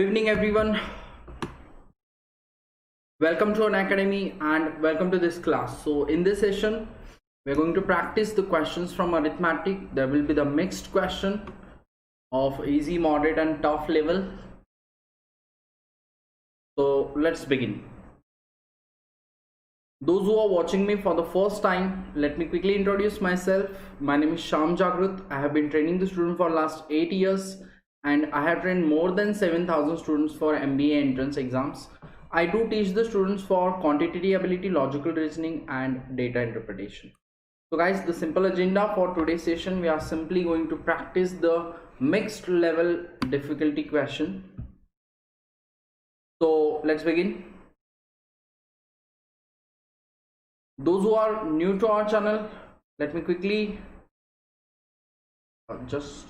Good evening, everyone. Welcome to Unacademy and welcome to this class. So in this session, we're going to practice the questions from arithmetic. There will be the mixed question of easy, moderate and tough level. So let's begin. Those who are watching me for the first time, let me quickly introduce myself. My name is Shyam Jagrut. I have been training the student for last 8 years and I have trained more than 7,000 students for MBA entrance exams. I do teach the students for quantitative ability, logical reasoning and data interpretation. So guys, the simple agenda for today's session, we are simply going to practice the mixed level difficulty question. So let's begin. Those who are new to our channel, let me quickly just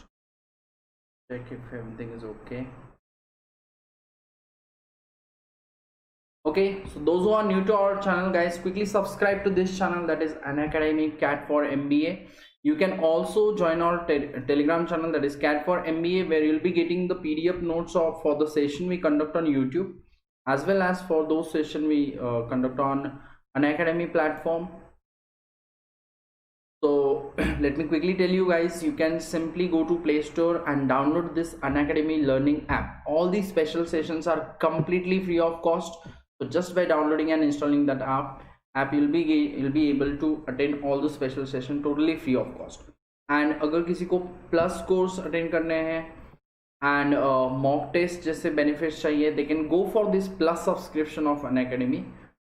check if everything is okay. Okay, so those who are new to our channel, guys, quickly subscribe to this channel, that is Unacademy CAT4MBA. You can also join our telegram channel, that is CAT4MBA, where you'll be getting the PDF notes for the session we conduct on YouTube, as well as for those sessions we conduct on Unacademy platform. So let me quickly tell you guys, you can simply go to Play Store and download this Unacademy learning app. All these special sessions are completely free of cost. So just by downloading and installing that app you'll be able to attend all the special session totally free of cost. And अगर किसी को plus course attend करने हैं and mock test जैसे benefits चाहिए, they can go for this plus subscription of Unacademy.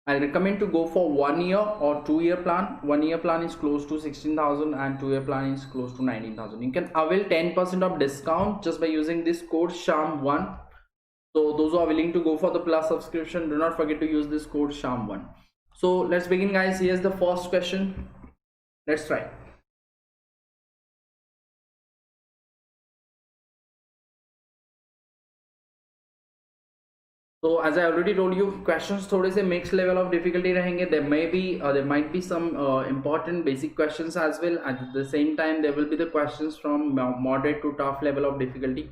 I recommend to go for 1 year or 2 year plan. 1 year plan is close to 16,000 and 2 year plan is close to 19,000. You can avail 10% of discount just by using this code SHAM1. So those who are willing to go for the plus subscription, do not forget to use this code SHAM1. So let's begin, guys. Here's the first question. Let's try. So as I already told you, questions थोड़े से mixed level of difficulty रहेंगे. There might be some important basic questions as well. At the same time, there will be the questions from moderate to tough level of difficulty.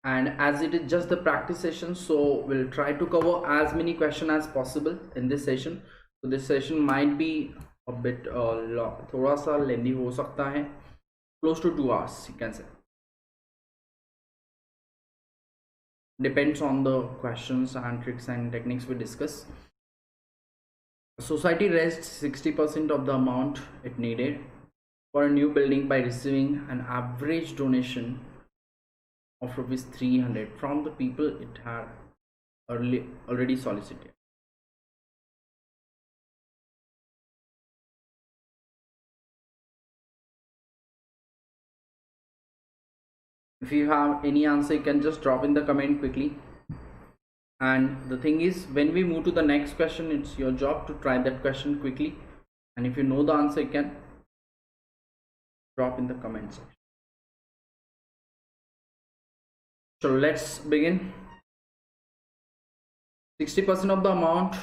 And as it is just the practice session, so we'll try to cover as many questions as possible in this session. So this session might be a bit थोड़ा सा lengthy हो सकता है. Close to 2 hours, you can say. Depends on the questions and tricks and techniques we discuss. Society raised 60% of the amount it needed for a new building by receiving an average donation of rupees 300 from the people it had already solicited. If you have any answer, you can just drop in the comment quickly. And the thing is, when we move to the next question, it's your job to try that question quickly. And if you know the answer, you can drop in the comment section. So let's begin. 60% of the amount,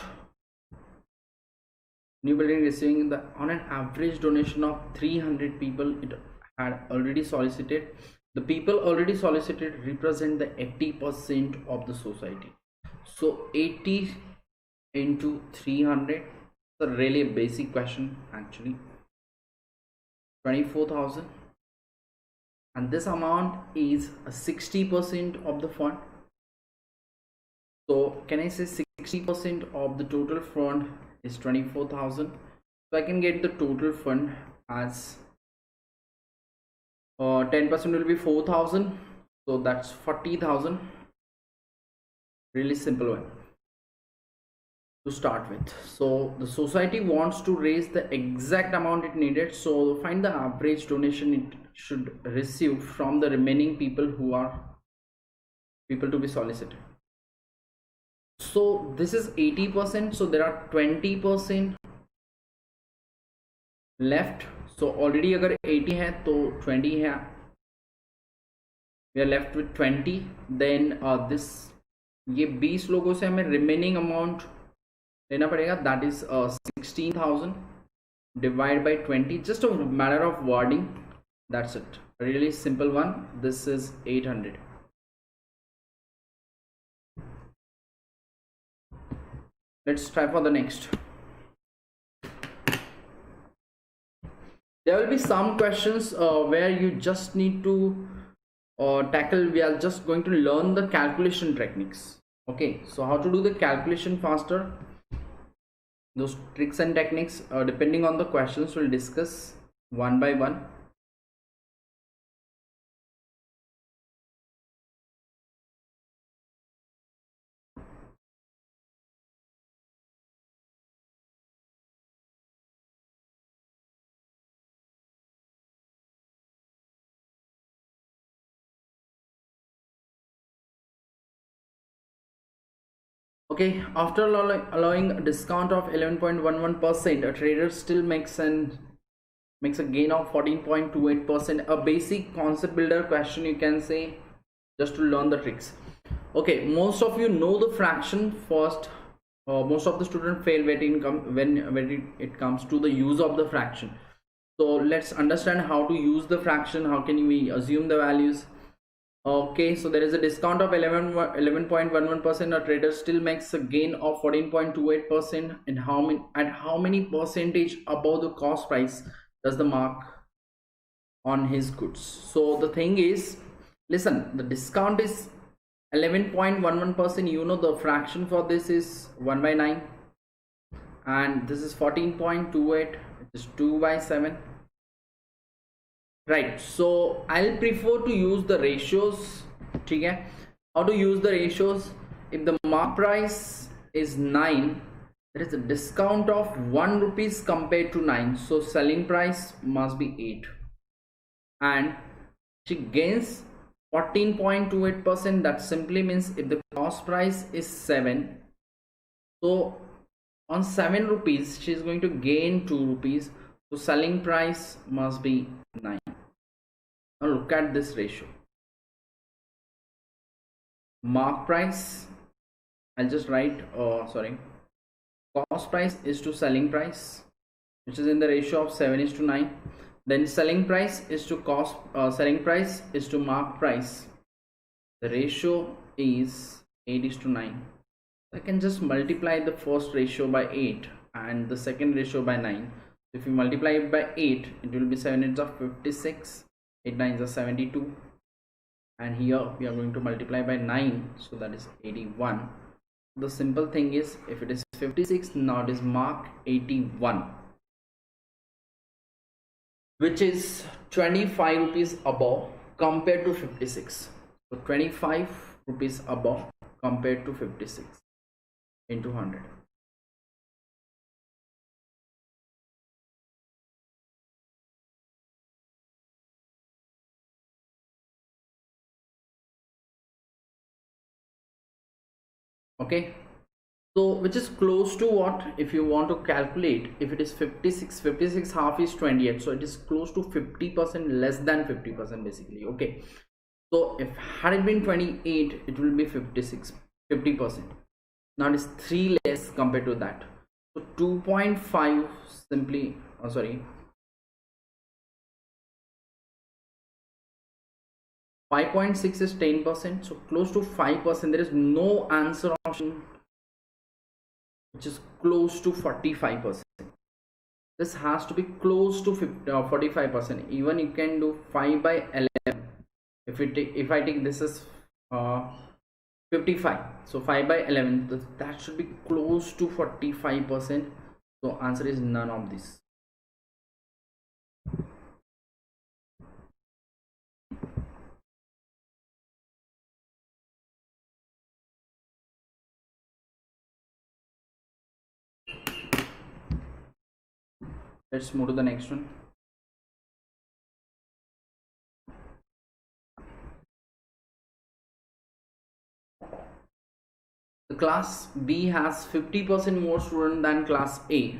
new building receiving on an average donation of 300 people it had already solicited. The people already solicited represent the 80% of the society. So 80 into 300, it's a really basic question actually. 24,000. And this amount is 60% of the fund. So can I say 60% of the total fund is 24,000? So I can get the total fund as 10% will be 4,000. So that's 40,000. Really simple one to start with. So the society wants to raise the exact amount it needed. So find the average donation it should receive from the remaining people who are people to be solicited. So this is 80%. So there are 20% left. So already अगर 80 है तो 20 है. We are left with 20. Then this ये 20 लोगों से हमें remaining amount लेना पड़ेगा, that is 16,000. divide by 20. Just a matter of wording, that's it. A really simple one. This is 800. Let's try for the next. There will be some questions where you just need to tackle. We are just going to learn the calculation techniques. Okay, so how to do the calculation faster, those tricks and techniques, depending on the questions, we'll discuss one by one. Okay, after allowing a discount of 11.11%, a trader still makes a gain of 14.28%. A basic concept builder question, you can say, just to learn the tricks. Okay, most of you know the fraction first. Most of the students fail when it comes to the use of the fraction. So let's understand how to use the fraction. How can we assume the values? Okay, so there is a discount of 11.11%. A trader still makes a gain of 14.28%. And how many percentage above the cost price does the mark on his goods? So the thing is, listen, the discount is 11.11%. You know the fraction for this is 1 by 9, and this is 14.28, it is 2 by 7. Right, so I'll prefer to use the ratios. Okay, how to use the ratios? If the mark price is 9, there is a discount of 1 rupees compared to 9, so selling price must be 8, and she gains 14.28%. That simply means if the cost price is 7, so on 7 rupees she is going to gain 2 rupees, so selling price must be 9. Now look at this ratio. Mark price, I'll just write cost price is to selling price, which is in the ratio of 7:9. Then selling price is to selling price is to mark price. The ratio is 8:9. I can just multiply the first ratio by 8 and the second ratio by 9. If you multiply it by 8, it will be 7 8s are 56, 8 9s are 72, and here we are going to multiply by 9, so that is 81. The simple thing is, if it is 56, now it is mark 81, which is 25 rupees above compared to 56. So 25 rupees above compared to 56 into 100. Okay, so which is close to what? If you want to calculate, if it is 56 half is 28, so it is close to 50%, less than 50% basically. Okay, so if had it been 28, it will be 50%. Now it is 3 less compared to that, so 2.5 simply 5.6 is 10%, so close to 5%. There is no answer option which is close to 45%. This has to be close to 45%. Even you can do 5 by 11. If I take this as 55, so 5 by 11, that should be close to 45%. So answer is none of this. Let's move to the next one. The class B has 50% more students than class A.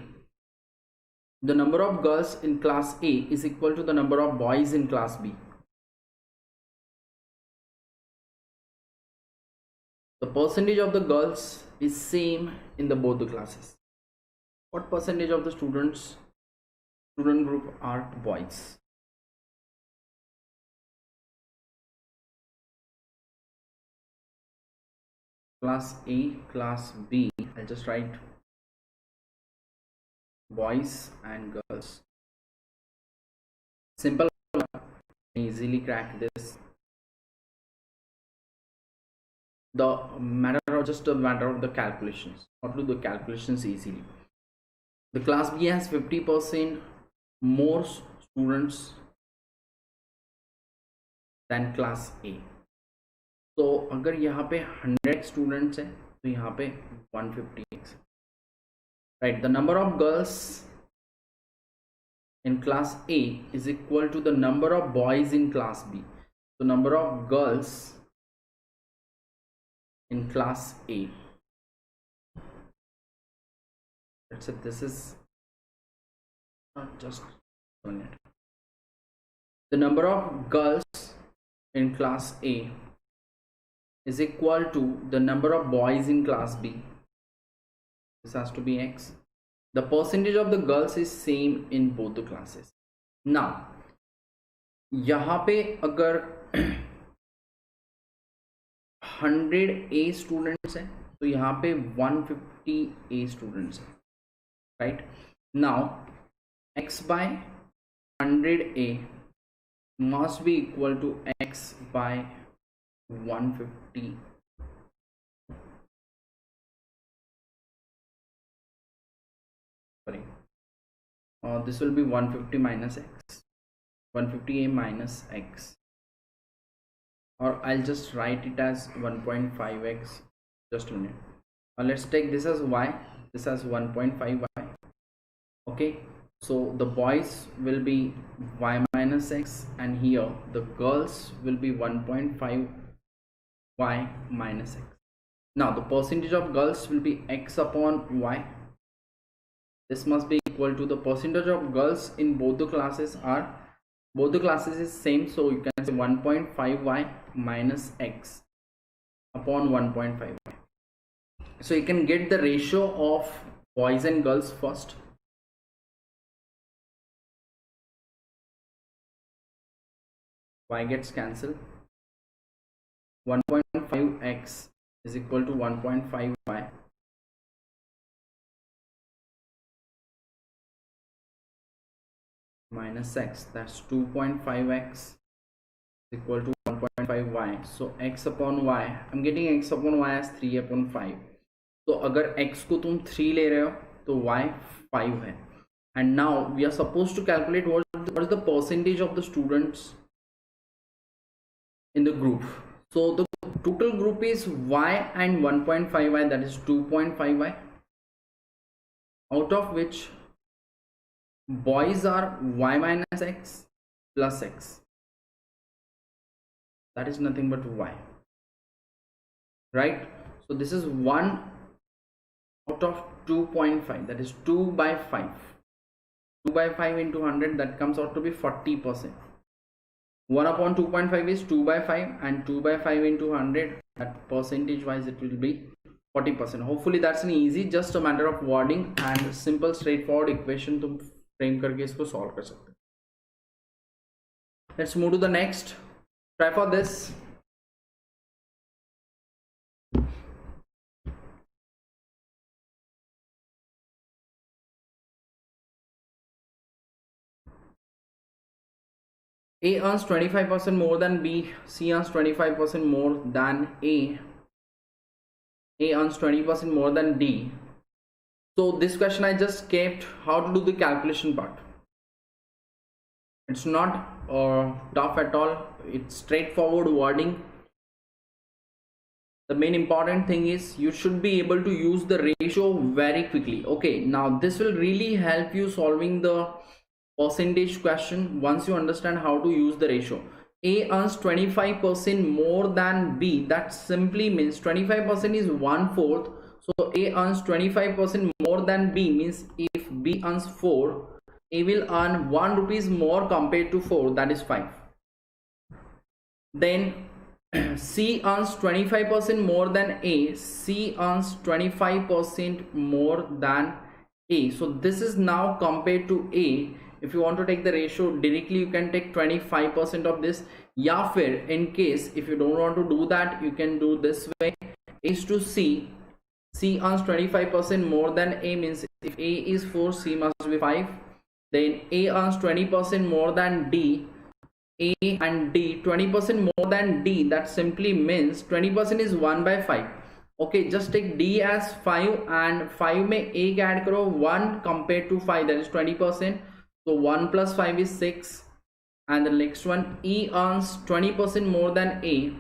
The number of girls in class A is equal to the number of boys in class B. The percentage of the girls is same in both the classes. What percentage of the students student group are boys. Class A, class B, I'll just write boys and girls. Simple, easily crack this. The matter of just a matter of the calculations. How to do the calculations easily. The class B has 50% more students than class A. तो अगर यहाँ पे 100 students है तो यहाँ पे 150x. Right, the number of girls in class A is equal to the number of boys in class B. So number of girls in class A. Let's say this is just a minute. The number of girls in class A is equal to the number of boys in class B. This has to be x. The percentage of the girls is same in both the classes. Now, यहाँ पे अगर 100 A students है तो यहाँ पे 150 A students है, right? Now, x by 100 A must be equal to x by 150. Sorry, this will be 150 minus x, 150A minus x, or I'll just write it as 1.5x. Just a minute. Let's take this as y, this as 1.5y. Okay, so the boys will be y minus x, and here the girls will be 1.5 y minus x. Now the percentage of girls will be x upon y. This must be equal to the percentage of girls in both the classes is same, so you can say 1.5y minus x upon 1.5y. So you can get the ratio of boys and girls first. Y gets cancelled. 1.5x is equal to 1.5y minus x. That's 2.5x is equal to 1.5y. So x upon y, I'm getting x upon y as 3 upon 5. तो अगर x को तुम 3 ले रहे हो तो y 5 है. And now we are supposed to calculate what is the percentage of the students in the group. So the total group is y and 1.5y, that is 2.5y, out of which boys are y minus x plus x, that is nothing but y, right? So this is 1 out of 2.5, that is 2 by 5. 2 by 5 into 100, that comes out to be 40%. 1 upon 2.5 is 2 by 5, and 2 by 5 into 100, that percentage wise it will be 40%. Hopefully that's an easy, just a matter of wording and simple straightforward equation तुम frame करके इसको solve कर सकते. Let's move to the next. Try for this. A earns 25% more than B. C earns 25% more than A. A earns 20% more than D. So this question I just kept how to do the calculation part. It's not tough at all. It's straightforward wording. The main important thing is you should be able to use the ratio very quickly. Okay, now this will really help you solving the percentage question once you understand how to use the ratio. A earns 25% more than B. That simply means 25% is 1/4. So A earns 25% more than B means if B earns 4, A will earn 1 rupees more compared to 4, that is 5. Then C earns 25% more than A. C earns 25% more than A. So this is now compared to A. if you want to take the ratio directly, you can take 25% of this. या फिर in case if you don't want to do that, you can do this way, is to C. C earns 25% more than A, means if A is 4, C must be 5. Then A earns 20% more than D. A and D 20% more than D, that simply means 20% is 1 by 5. Okay, just take D as 5 and 5 में A का add करो 1 compared to 5, that is 20%. So 1 plus 5 is 6. And the next one, E earns 20% more than A.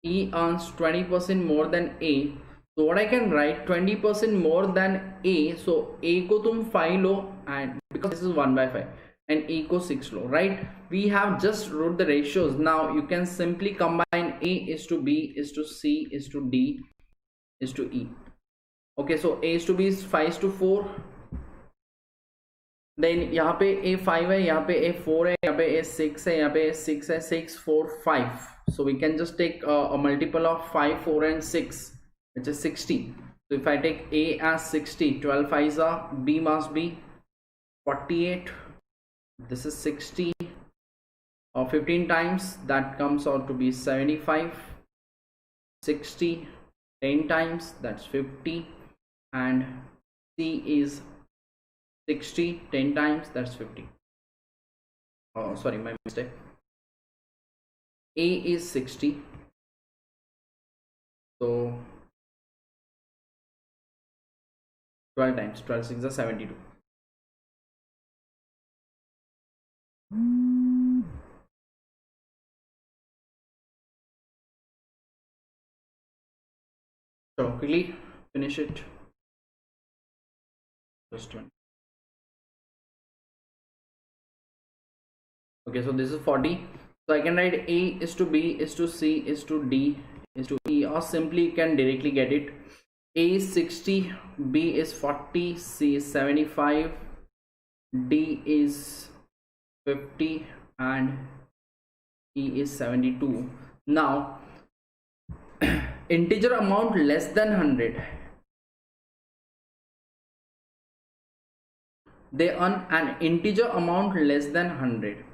E earns 20% more than A. So what I can write, 20% more than A. So A को तुम 5 लो, and because this is 1 by 5, and E को 6 लो, right? We have just wrote the ratios. Now you can simply combine A is to B is to C is to D is to E. Okay, so A is to B is 5 is to 4. Then यहाँ पे A 5 है, यहाँ पे A 4 है, यहाँ पे A 6 है, यहाँ पे A 6 है, 6 4 5. So we can just take a multiple of 5 4 and 6, which is 60. So if I take A as 60, 12 5s are, B must be 48. This is 60. 15 times, that comes out to be 75. 60 10 times, that's 50. And C is 60 10 times, that's 50. Oh, sorry, my mistake. A is 60, so 12 times, 12 6 is 72. So quickly finish it. Just one. Okay, so this is 40. So I can write A is to B is to C is to D is to E, or simply you can directly get it. A is 60, B is 40, C is 75, D is 50, and E is 72. Now integer amount less than 100, they earn an integer amount less than 100.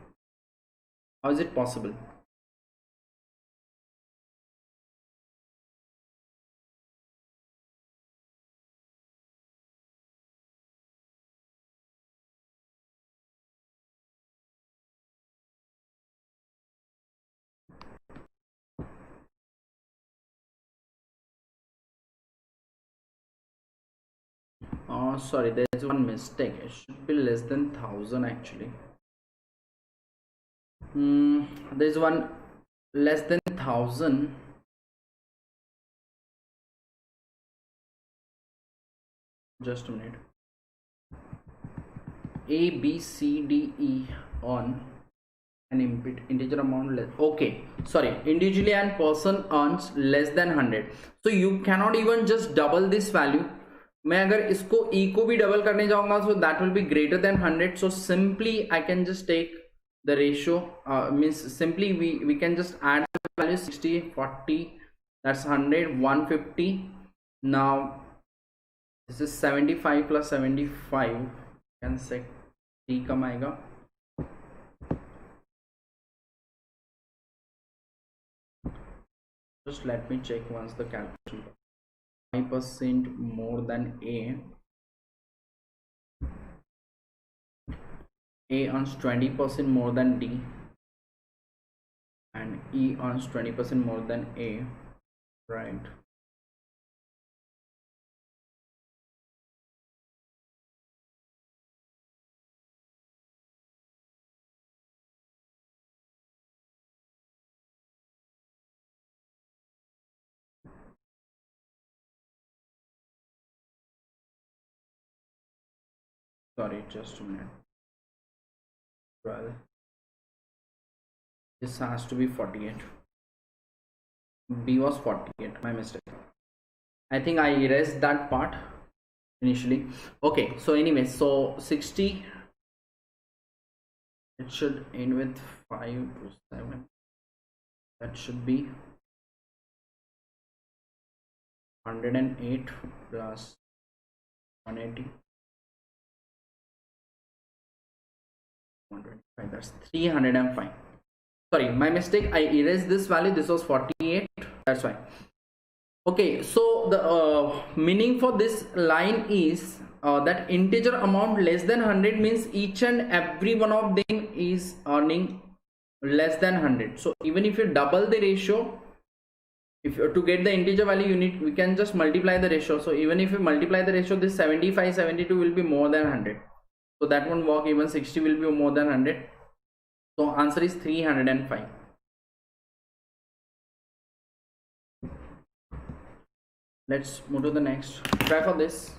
How is it possible? Oh, sorry, there's one mistake. It should be less than 1000 actually. There's one less than 1000. Just a minute. A, B, C, D, E on an integer amount less. Okay, sorry, individually and person earns less than 100. So you cannot even just double this value. मैं अगर इसको E को भी double करने जाऊंगा, so that will be greater than 100. So simply I can just take the ratio, means simply we can just add the value 60 40, that's 100 150. Now this is 75 plus 75, can say D कम आएगा. Just let me check once the calculation. 5% more than A earns 20% more than D, and E earns 20% more than A, right? Sorry, just a minute. 12. This has to be 48. B was 48, my mistake. I think I erased that part initially. Okay, so anyway, so 60, it should end with 5 to 7. That should be 108 plus 180. 125, that's 305. Sorry, my mistake, I erased this value. This was 48, that's why. Okay, so the meaning for this line is that integer amount less than 100 means each and every one of them is earning less than 100. So even if you double the ratio, if you, to get the integer value, we can just multiply the ratio. So even if you multiply the ratio, this 75 72 will be more than 100, so that won't work. Even 60 will be more than 100. So answer is 305. Let's move to the next. Try for this.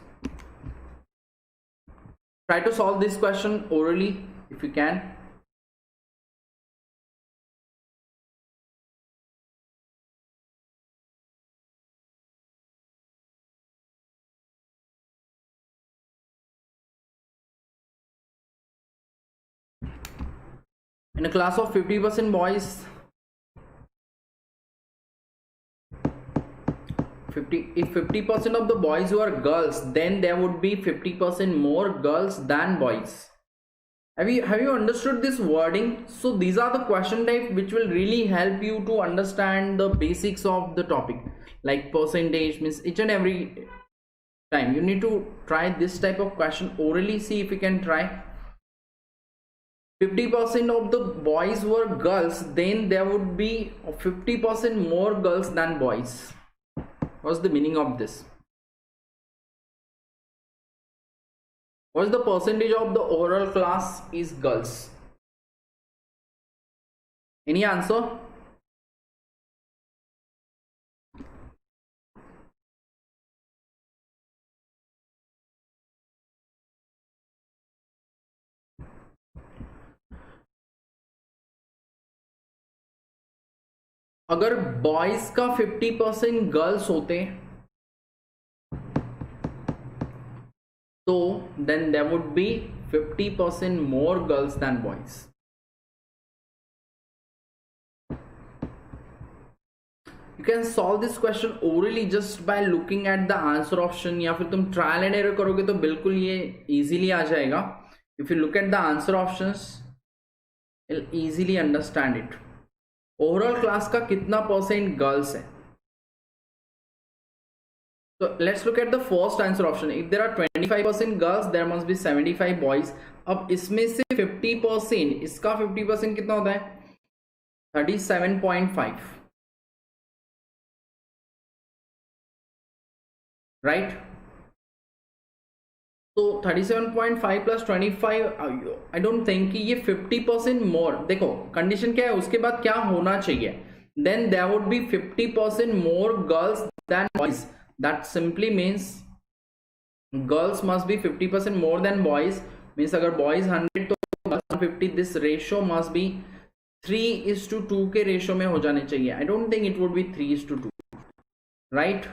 Try to solve this question orally if you can. In a class of 50% boys, if 50% of the boys were girls, then there would be 50% more girls than boys. Have you understood this wording? So these are the question type which will really help you to understand the basics of the topic. Like percentage means each and every time you need to try this type of question orally. See if you can try. 50% of the boys were girls, then there would be 50% more girls than boys. What's the meaning of this? What's the percentage of the overall class is girls? Any answer? अगर boys का 50% girls होते तो then there would be 50% more girls than boys. You can solve this question orally just by looking at the answer option, या फिर तुम trial and error करोगे तो बिल्कुल ये easily आ जाएगा. If you look at the answer options, you'll easily understand it. Overall class का कितना परसेंट गर्ल्स है? So let's look at the first answer option. If there are 25% girls, there must be 75 boys. अब इसमें से 50%, इसका 50% कितना होता है? 37.5, right? तो 37.5 प्लस 25, आई डोंट थिंक कि ये 50% मोर. देखो कंडीशन क्या है, उसके बाद क्या होना चाहिए? Then there would be 50% more girls than boys. That simply means girls must be 50% more than boys. Means अगर बॉयज 100 तो girls 150. This ratio must be 3:2 के रेशियो में हो जाने चाहिए. I don't think it would be 3:2, right?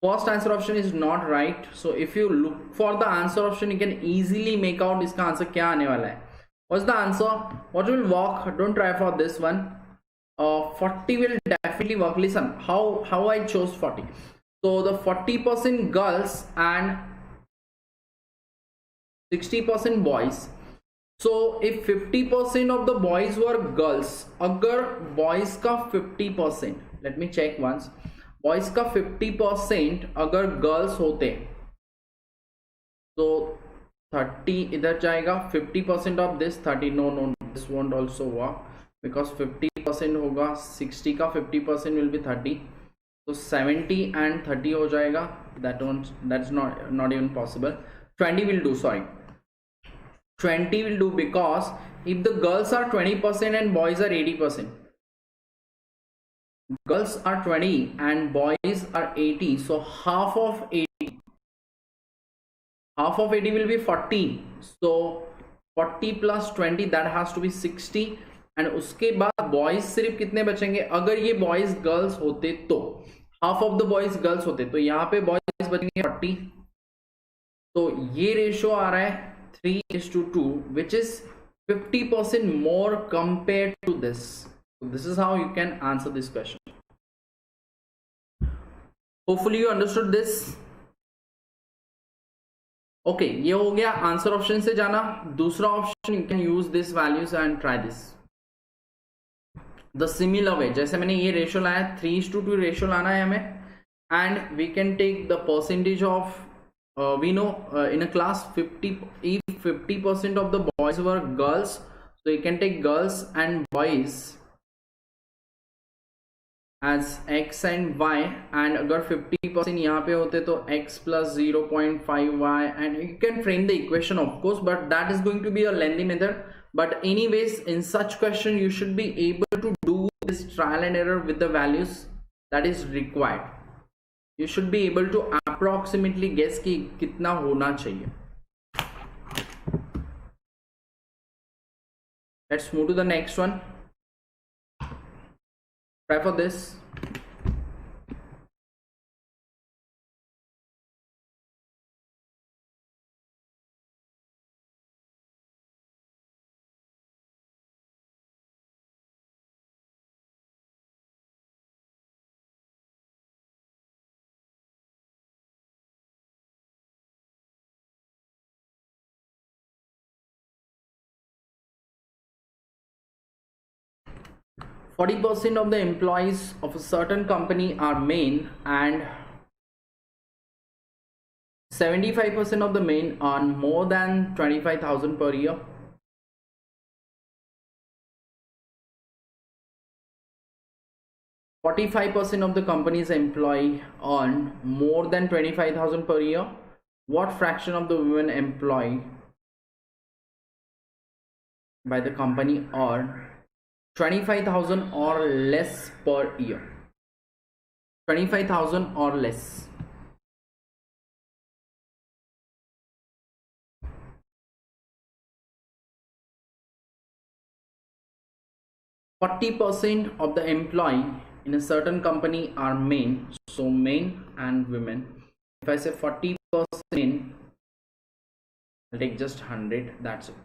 First answer option is not right. So if you look for the answer option, you can easily make out इसका answer क्या आने वाला है. What's the answer? What will work? Don't try for this one. 40 will definitely work. Listen, how I chose 40. So the 40% girls and 60% boys. So if 50% of the boys were girls, अगर boys का 50%, let me check once. Boys का 50% अगर girls होते तो 30 इधर जाएगा. 50% of this 30. No this won't also work because 50% होगा 60 का 50% विल बी 30. तो 70 and 30 हो जाएगा. that's not even possible. 20 will do. Sorry, 20 will do because if the girls are 20% and boys are 80%. Girls are 20 and boys are 80, so half of 80 will be 40. So 40 plus 20, that has to be 60. and उसके बाद boys सिर्फ कितने बचेंगे? अगर ये boys girls होते तो half of the boys girls होते तो यहाँ पे boys बचेंगे 40. तो ये रेशियो आ रहा है 3:2, which is 50% more compared to this. So this is how you can answer this question. Hopefully you understood this. Okay, ये हो गया आंसर ऑप्शन से जाना. दूसरा option, you can use this values and try this the similar way. जैसे मैंने ये ratio लाया 3:2 रेशियो लाना है हमें, and we can take the percentage of we know in a class 50, if 50% of the boys were girls, so you can take girls and boys as x and y, and अगर 50% यहाँ पे होते तो x plus 0.5y, and you can frame the equation of course, but that is going to be a lengthy method. But anyways, in such question you should be able to do this trial and error with the values that is required. You should be able to approximately guess कि कितना होना चाहिए. Let's move to the next one. Try for this. 40% of the employees of a certain company are men, and 75% of the men earn more than 25,000 per year. 45% of the company's employee earn more than 25,000 per year. What fraction of the women employed by the company earn 25,000 or less per year? 25,000 or less. %40 of the employee in a certain company are men, so men and women. If I say 40%, I'll take just 100, that's it.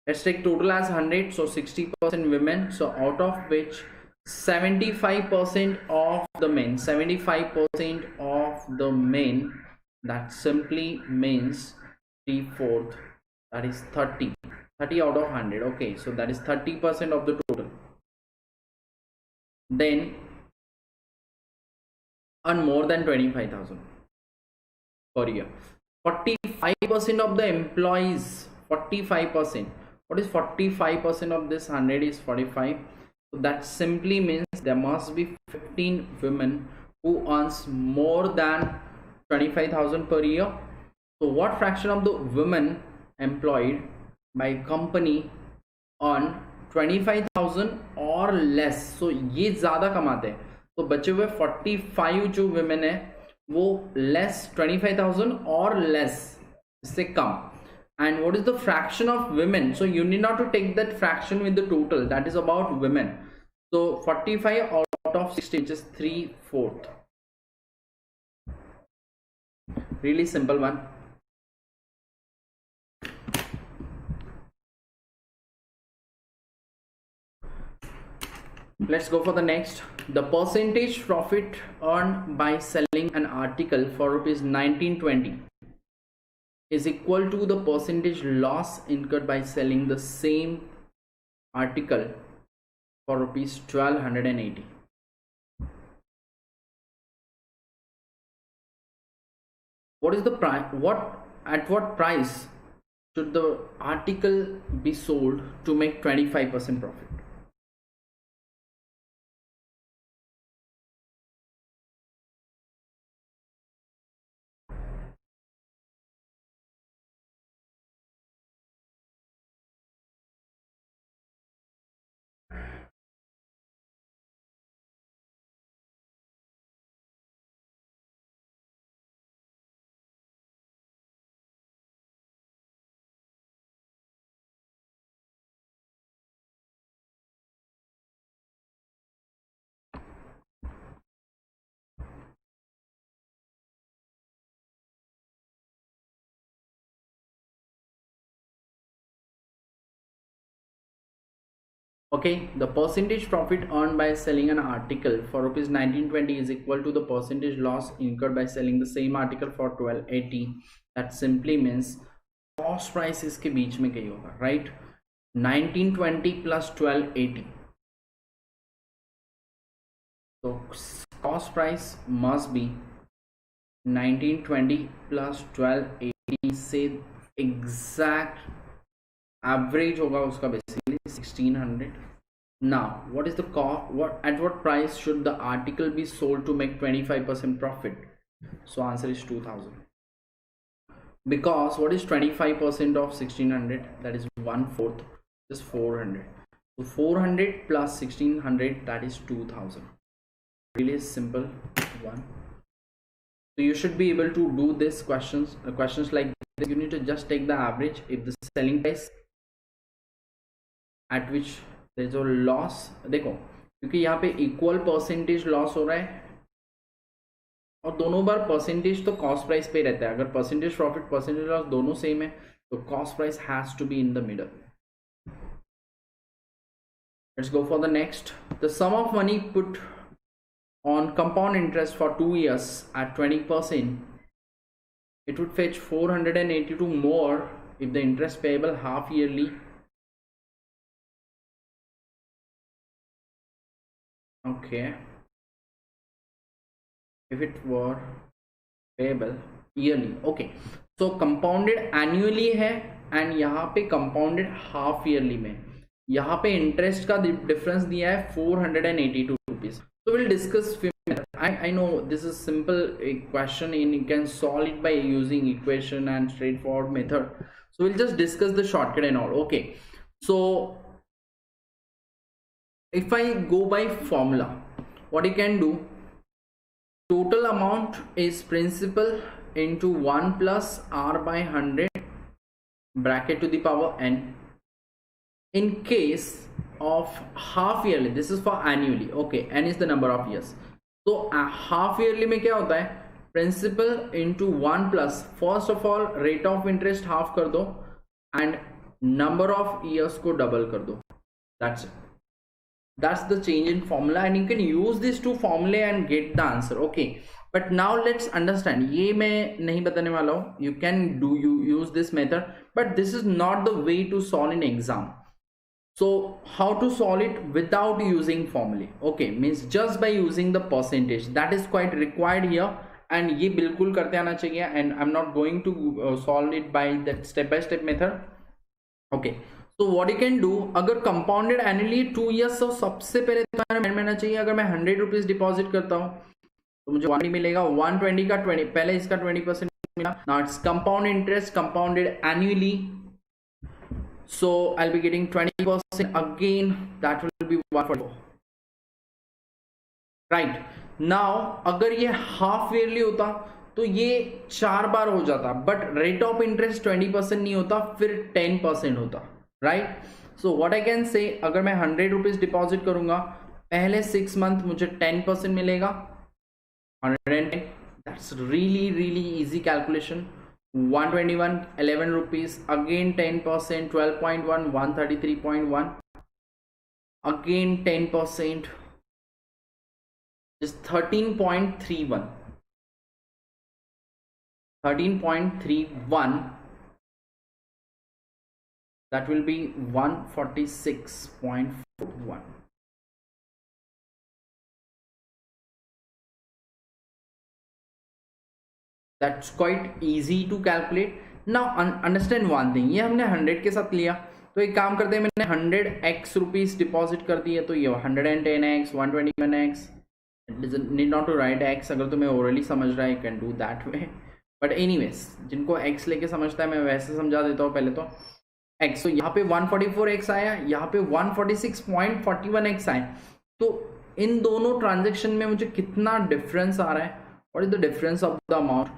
Let's take total as 100, so 60% women, so out of which 75% of the men, 75% of the men, that simply means 3/4, that is 30 out of 100. Okay, so that is 30% of the total. Then earn more than 25,000 per year. 45% of the employees, 45%. What is 45% of this 100 is 45? So that simply means there must be 15 women who earns more than 25,000 per year. So what fraction of the women employed by company earn 25,000 or less? So ये ज़्यादा कमाते हैं, तो बचे हुए 45 जो women है वो less 25,000 or less, इससे कम. And what is the fraction of women? So you need not to take that fraction with the total, that is about women. So 45 out of 60, which is 3/4. Really simple one. Let's go for the next. The percentage profit earned by selling an article for rupees 1920 is equal to the percentage loss incurred by selling the same article for rupees 1280. What is the price? At what price should the article be sold to make 25% profit? Okay, the percentage profit earned by selling an article for rupees 1920 is equal to the percentage loss incurred by selling the same article for 1280. That simply means cost price इसके बीच में कहीं होगा, right? 1920 plus 1280. So cost price must be 1920 plus 1280 से exact average होगा उसका basically 1600. Now what is the cost, at what price should the article be sold to make 25% profit? So answer is 2000, because what is 25% of 1600? That is 1/4, is 400. So 400 plus 1600, that is 2000. Really simple one. So you should be able to do this questions like this. You need to just take the average. If the selling price at which there is a loss, देखो क्योंकि यहाँ पे equal percentage loss हो रहा है और दोनों बार परसेंटेज तो कॉस्ट प्राइस पे रहता है. अगर परसेंटेज प्रॉफिट परसेंटेज लॉस दोनों सेम है तो cost price has to be in the middle. Let's go for the next. The sum of money put on compound interest for 2 years at 20%, it would fetch 482 more if the interest payable half yearly. Okay, if it were payable yearly. Okay, so compounded annually है and यहाँ पे compounded half yearly में. यहाँ पे interest का difference दिया है 482 rupees. So we'll discuss few methods. I know this is simple question and you can solve it by using equation and straightforward method. So we'll just discuss the shortcut and all. Okay, so if I go by formula, what you can do, total amount is principal into 1 plus r by 100 bracket to the power n. In case of half yearly, this is for annually. Okay, n is the number of years. So half yearly में क्या होता है, principal into 1 plus, first of all rate of interest half कर दो and number of years को double कर दो. That's it. That's the change in formula and you can use these two formulae and get the answer. Okay, but now let's understand. ये मैं नहीं बताने वाला हूँ. You can use this method, but this is not the way to solve in exam. So how to solve it without using formulae? Okay, means just by using the percentage. That is quite required here and ये बिल्कुल करते आना चाहिए. And I'm not going to solve it by that step-by-step method. Okay. तो what you can do, अगर compounded annually 2 years, तो सबसे पहले तुम्हारे माइंड में आना चाहिए, अगर मैं 100 रुपीज डिपॉजिट करता हूँ तो मुझे 120 मिलेगा. 120 का 20, पहले इसका 20% मिला. Now it's compound interest compounded annually, so I'll be getting 20% again. That will be 144. Right now अगर ये हाफ ईयरली होता तो ये 4 बार हो जाता, बट रेट ऑफ इंटरेस्ट 20% नहीं होता, फिर 10% होता. Right, so what I can say, अगर मैं 100 रुपीज डिपॉजिट करूंगा, पहले 6 मंथ मुझे 10% मिलेगा, 110. That's really easy calculation. 121 11 rupees, again 10%, 12.1 133.1, again 10% is 13.31. 13.31, that will be 146.41. That's quite easy to calculate. Now understand one thing, ये हमने 100 के साथ लिया, तो एक काम करते हैं, मैंने 100x रुपीज डिपॉजिट कर दिए, तो ये 110x 121x. Need not to write x. अगर तुम्हें ओरली समझ रहा है, you can do that way. But anyways, जिनको x लेके समझता है, मैं वैसे समझा देता हूँ. पहले तो x, तो यहाँ पे 144x आया, यहाँ पे 146.41x आया. तो इन दोनों ट्रांजेक्शन में मुझे कितना डिफरेंस आ रहा है? What is the difference of the amount?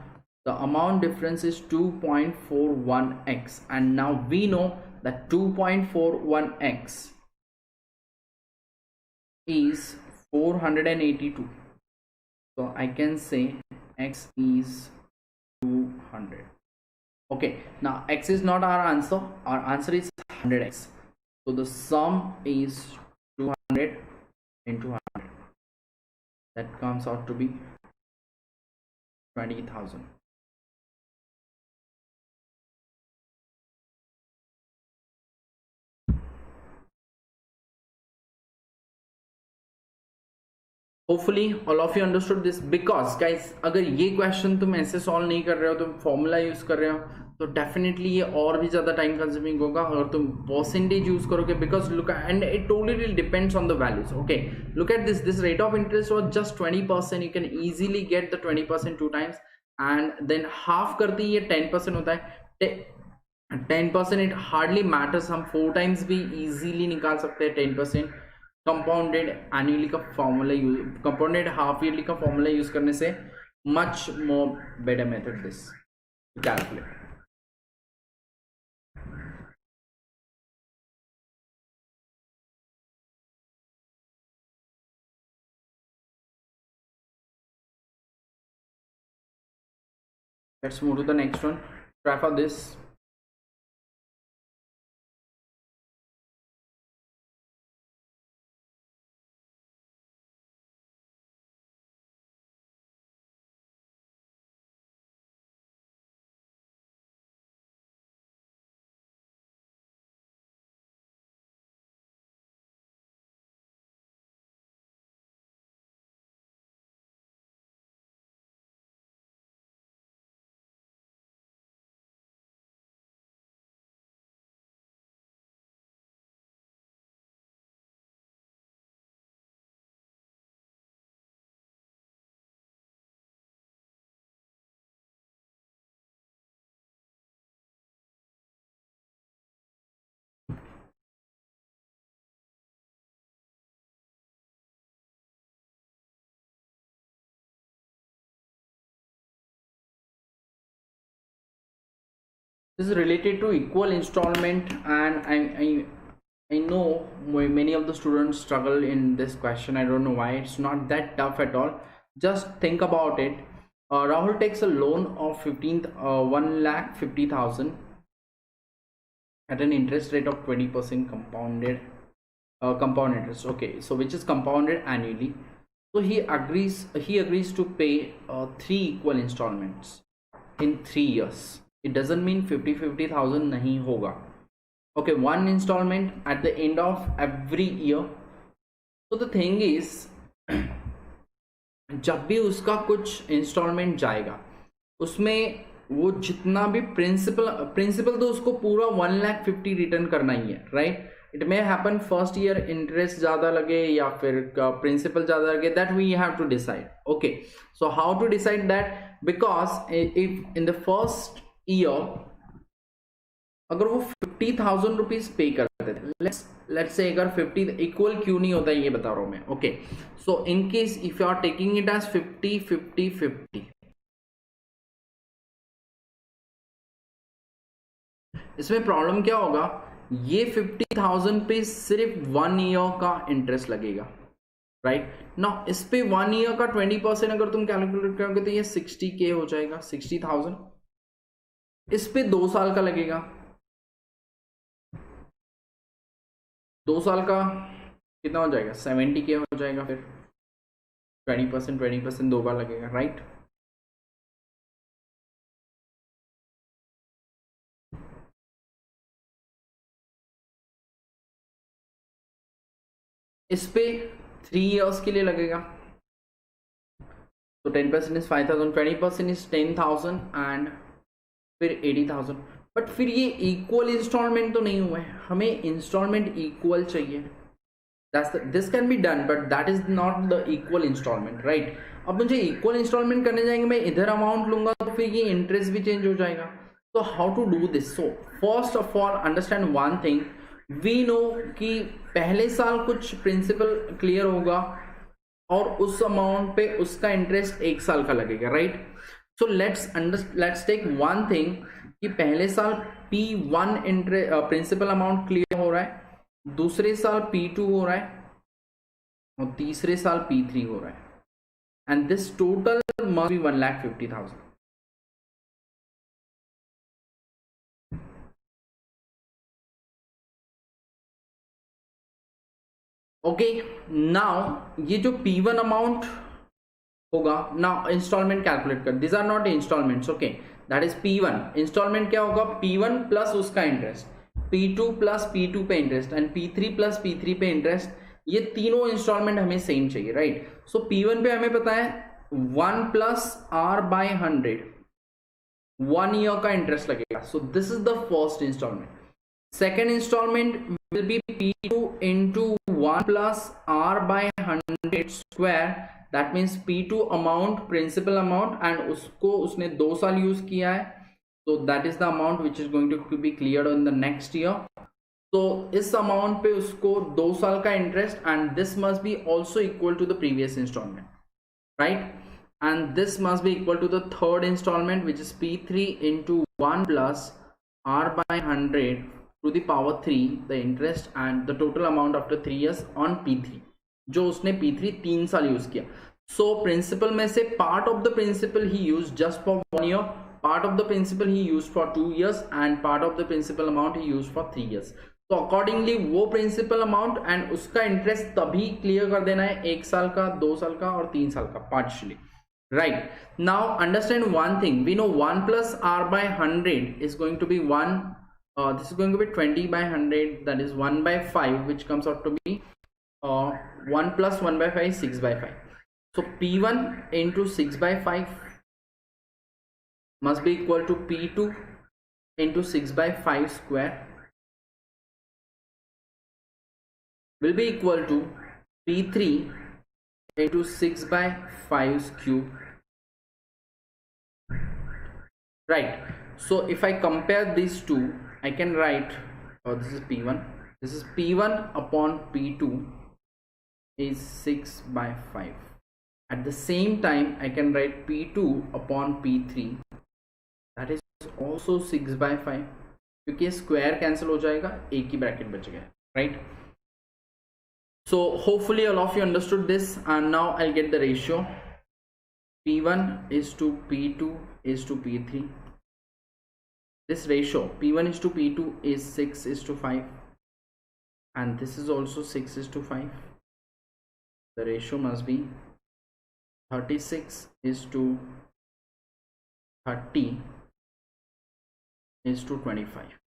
The amount difference is 2.41x, and now we know that 2.41x is 482. So I can say x is 200. Okay, now x is not our answer is 100x. So the sum is 200 into 100. That comes out to be 20,000. Hopefully all of you understood this, because guys अगर ये question तुम ऐसे solve नहीं कर रहे हो, तुम formula use कर रहे हो, तो definitely ये और भी ज़्यादा time consuming होगा अगर तुम percentage use करोगे, because look, and it totally depends on the values. Okay, look at this rate of interest was just 20%. You can easily get the 20% 2 times, and then half करती ये 10% होता है. 10% it hardly matters, हम 4 times भी easily निकाल सकते हैं 10%. Compounded annually का formula use, compounded half yearly का फॉर्मूला यूज करने से much more better method this calculate. Let's move to the next one. Try for this. This is related to equal installment, and I know many of the students struggle in this question. I don't know why. It's not that tough at all. Just think about it. Rahul takes a loan of 1,50,000 at an interest rate of 20% compounded, compound interest. Okay, so which is compounded annually. So he agrees to pay 3 equal installments in 3 years. It doesn't mean 50,000 नहीं होगा. Okay, one installment at the end of every year. So the thing is, जब भी उसका कुछ installment जाएगा, उसमें वो जितना भी प्रिंसिपल तो उसको पूरा 1,50,000 रिटर्न करना ही है, right? It may happen first year interest ज़्यादा लगे या फिर प्रिंसिपल ज़्यादा लगे, that we have to decide. Okay, so how to decide that? Because if in the first year अगर वो 50,000 रुपीज पे करते थे, let's say अगर 50 इक्वल क्यों नहीं होता है ये बता रहा हूं मैं. Okay, so in case if you are taking it as 50 50 50, इसमें प्रॉब्लम क्या होगा, ये 50,000 पे सिर्फ 1 ईयर का इंटरेस्ट लगेगा, राइट ना. इस पे 1 ईयर का 20% अगर तुम कैलकुलेट करोगे तो ये 60K हो जाएगा, 60,000. इस पे 2 साल का लगेगा, 2 साल का कितना हो जाएगा, 70K हो जाएगा. फिर 20% 2 बार लगेगा, राइट. इस पे 3 इयर्स के लिए लगेगा, तो 10% इज 5,000, 20% इज 10,000 एंड फिर 80,000. बट फिर ये इक्वल इंस्टॉलमेंट तो नहीं हुए, हमें इंस्टॉलमेंट इक्वल चाहिए. This can be done but that is not the equal installment, right. अब मुझे इक्वल इंस्टॉलमेंट करने जाएंगे, मैं इधर अमाउंट लूंगा तो फिर ये इंटरेस्ट भी चेंज हो जाएगा. तो how to do this? So first of all understand one thing, we know कि पहले साल कुछ प्रिंसिपल क्लियर होगा और उस अमाउंट पे उसका इंटरेस्ट 1 साल का लगेगा, right. So let's take one thing कि पहले साल P1 प्रिंसिपल अमाउंट क्लियर हो रहा है, दूसरे साल P2 हो रहा है और तीसरे साल P3 हो रहा है, and this total must be 1,50,000. Okay, now ये जो P1 अमाउंट होगा, नाउ इंस्टॉलमेंट कैलकुलेट कर, this are not installments, okay, that is P1 installment क्या होगा, P1 प्लस उसका इंटरेस्ट, P2 प्लस P2 पे interest and P3 plus P3 पे interest, ये तीनों इंस्टॉलमेंट हमें सेम चाहिए, राइट। सो P1 पे हमें पता है 1 प्लस R/100 1 ईयर का इंटरेस्ट लगेगा, so this is the first installment. Second installment will be P2 into 1 plus R/100 square, that means P2 amount principal amount and उसको उसने 2 साल यूज किया है, so that is the amount which is going to be cleared in the next year. तो इस amount पे उसको 2 साल का interest and this must be also equal to the previous installment, right, and this must be equal to the third installment which is P3 into 1 plus R/100 to the power 3 the interest and the total amount after 3 years on P3, जो उसने P3 3 साल use किया। सो principal में से part of the principal ही use just for 1 year, part of the principal ही use for 2 years and part of the principal amount ही use for 3 years। तो अकॉर्डिंगली वो प्रिंसिपल अमाउंट एंड उसका इंटरेस्ट तभी क्लियर कर देना है, 1 साल का, 2 साल का और 3 साल का partially, right। Now understand one thing, we know 1 plus R/100 is going to be 1, this is going to be 20 by 100, that is 1 by 5, which comes out to be 1 plus 1 by 5 is 6 by 5. So P1 into 6 by 5 must be equal to P2 into 6 by 5 square will be equal to P3 into 6 by 5 cube, right। So if I compare these two, I can write, this is P1, this is P1 upon P2 is 6 by 5. At the same time I can write P2 upon P3, that is also 6 by 5, क्योंकि square cancel हो जाएगा, एक ही bracket बच गया, right। So hopefully all of you understood this, and now I'll get the ratio. P1 is to P2 is to P3. This ratio P1 is to P2 is 6 is to 5 and this is also 6 is to 5. The ratio must be 36 is to 30 is to 25.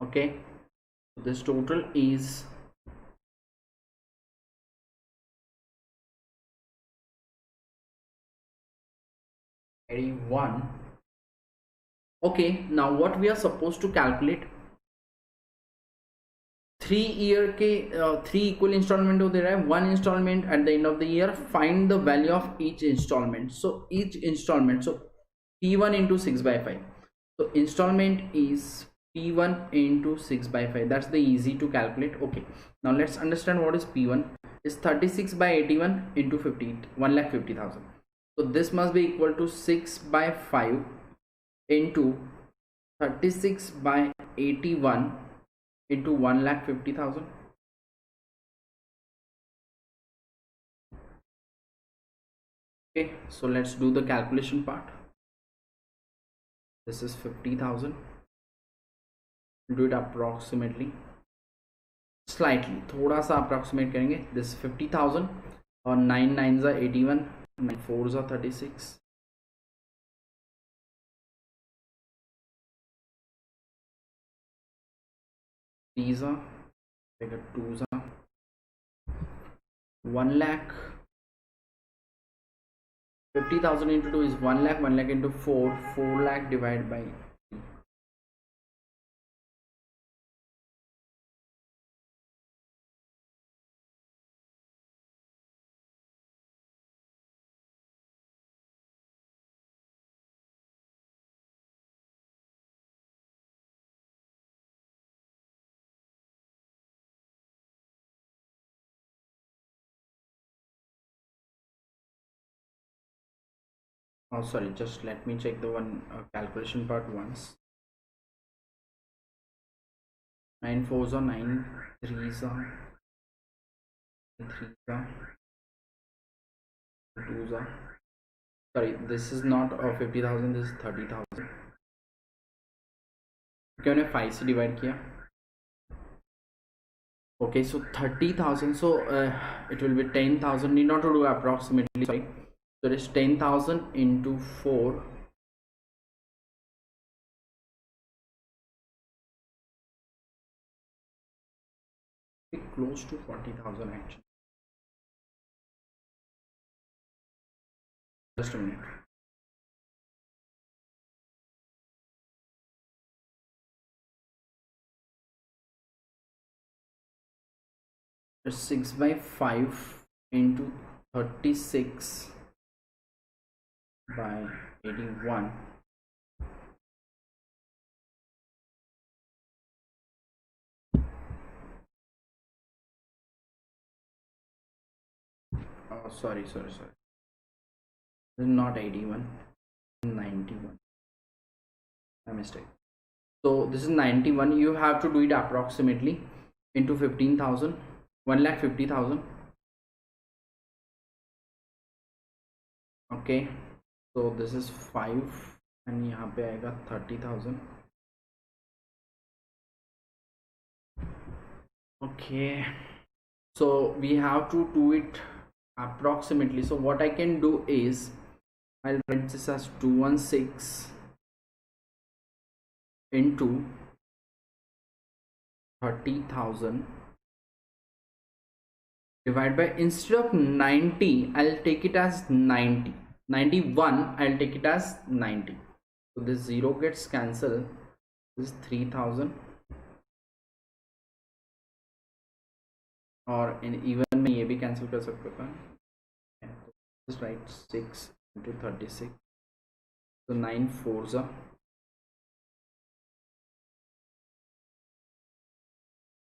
Okay, this total is 81. Okay, now what we are supposed to calculate, 3 year के 3 equal installment हो दे रहा है, 1 installment at the end of the year, find the value of each installment. So each installment, so P1 into 6 by 5, so installment is P1 into 6 by 5, that's the easy to calculate. Okay, now let's understand what is P1 is 36 by 81 into 50, 1,50,000. So this must be equal to 6 by 5 into 36 by 81 into 1,50,000. Okay, so let's do the calculation part. This is 50,000. Do it approximately, slightly, थोड़ा सा approximate करेंगे. This 50,000 और 9 9s are 81, 9 4s are 36. These are like a 2s are 1 lakh. 50,000 into 2 is 1 lakh. 1 lakh into 4, 4 lakh divided by 3. Oh sorry, just let me check the one calculation part once. 9 4s are 9, 3s are 3s are twos are, sorry, this is not 50,000, this is 30,000. क्यों ने 5 से divide किया? Okay, so 30,000, so it will be 10,000. Need not to do approximately, sorry. So it is 10,000 into 4. Be close to 40,000 actually. Just a minute. It's 6 by 5 into 36 by 81. Oh, sorry. This is not 81, 91. My mistake. So this is 91. You have to do it approximately into 15,000, 1,50,000. Okay, so this is 5 and यहाँ पे आएगा 30,000. Okay, so we have to do it approximately. So what I can do is I'll write this as 216 into 30,000 divided by, instead of 90 I'll take it as 90, 91 I'll take it as 90. So this 0 gets cancelled. This is 3,000, और even मैं ये भी cancel कर सकता था. Just write 6 into 36. So 9 4s are.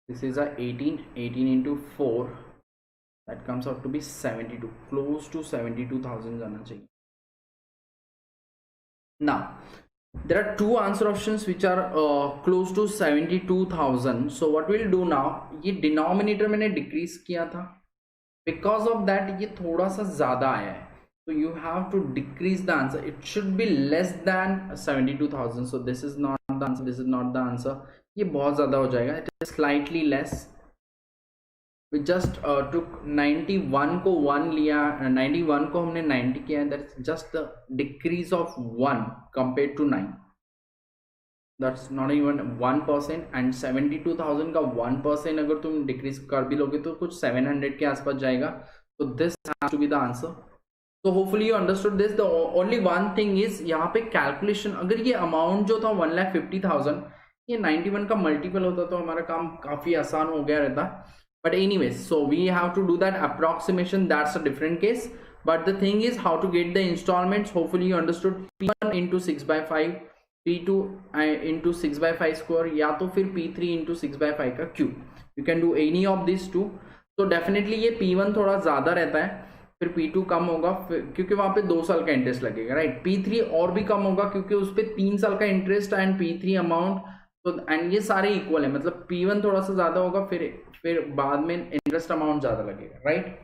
This is a 18 into 4. That comes out to be 72, close to 72,000 जाना चाहिए. Now there are two answer options which are close to 72,000. So what we'll do now, ये denominator मैंने decrease किया था, because of that ये थोड़ा सा ज़्यादा आया है. So you have to decrease the answer. It should be less than 72,000. So this is not the answer. This is not the answer. ये बहुत ज़्यादा हो जाएगा. It is slightly less. We just took 91 को 1 लिया, 91 को हमने 90 किया. That's just the decrease of 1 compared to 9. That's not even 1%. And 72,000 का 1% अगर तुम decrease कर भी लोगे तो कुछ 700 के आसपास जाएगा. So this has to be the answer. So hopefully you understood this. The only one thing is यहाँ पे calculation, अगर ये amount जो था 1,50,000 ये 91 का multiple होता तो हमारा काम काफी आसान हो गया रहता. But anyways, so we have to do that approximation. That's a different case. But the thing is how to get the installments. Hopefully you understood. P1 into 6 by 5, P2 into 6 by 5 square, या तो फिर P3 into 6 by 5 का cube. You can do any of these two. So definitely ये P1 थोड़ा ज़्यादा रहता है, फिर P2 कम होगा क्योंकि वहाँ पे 2 साल का इंटरेस्ट लगेगा, राइट. P3 और भी कम होगा क्योंकि उस पर 3 साल का इंटरेस्ट एंड P3 अमाउंट. तो एंड ये सारे इक्वल है, मतलब P1 थोड़ा सा ज़्यादा होगा, फिर बाद में इंटरेस्ट अमाउंट ज़्यादा लगेगा, right.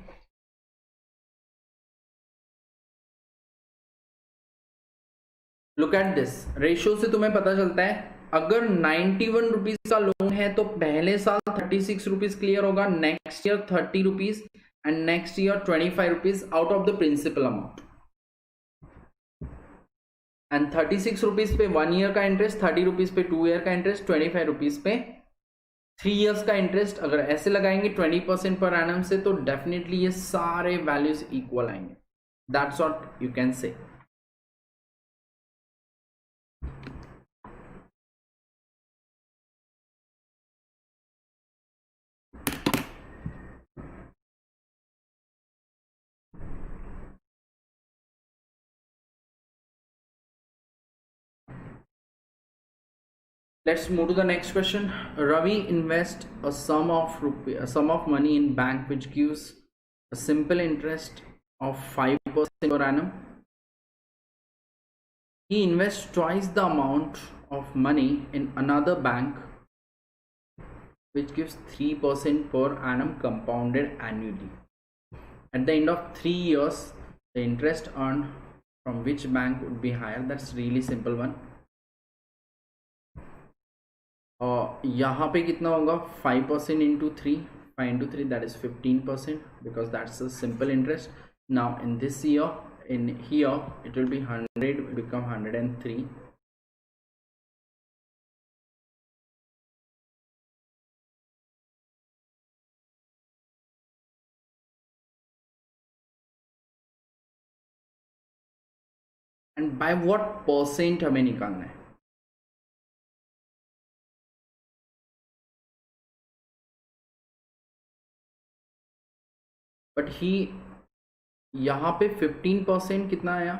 Look at this ratio से तुम्हें पता चलता है अगर 91 रुपीज का लोन है तो पहले साल 36 रुपीज क्लियर होगा, next year 30 rupees and next year 25 rupees out of the principal amount. And 36 rupees पे 1 ईयर का इंटरेस्ट, 30 रुपीज पे 2 ईयर का इंटरेस्ट, 25 रुपीज पे 3 इयर्स का इंटरेस्ट. अगर ऐसे लगाएंगे 20% पर एनम से तो डेफिनेटली ये सारे वैल्यूज इक्वल आएंगे. दैट्स व्हाट यू कैन से. Let's move to the next question. Ravi invests a sum of money in bank which gives a simple interest of 5% per annum. He invests twice the amount of money in another bank which gives 3% per annum compounded annually. At the end of 3 years, The interest earned from which bank would be higher? That's really simple one. यहाँ पे कितना होगा? 5% into 3, 5 into 3, that is 15%, because that's a simple interest. Now in this year, in here it will be 100, will become 103. And by what percent हमें निकालना है? But he यहाँ पे 15% कितना आया?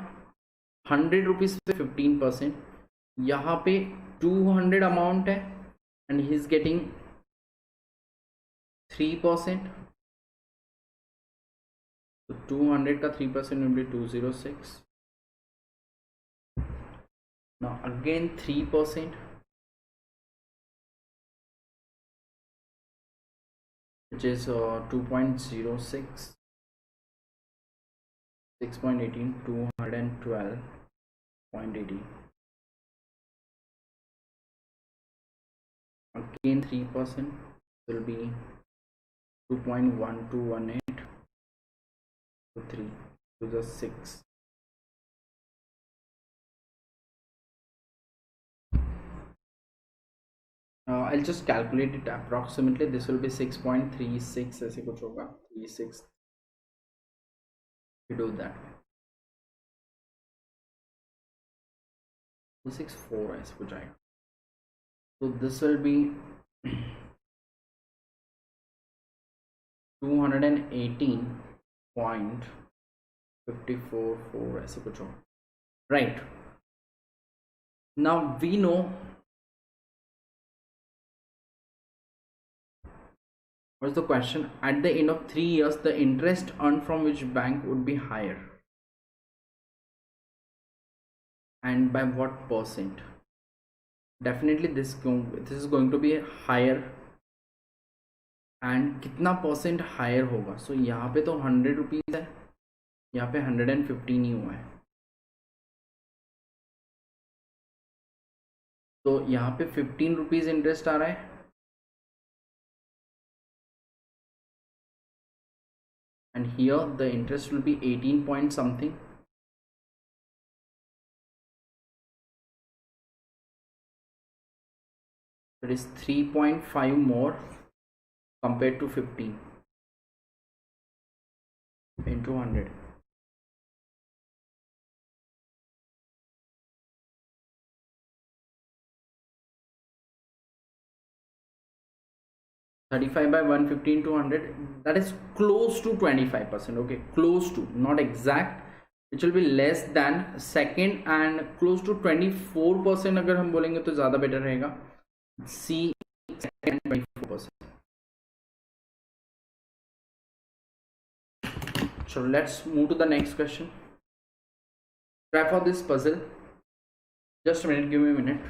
100 रुपीज पे 15%. यहाँ पे 200 अमाउंट है एंड ही इज गेटिंग 3%. तो 200 का 3% will be 206. Now again 3%, which is 2.06, 6.18, 212.18. Again 3% will be 2.1218 to 3 to the 6. I'll just calculate it approximately. This will be 6.36 ऐसे कुछ होगा. 36. We do that. 264 ऐसे कुछ आएगा. So this will be 218.544 ऐसे कुछ होगा. Right. Now we know what's the question. At the end of 3 years, the interest earned from which bank would be higher, and by what percent? Definitely this is going to be higher. And कितना percent higher होगा? सो यहाँ पे तो 100 rupees है, यहाँ पे 115 ही हुआ है. तो यहाँ पे 15 रुपीज़ इंटरेस्ट आ रहा है, and here the interest will be 18 point something. It is 3.5 more compared to 15 into 100. $35 by 115 to 100, that is close to 25%. Okay, close to, not exact. It will be less than second and close to 24%. अगर हम बोलेंगे तो ज़्यादा better रहेगा. C second 24%. So let's move to the next question. Try for this puzzle. Just a minute, give me a minute.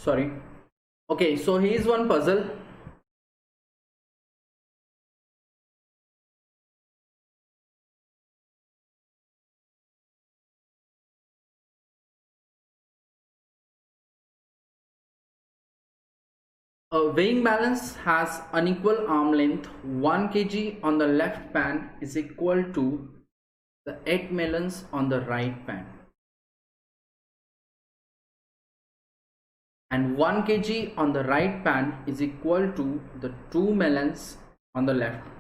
Sorry. Okay, so here's one puzzle. A weighing balance has unequal arm length. 1 kg on the left pan is equal to the 8 melons on the right pan. And 1 kg on the right pan is equal to the 2 melons on the left pan.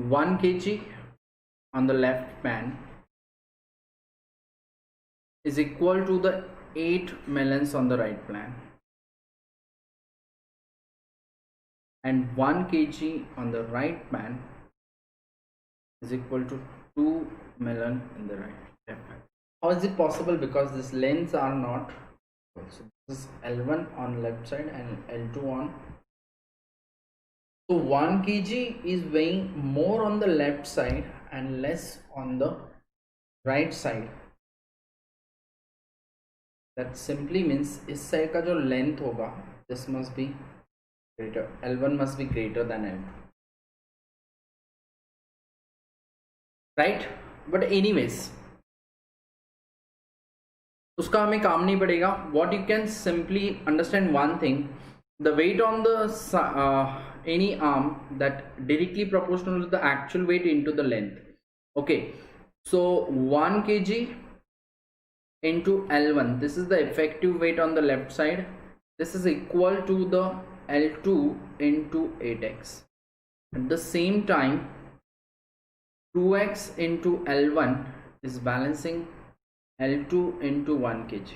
One kg on the left pan is equal to the 8 melons on the right pan. And 1 kg on the right pan is equal to 2 melon in the left pan. How is it possible? Because these lengths are not equal. So this is L1 on left side and L2 on. So 1 kg is weighing more on the left side and less on the right side. That simply means इस side का जो length होगा, this must be greater. L1 must be greater than L2. Right? But anyways, उसका हमें काम नहीं पड़ेगा. What you can simply understand one thing: the weight on the any arm that directly proportional to the actual weight into the length. Okay, so 1 kg into L1, this is the effective weight on the left side. This is equal to the L2 into 8x. At the same time, 2x into L1 is balancing L2 into 1 kg.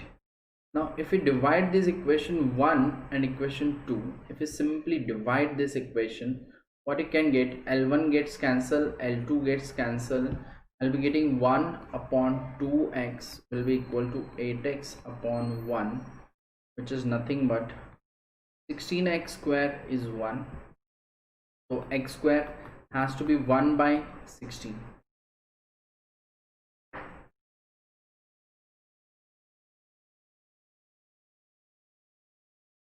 Now if we divide this equation 1 and equation 2, if we simply divide this equation, what you can get, L1 gets cancelled, L2 gets cancelled. I'll be getting 1 upon 2x will be equal to 8x upon 1, which is nothing but 16x square is 1. So x square has to be 1 by 16.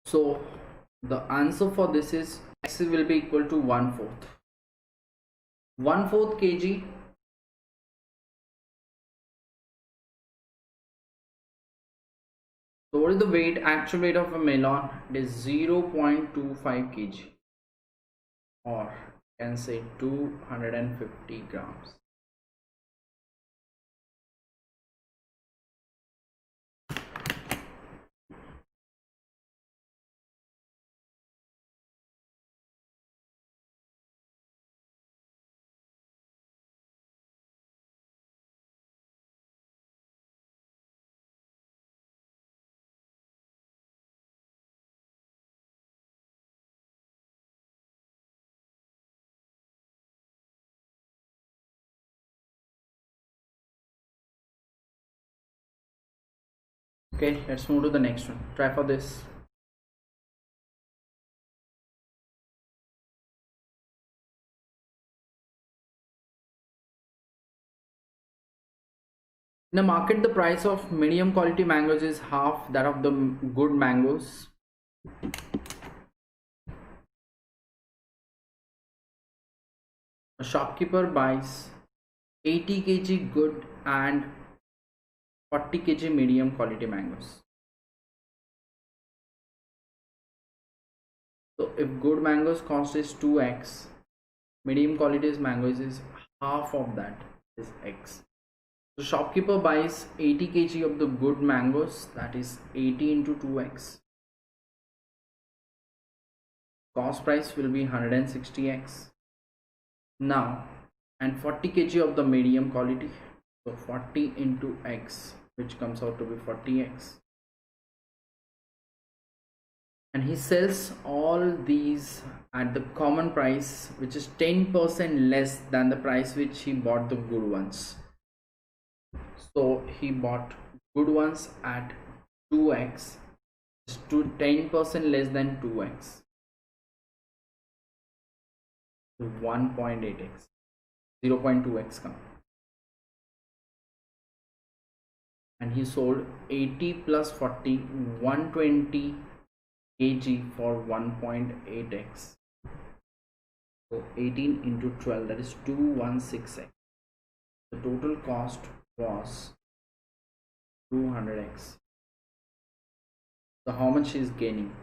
So the answer for this is x will be equal to 1/4. 1/4 kg So what is the weight, actual weight of a melon? It is 0.25 kg, or you can say 250 grams. Okay, let's move to the next one. Try for this. In the market, the price of medium quality mangoes is half that of the good mangoes. A shopkeeper buys 80 kg good and 40 kg medium quality mangoes. So if good mangoes cost is 2x, medium quality mangoes is half of that, is x. So shopkeeper buys 80 kg of the good mangoes, that is 80 into 2x. Cost price will be 160x. Now, and 40 kg of the medium quality, so 40 into x, which comes out to be 40x. And he sells all these at the common price, which is 10% less than the price which he bought the good ones. So he bought good ones at 2x, to 10% less than 2x, 1.8x, 0.2x come. And he sold 80 plus 40, 120 kg for 1.8x. So 18 into 12, that is 216x. The total cost was 200x. So how much is gaining?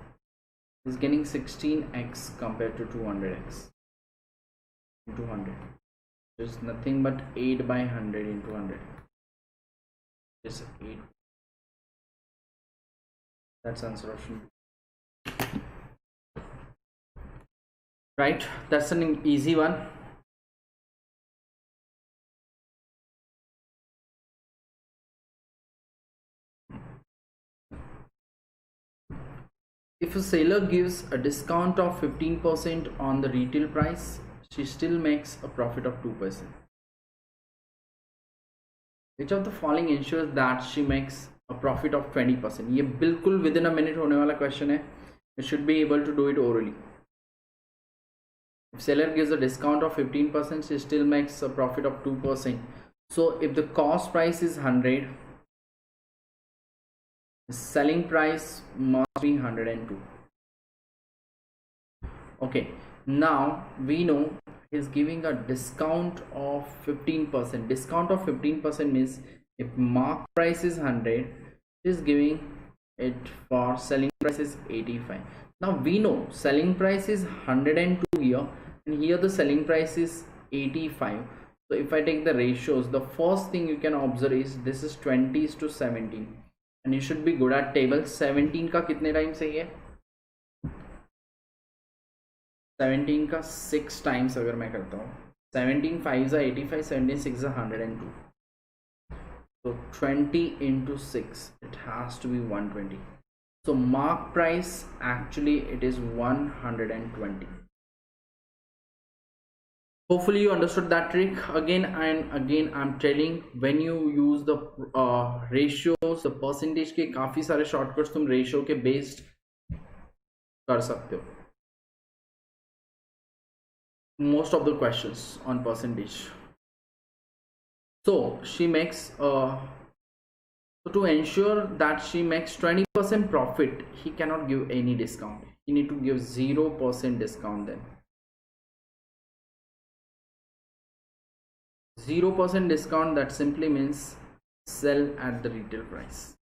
Is gaining 16x compared to 200x into 100. It's nothing but 8 by 100 into 100. It's 8. That's answer option. Right, that's an easy one. If a seller gives a discount of 15% on the retail price, she still makes a profit of 2%. Which of the following ensures that she makes a profit of 20%? ये बिल्कुल within a minute होने वाला question है. You should be able to do it orally. If seller gives a discount of 15%, she still makes a profit of 2%. So if the cost price is 100, the selling price must be 102. Okay, now we know he's giving a discount of 15%. Discount of 15% means if mark price is 100, he's giving it for selling price is 85. Now we know selling price is 102 here, and here the selling price is 85. So if I take the ratios, the first thing you can observe is this is 20 to 17, and you should be good at table. 17 का कितने time सही है? 17 का 6 times अगर मैं करता हूँ, 17 5 is 85, 17 6 is 102. So 20 into 6, it has to be 120. So mark price actually it is 120. Hopefully you understood that trick. Again and again I'm telling, when you use the ratios, the percentage के काफी सारे shortcuts तुम ratio के based कर सकते हो. Most of the questions on percentage. So she makes so to ensure that she makes 20% profit, he cannot give any discount. He need to give 0% discount. Then 0% discount, that simply means sell at the retail price.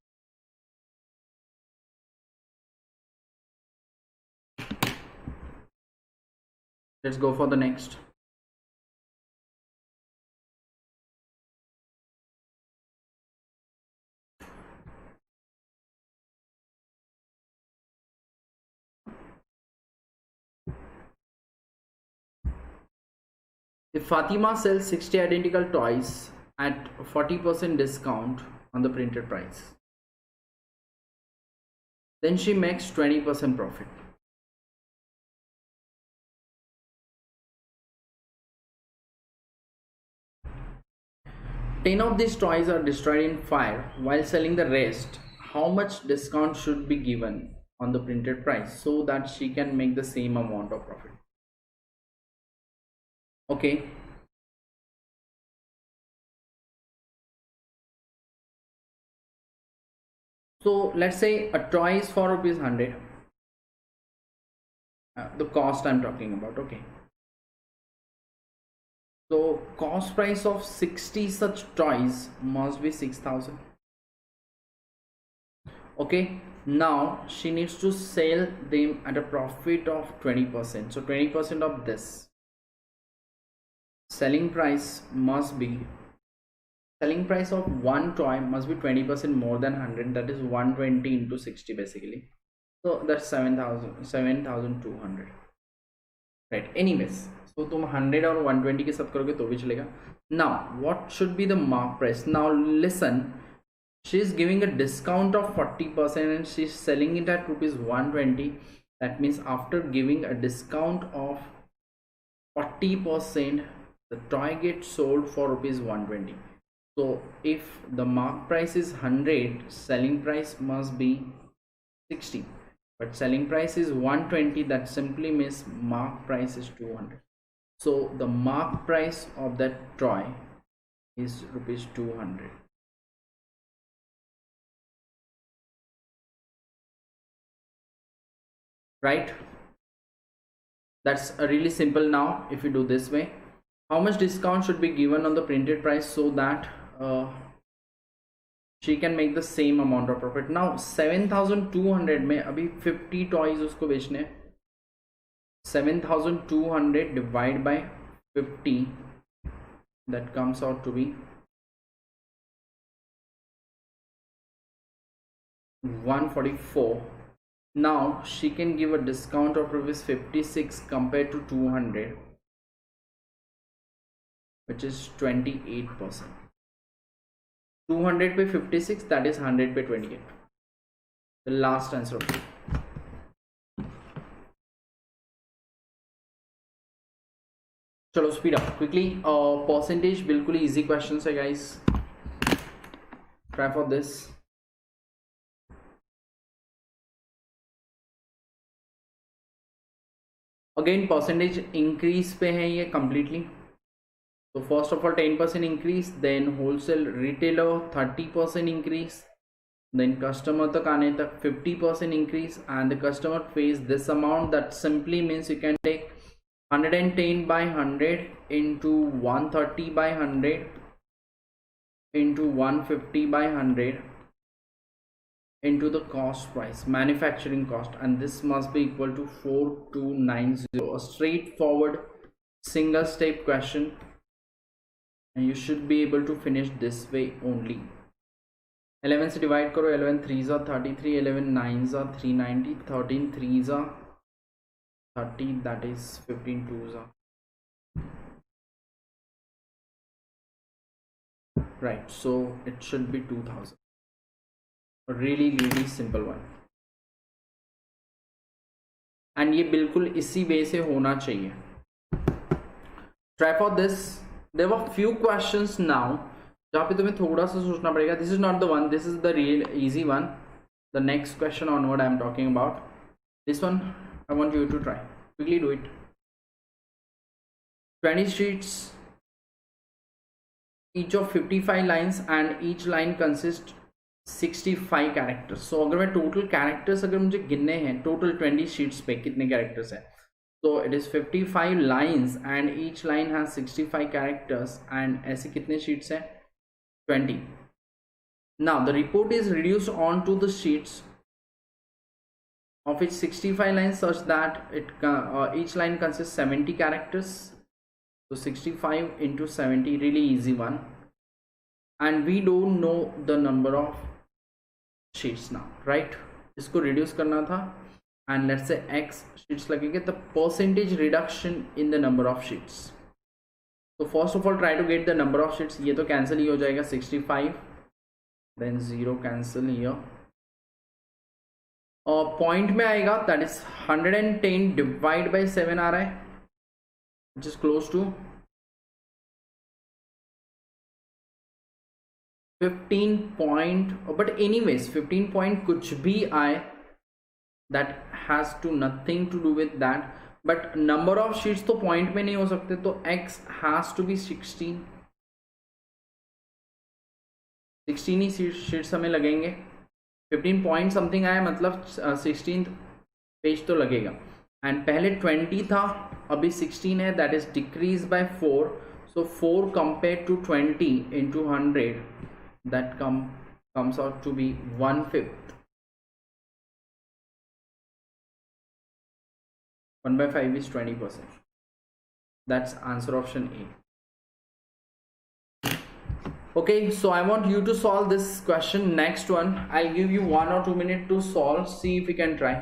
Let's go for the next. If Fatima sells 60 identical toys at 40% discount on the printed price, then she makes 20% profit. Ten of these toys are destroyed in fire while selling the rest. How much discount should be given on the printed price so that she can make the same amount of profit? Okay. So let's say a toy is for rupees 100. The cost I'm talking about. Okay. So cost price of 60 such toys must be 6,000. Okay. Now she needs to sell them at a profit of 20%. So 20% of this selling price must be, selling price of one toy must be 20% more than 100. That is 120 into 60 basically. So that's 7,200. Right. Anyways, so तुम 100 और 120 के साथ करोगे तो भी चलेगा. Now what should be the mark price? Now listen, she is giving a discount of 40% and she is selling it at rupees 120. That means after giving a discount of 40%, the toy gets sold for rupees 120. So if the mark price is 100, selling price must be 60, but selling price is 120. That simply means mark price is 200. So the mark price of that toy is rupees 200. Right? That's really simple. Now if you do this way, how much discount should be given on the printed price so that she can make the same amount of profit? Now 7200 में अभी 50 toys उसको बेचने हैं. 7200 divided by 50, that comes out to be 144. Now she can give a discount of rupees 56 compared to 200, which is 28%. 200 पे 56, that is 100 पे 28. The last answer. चलो speed up quickly. Percentage बिल्कुल easy question है guys. Try for this. Again percentage increase पे है ये completely. तो first of all 10% increase, then wholesale retailer 30% increase, then customer तक आने तक 50% increase, and the customer pays this amount. That simply means you can take 110 by 100 into 130 by 100 into 150 by 100 into the cost price, manufacturing cost, and this must be equal to 4290. A straightforward single step question, and you should be able to finish this way only. 11 से divide करो. 11 3s are 33, 11 9s are 390, 13 3s are 30, that is 15 2s are. Right, so it should be 2000. A really simple one, and ये बिल्कुल इसी वे से होना चाहिए. Try for this. There were few questions now जहाँ पे तुम्हें थोड़ा सा सोचना पड़ेगा. This is not the one, this is the real easy one. The next question onward I am talking about. This one I want you to try. Quickly do it. 20 sheets, each of 55 lines, and each line consists 65 characters. So अगर मैं total characters अगर मुझे गिनने हैं total 20 sheets पे कितने characters हैं, so it is 55 lines and each line has 65 characters, and ऐसे कितने शीट्स हैं? 20. Now the report is reduced onto the sheets of which 65 lines such that it each line consists 70 characters. So 65 into 70, really easy one, and we don't know the number of sheets now, right? इसको reduce करना था, and let's say x sheets लगेंगे. the percentage reduction in the number of sheets. So first of all try to get the number of sheets. ये तो cancel ही हो जाएगा. 65, then 0 cancel here. और point में आएगा, that is 110 divide by 7 आ रहा है, which is close to 15 point. But anyways 15 point कुछ भी आए, that has to nothing to do with that. But number of sheets तो point में नहीं हो सकते, तो x has to be 16. 16 he sheets हमें लगेंगे. 15 point something आया मतलब 16th पेज तो लगेगा. and पहले 20 था, अभी 16 है, that is decreased by 4. so 4 compared to 20 into 100, that comes out to be 1/5. 1/5 is 20%. That's answer option A. Okay, so I want you to solve this question. Next one, I'll give you 1 or 2 minutes to solve. See if you can try.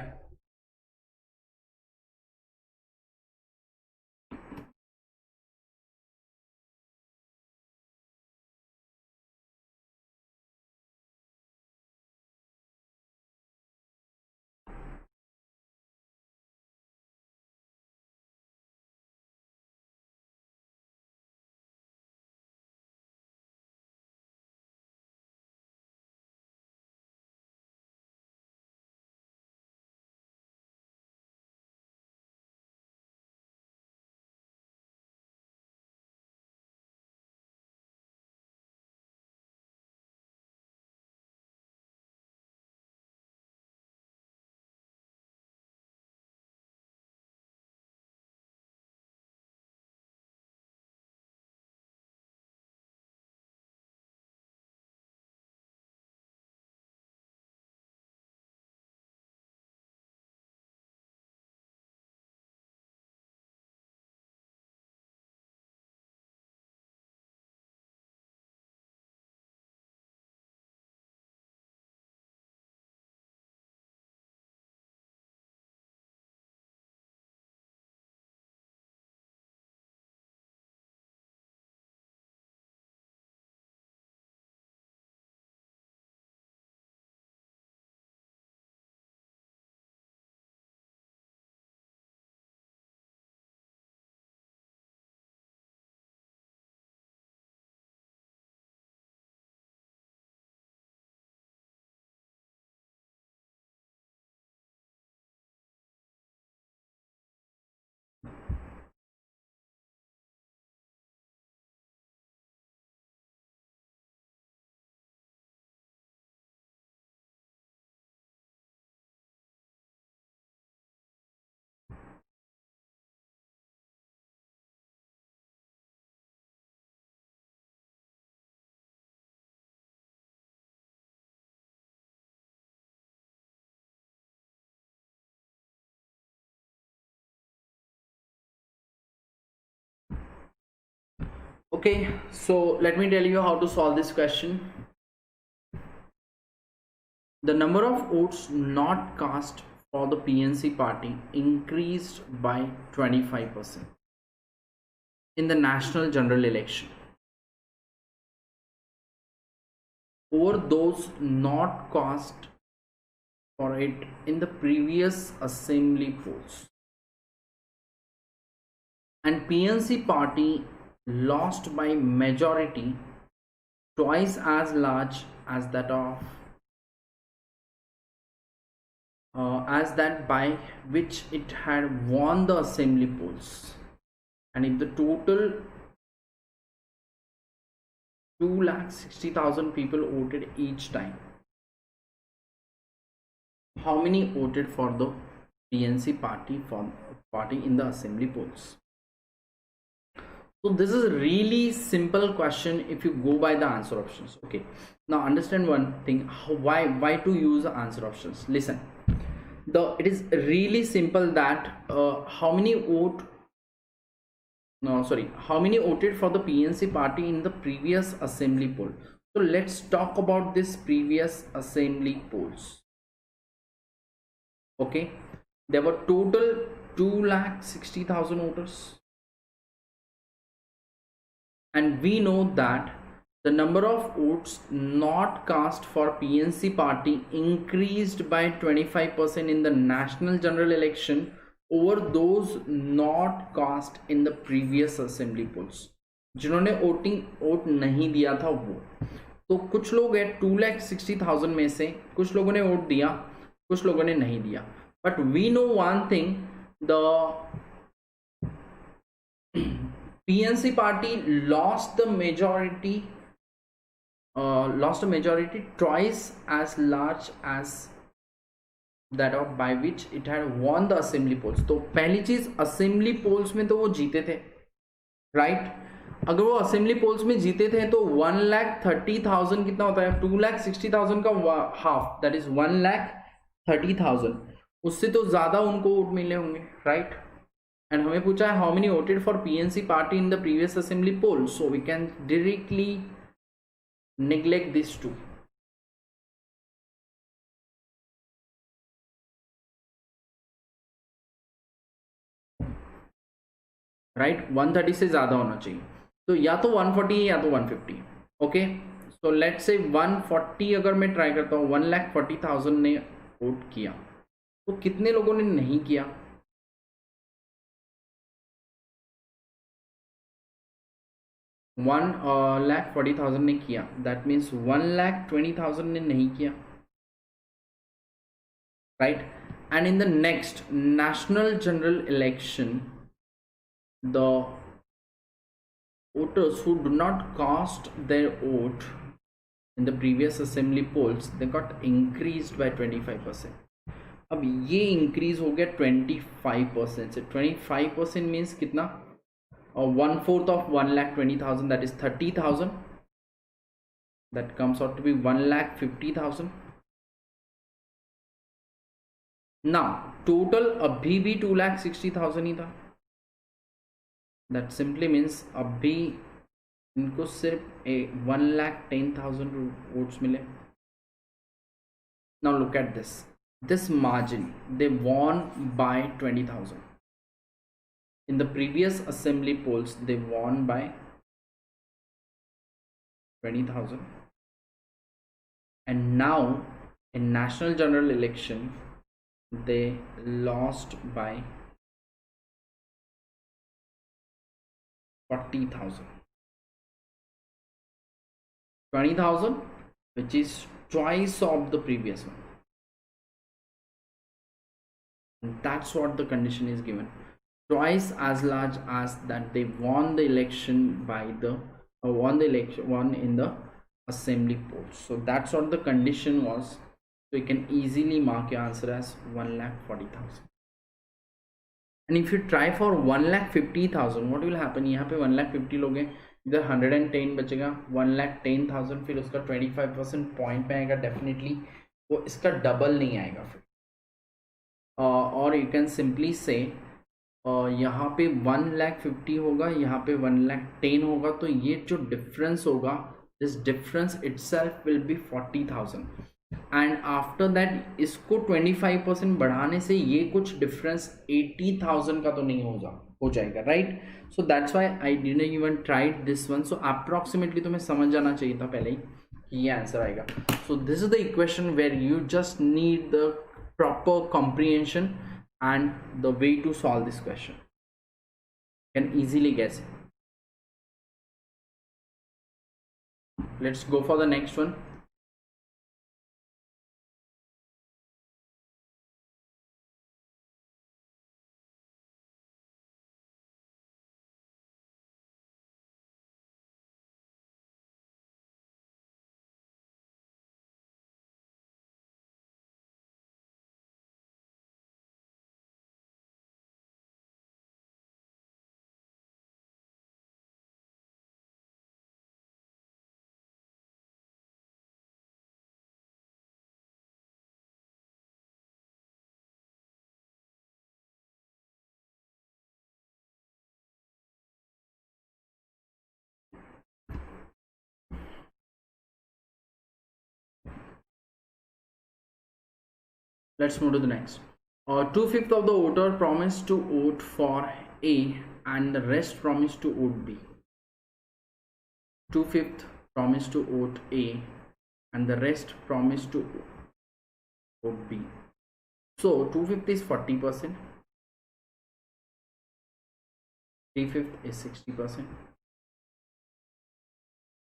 Okay, so let me tell you how to solve this question. The number of votes not cast for the PNC party increased by 25% in the national general election over those not cast for it in the previous assembly polls, and PNC party lost by majority twice as large as that of as that by which it had won the assembly polls. And if the total 2,60,000 people voted each time, how many voted for the PNC party in the assembly polls? So this is a really simple question if you go by the answer options. Okay, now understand one thing, why to use the answer options. Listen, it is really simple that how many voted for the PNC party in the previous assembly poll. So let's talk about this previous assembly polls. Okay, there were total 2,60,000 voters, and we know that the number of votes not cast for PNC party increased by 25% in the national general election over those not cast in the previous assembly polls. जिन्होंने vote नहीं दिया था वो, तो कुछ लोग है 2,60,000 में से कुछ लोगों ने वोट दिया, कुछ लोगों ने नहीं दिया. But we know one thing, the PNC party lost the majority twice as large as that of by which it had won the assembly polls. तो पहली चीज assembly polls में तो वो जीते थे, right? अगर वो assembly polls में जीते थे तो 1,30,000 कितना होता है? 2,60,000 का हाफ, that is 1,30,000. उससे तो ज्यादा उनको वोट मिले होंगे, right? And हमें पूछा है how many voted for PNC party in the previous assembly poll, so we can directly neglect these two. Right, 130 से ज्यादा होना चाहिए, तो या तो 140 या तो 150. ओके, सो लेट्स से 140 अगर मैं ट्राई करता हूँ, 1,40,000 ने वोट किया, तो कितने लोगों ने नहीं किया? 1,40,000 ने किया, दैट मीन्स 1,20,000 ने नहीं किया, right? And in the next national general election, the voters who do not cast their vote in the previous assembly polls, they got increased by 25%. अब ये increase हो गया 25% से. 25% means कितना? 1/4 of 1,20,000, that is 30,000. That comes out to be 1,50,000. Now total अभी भी 2,60,000 ही था. That simply means अभी इनको सिर्फ 1,10,000 votes मिले. Now look at this margin, they won by 20,000. In the previous assembly polls they won by 20,000, and now in national general election they lost by 40,000. 20,000, which is twice of the previous one. And that's what the condition is given, twice as large as that they won the election by the won in the assembly polls. So that's what the condition was. So you can easily mark your answer as 1,40,000. And if you try for 1,50,000, what will happen? यहाँ पे 1,50,000 लोग हैं, इधर 110 बचेगा, 1,10,000, फिर उसका 25% point में आएगा, डेफिनेटली वो इसका डबल नहीं आएगा फिर. और यू कैन सिंपली से यहाँ पे 1,50,000 होगा, यहाँ पे 1,10,000 होगा, तो ये जो डिफरेंस होगा, this difference itself will be 40,000 and after that इसको 25% बढ़ाने से ये कुछ डिफरेंस 80,000 का तो नहीं हो जाएगा, right? So that's why I didn't even tried this one. So approximately तुम्हें समझ जाना चाहिए था पहले ही कि ये आंसर आएगा. So this is the equation where you just need the proper comprehension and the way to solve this question. You can easily guess it. Let's go for the next one. Let's move to the next. 2/5 of the voter promised to vote for A and the rest promised to vote B. 2/5 promised to vote A and the rest promised to vote B. So 2/5 is 40%. 3/5 is 60%.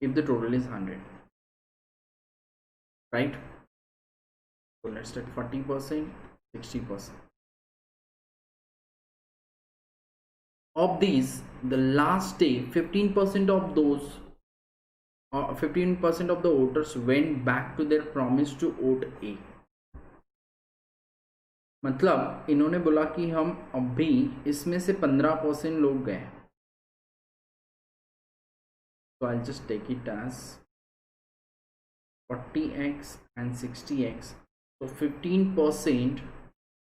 If the total is 100, right? So let's take 40%, 60%. Of these, the last day 15% of those 15% of the voters went back to their promise to vote A. मतलब इन्होंने बोला कि हम अभी इसमें से 15% लोग गए. So I'll just take it as 40x and 60x. So 15%,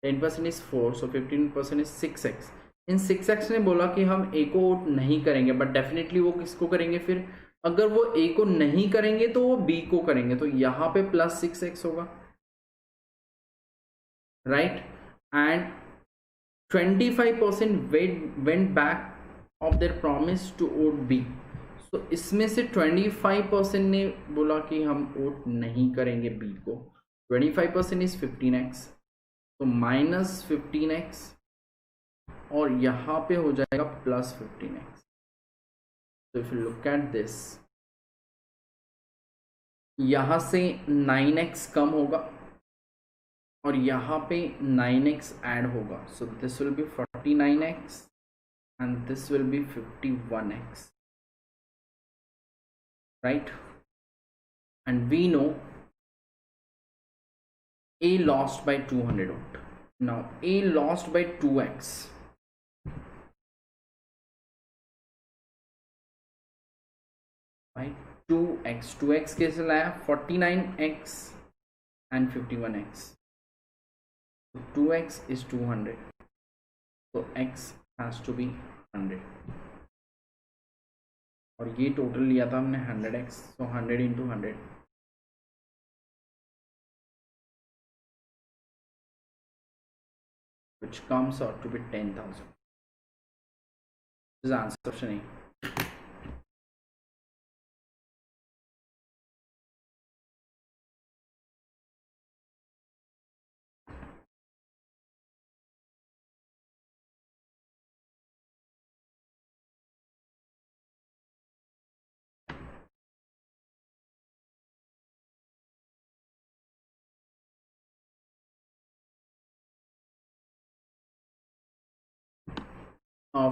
10% is 4, so 15% is 6x. In 6x ने बोला कि हम A को वोट नहीं करेंगे, बट डेफिनेटली वो किसको करेंगे? फिर अगर वो A को नहीं करेंगे तो वो B को करेंगे, तो यहाँ पे प्लस 6x होगा, right? And 25% went back of their promise to vote B. So इसमें से 25% ने बोला कि हम वोट नहीं करेंगे B को. 25% is 15x, तो माइनस 15x और यहाँ पे हो जाएगा प्लस 15x. तो if you look at this, यहाँ से 9x कम होगा और यहाँ पे 9x ऐड होगा. So this will B 49x and this will B 51x, right? And we know A lost by 200 vote. Now A lost by 2x. Right? 2x कैसे लाया? 49x and 51x. So 2x is 200. So x has to be 100. और ये total लिया था हमने 100x, so 100 into 100, which comes out to be 10,000. This is answer option A.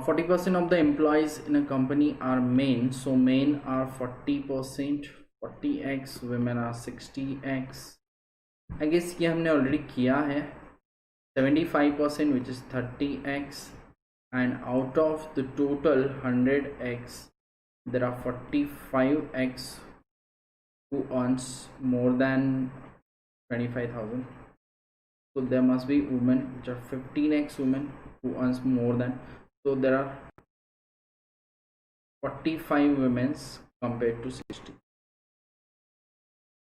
40% of the employees in a company are men, so men are 40%, 40x, women are 60x. I guess ये हमने already किया है. 75% which is 30x, and out of the total 100x there are 45x who earns more than 25,000. So there must be women which are 15x women, who earns more than, so there are 45 women's compared to 60,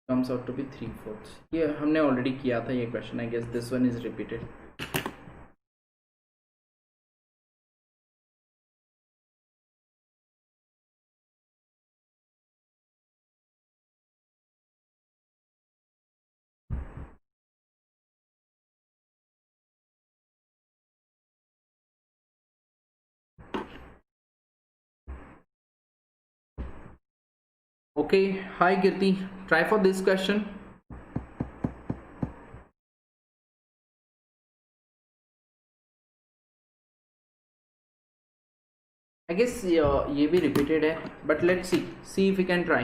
comes out to be 3/4. ये हमने already किया था ये question. I guess this one is repeated. Okay, hi Kirti, try for this question. I guess ये भी repeated है, but let's see if we can try.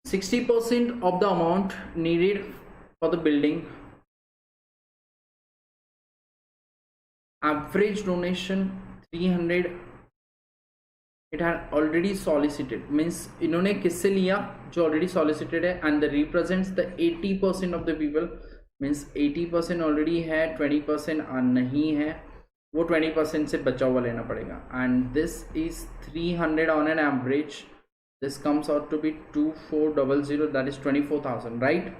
%60% of the amount needed for the building. Average donation 300. It had already solicited, means इन्होंने किससे लिया जो already solicited है, and that represents the 80% of the people, means 80% already है, 20% नहीं है, वो 20% से बचा हुआ लेना पड़ेगा, and this is 300 on an average. This comes out to be 2400, that is 24,000, right?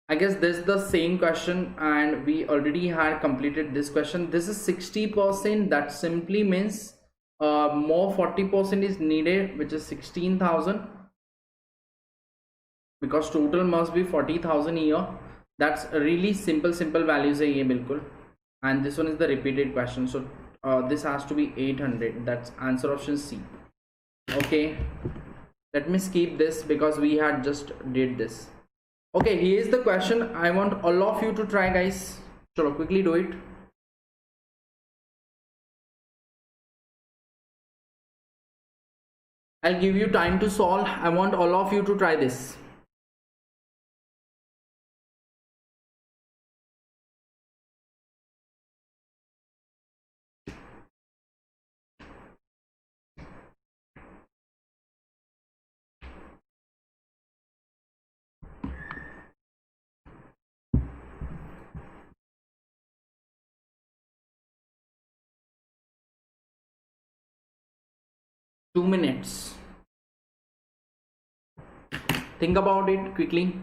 I guess this is the same question and we already had completed this question. This is 60%, that simply means more 40% is needed, which is 16,000, because total must be 40,000 here. That's really simple values है ये बिल्कुल. And this one is the repeated question, so this has to be 800. That's answer option C. Okay, let me skip this because we had just did this. Okay, here is the question. I want all of you to try, guys. Chalo, quickly do it. I'll give you time to solve. I want all of you to try this. Two minutes. Think about it quickly.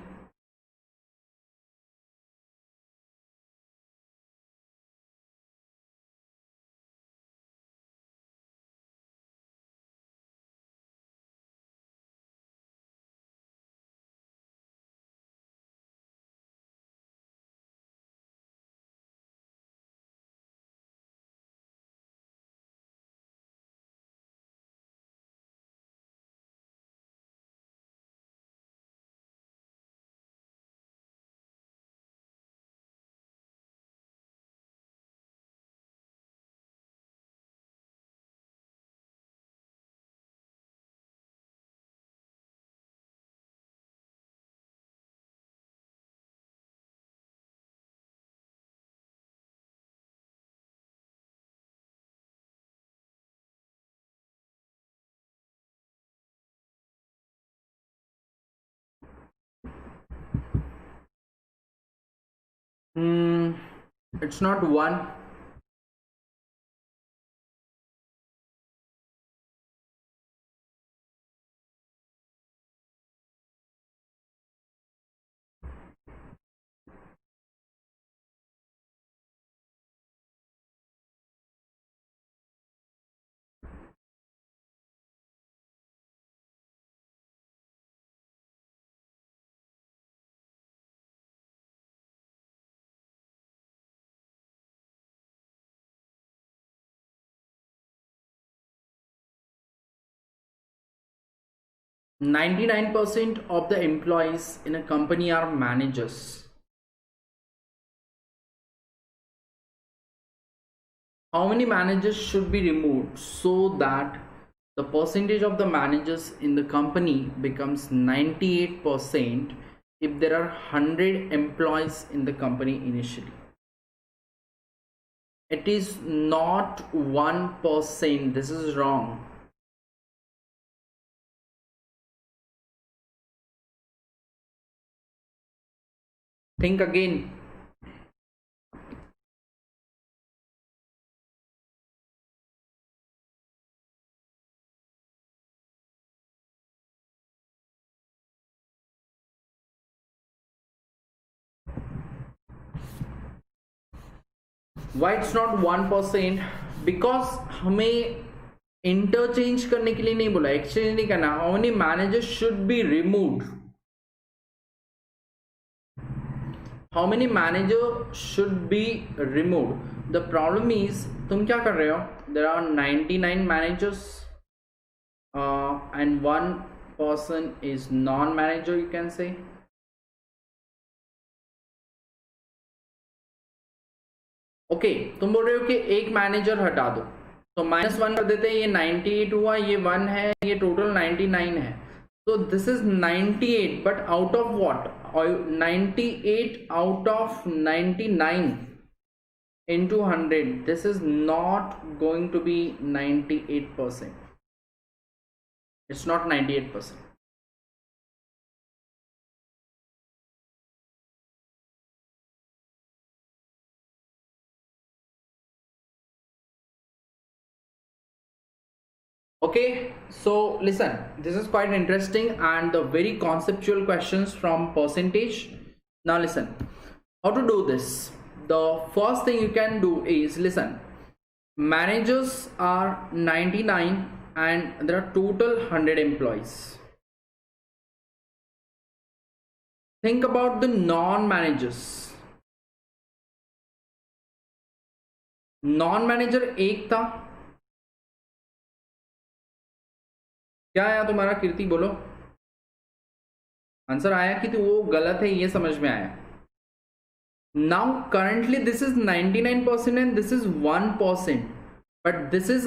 It's not one. %99% of the employees in a company are managers. How many managers should be removed so that the percentage of the managers in the company becomes 98% if there are 100 employees in the company initially? It is not 1%. This is wrong. Think again. Why it's not 1%? Because हमें interchange करने के लिए नहीं बोला, exchange नहीं करना. How many managers should be removed? How many manager should be removed? The problem is तुम क्या कर रहे हो? There are 99 managers and one person is non manager, you can say. Okay, तुम बोल रहे हो कि एक मैनेजर हटा दो, तो -1 कर देते हैं. ये 98 हुआ, ये 1 है, ये टोटल 99 है. So this is 98, but out of what? 98 out of 99 into 100. This is not going to be 98%. It's not 98%. Okay, so listen, this is quite interesting and the very conceptual questions from percentage. Now listen, how to do this. The first thing you can do is, listen, managers are 99 and there are total 100 employees. Think about the non-managers. Non-manager एक था. क्या आया तुम्हारा? कीर्ति बोलो, answer आया कि तो वो गलत है, ये समझ में आया. Now currently this is 99% and this is 1%, but this is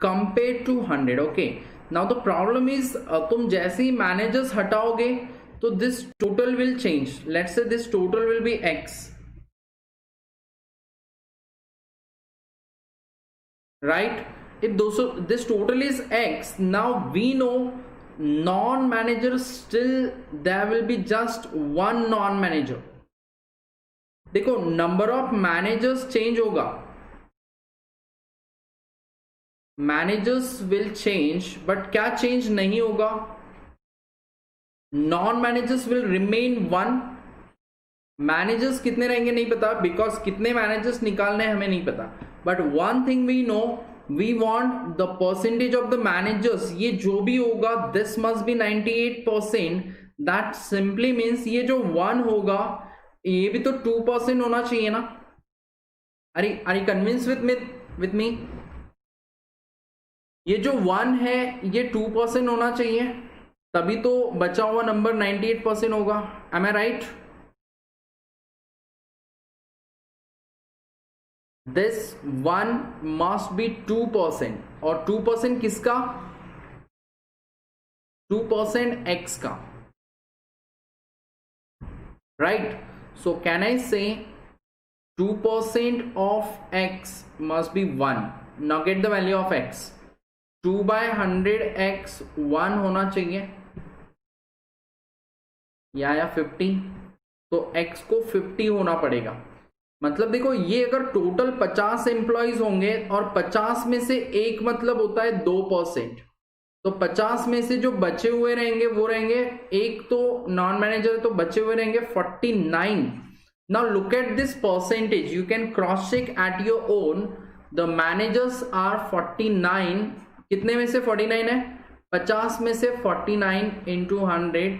compare to 100. Okay, now the problem is तुम जैसे ही मैनेजर्स हटाओगे तो this total will change. Let's say this total will be x, right? If this total is x, now we know non-manager still there will be just one non-manager. देखो number of managers change होगा, managers will change, but क्या change नहीं होगा? Non managers will remain 1. Managers कितने रहेंगे नहीं पता, because कितने मैनेजर्स निकालने हमें नहीं पता. But one thing we know, we want the percentage of the managers. ये जो भी होगा, this must be 98%. that simply means ये जो 1 होगा ये भी तो 2% होना चाहिए ना. are you convinced with me? ये जो 1 है ये 2% होना चाहिए, तभी तो बचा हुआ नंबर 98% होगा. am I right? This 1 must be 2%, और 2% किसका? 2% x का, right? So can I say 2% of x must be 1? Now get the value of x. 2/100 x 1 होना चाहिए, या 50, तो x को 50 होना पड़ेगा. मतलब देखो, ये अगर टोटल 50 एम्प्लॉइज होंगे और 50 में से एक मतलब होता है 2%, तो 50 में से जो बचे हुए रहेंगे वो रहेंगे, एक तो नॉन मैनेजर, तो बचे हुए रहेंगे 49. Now look at this percentage, you can cross check at your own. The managers are 49. कितने में से 49 है? 50 में से 49 into 100,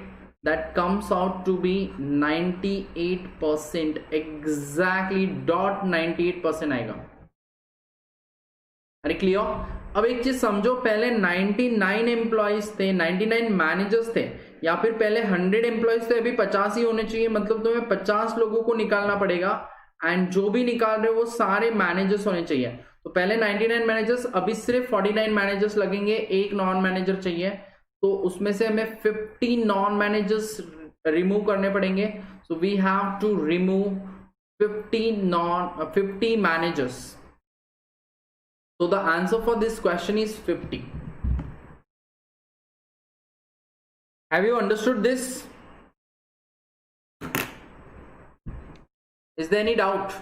that comes out to be 98%. exactly .98% आएगा. अरे क्लियर? अब एक चीज समझो, पहले 99 एम्प्लॉइज थे, 99 मैनेजर्स थे, या फिर पहले 100 एम्प्लॉइज थे, अभी 50 ही होने चाहिए. मतलब तुम्हें 50 लोगों को निकालना पड़ेगा, एंड जो भी निकाल रहे हो वो सारे मैनेजर्स होने चाहिए. तो पहले 99 मैनेजर्स, अभी सिर्फ 49 मैनेजर्स लगेंगे, एक नॉन मैनेजर चाहिए, तो उसमें से हमें 50 नॉन मैनेजर्स रिमूव करने पड़ेंगे. So we have to remove 50 managers. So the answer for this question is 50. Have you understood this? Is there any doubt?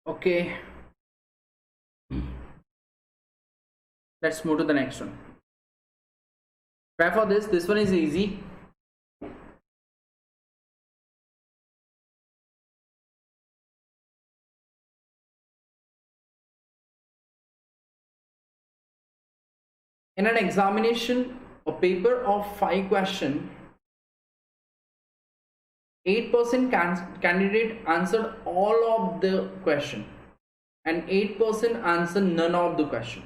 Okay, let's move to the next one. Try for this. This one is easy. In an examination, a paper of 5 questions, 8% candidate answered all of the question and 8% answered none of the question.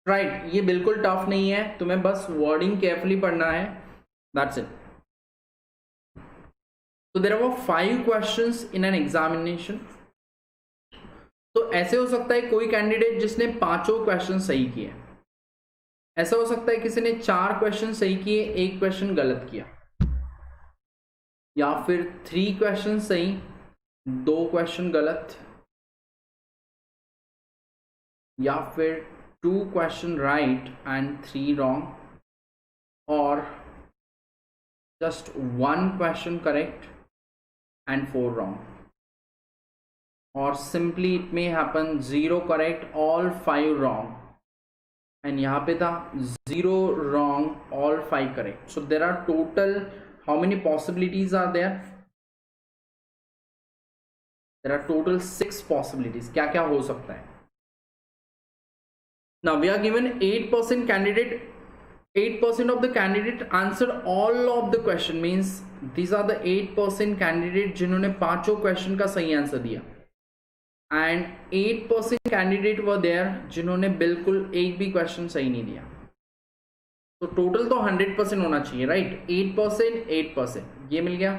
Right, ये बिल्कुल tough नहीं है, तुम्हें बस wording carefully पढ़ना है. That's it. So there were 5 questions in an examination. तो ऐसे हो सकता है कोई कैंडिडेट जिसने 5 क्वेश्चन सही किए, ऐसा हो सकता है किसी ने 4 क्वेश्चन सही किए, 1 क्वेश्चन गलत किया, या फिर 3 क्वेश्चन सही, 2 क्वेश्चन गलत, या फिर 2 क्वेश्चन राइट एंड 3 रॉन्ग, और just 1 question correct and 4 wrong, or simply it may happen 0 correct, all 5 wrong, and यहाँ पे था 0 wrong, all 5 correct. So there are total, how many possibilities are there? There are total 6 possibilities. क्या क्या हो सकता है? Now we are given 8% candidate, 8% of the candidate answered all of the question, means these are the 8% candidate जिन्होंने 5 question का सही answer दिया, and 8% candidate were there जिन्होंने बिल्कुल एक भी क्वेश्चन सही नहीं दिया. तो टोटल तो 100% होना चाहिए, राइट? 8%, 8%, ये मिल गया.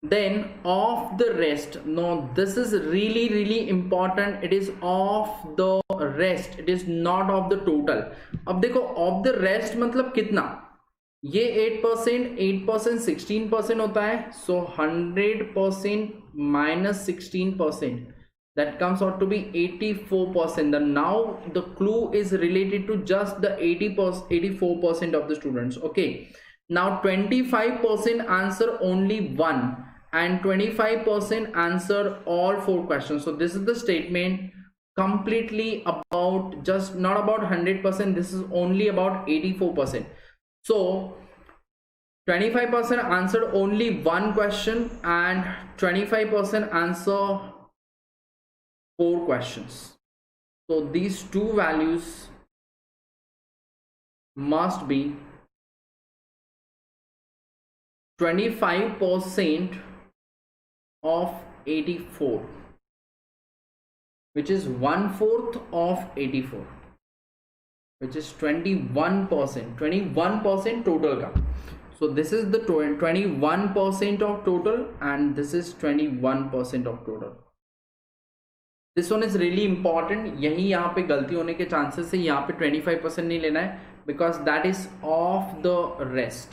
Then of the rest, no, this is really important, it is of the rest, it is not of the total. अब देखो of the rest मतलब कितना, ये 8%, 8% 16% होता है, so 100% minus 16%, that comes out to be 84%. Then now the clue is related to just the 84% of the students. Okay, now 25% answer only 1 and 25% answer all 4 questions. So this is the statement completely about, just not about 100%, this is only about 84%. So 25% answered only 1 question and 25% answer 4 questions. So these two values must be 25% of 84, which is 1/4 of 84, which is 21% total का. So this is the 21% of total and this is 21% of total. This one is really important. यही यहाँ पे गलती होने के chances है, यहाँ पे 25% नहीं लेना है, because that is of the rest.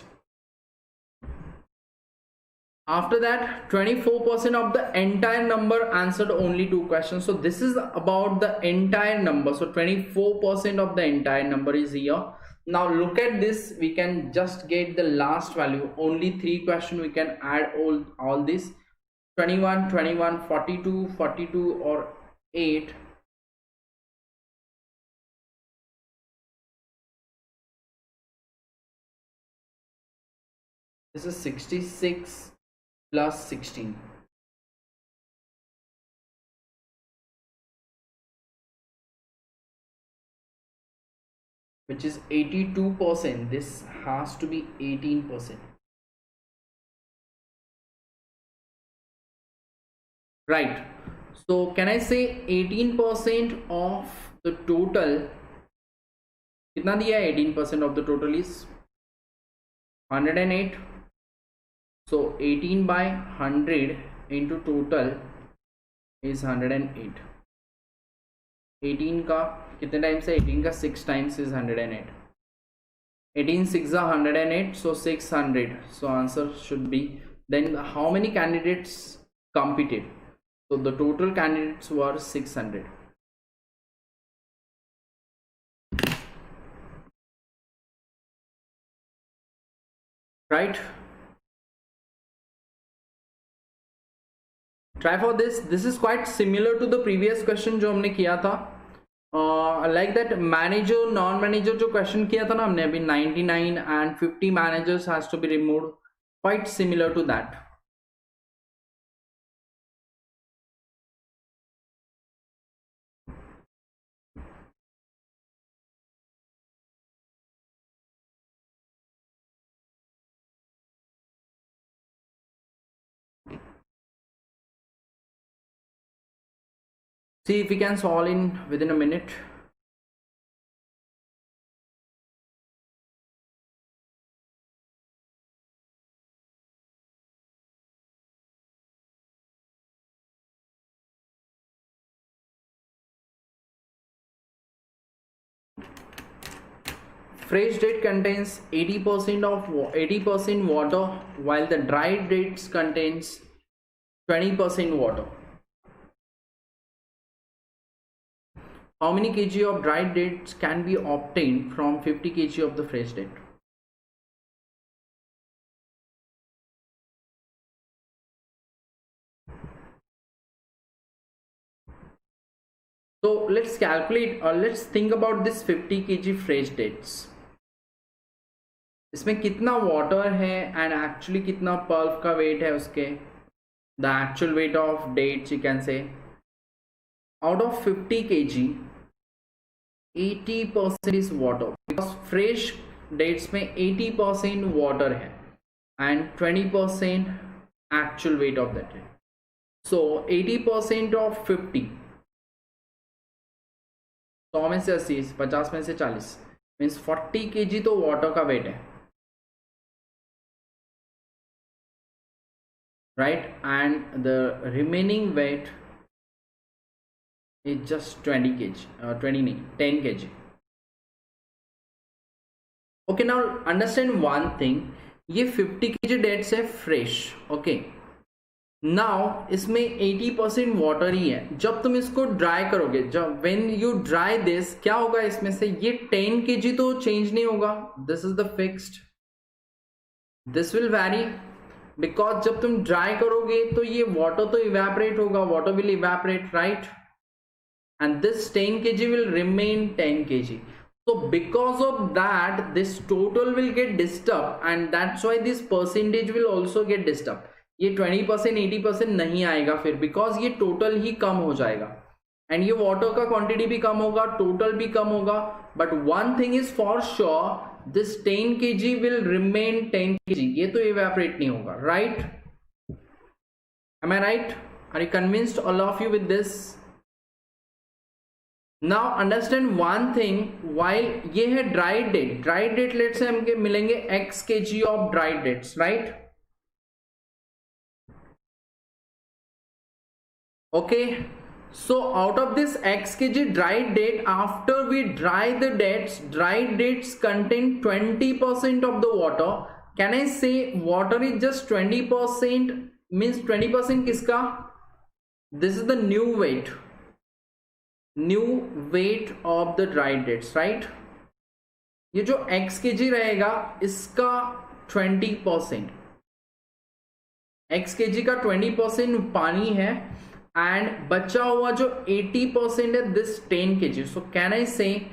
After that, 24% of the entire number answered only 2 questions. So this is about the entire number. So 24% of the entire number is here. Now look at this, we can just get the last value, only 3 questions we can add all this, 21, 21, 42, 42 or 8. This is 66 plus 16. Which is 82%. This has to be 18%. Right. So can I say 18% of तो total कितना दिया है? 18% of the total is 108. So 18 by 100 into total is 108. 18 का कितने times है? 18 का 6 times is 108. 18 6 are 108, so 600. So answer should be, then how many candidates competed? So the total candidates were 600. Right? Try for this. This is quite similar to the previous question जो हमने किया था. Like that manager non manager जो question किया था ना हमने अभी, 99 and 50 managers has to be removed. Quite similar to that. See if we can solve in within a minute. Fresh date contains 80% water, while the dried dates contains 20% water. How many kg of dried dates can be obtained from 50 kg of the fresh date? So let's calculate, or let's think about this 50 kg fresh dates. इसमें कितना water है and actually कितना pulp का weight है उसके, the actual weight of dates you can say. Out of 50 kg 80% is water, because fresh dates में 80% water है and 20% actual weight of that है. So 80% of 50, 100 में से 80, 50 में से 40, मीन्स 40 kg तो वाटर का वेट है, right? And the remaining weight is just 20 kg, 10 kg. Okay, now understand one thing. ये 50 kg dates है fresh. Okay, now इसमें 80% water ही है. जब तुम इसको ड्राई करोगे, जब when you dry this, क्या होगा इसमें से? ये 10 kg तो चेंज नहीं होगा. This is the fixed. This will vary because जब तुम ड्राई करोगे तो ये water तो evaporate होगा. Water will evaporate, right? And this 10 kg will remain 10 kg. So because of that, this total will get disturbed, and that's why this percentage will also get disturbed. ये 20% 80% नहीं आएगा फिर, because ये total ही कम हो जाएगा, and ये water का quantity भी कम होगा, total भी कम होगा. But one thing is for sure, this 10 kg will remain 10 kg. ये तो evaporate नहीं होगा, right? Am I right? Are you convinced, all of you, with this? Now understand one thing. While ये है dried date let's say हमके मिलेंगे x kg of dried dates, right? Okay, so out of this x kg dried date, after we dry the dates, dried dates contain 20% of the water. Can I say water is just 20%? Means 20% किसका? This is the new weight of the dried dates, right? ये जो x kg रहेगा इसका 20%, x kg का 20% पानी है, and बचा हुआ जो 80% है this 10 kg. So can I say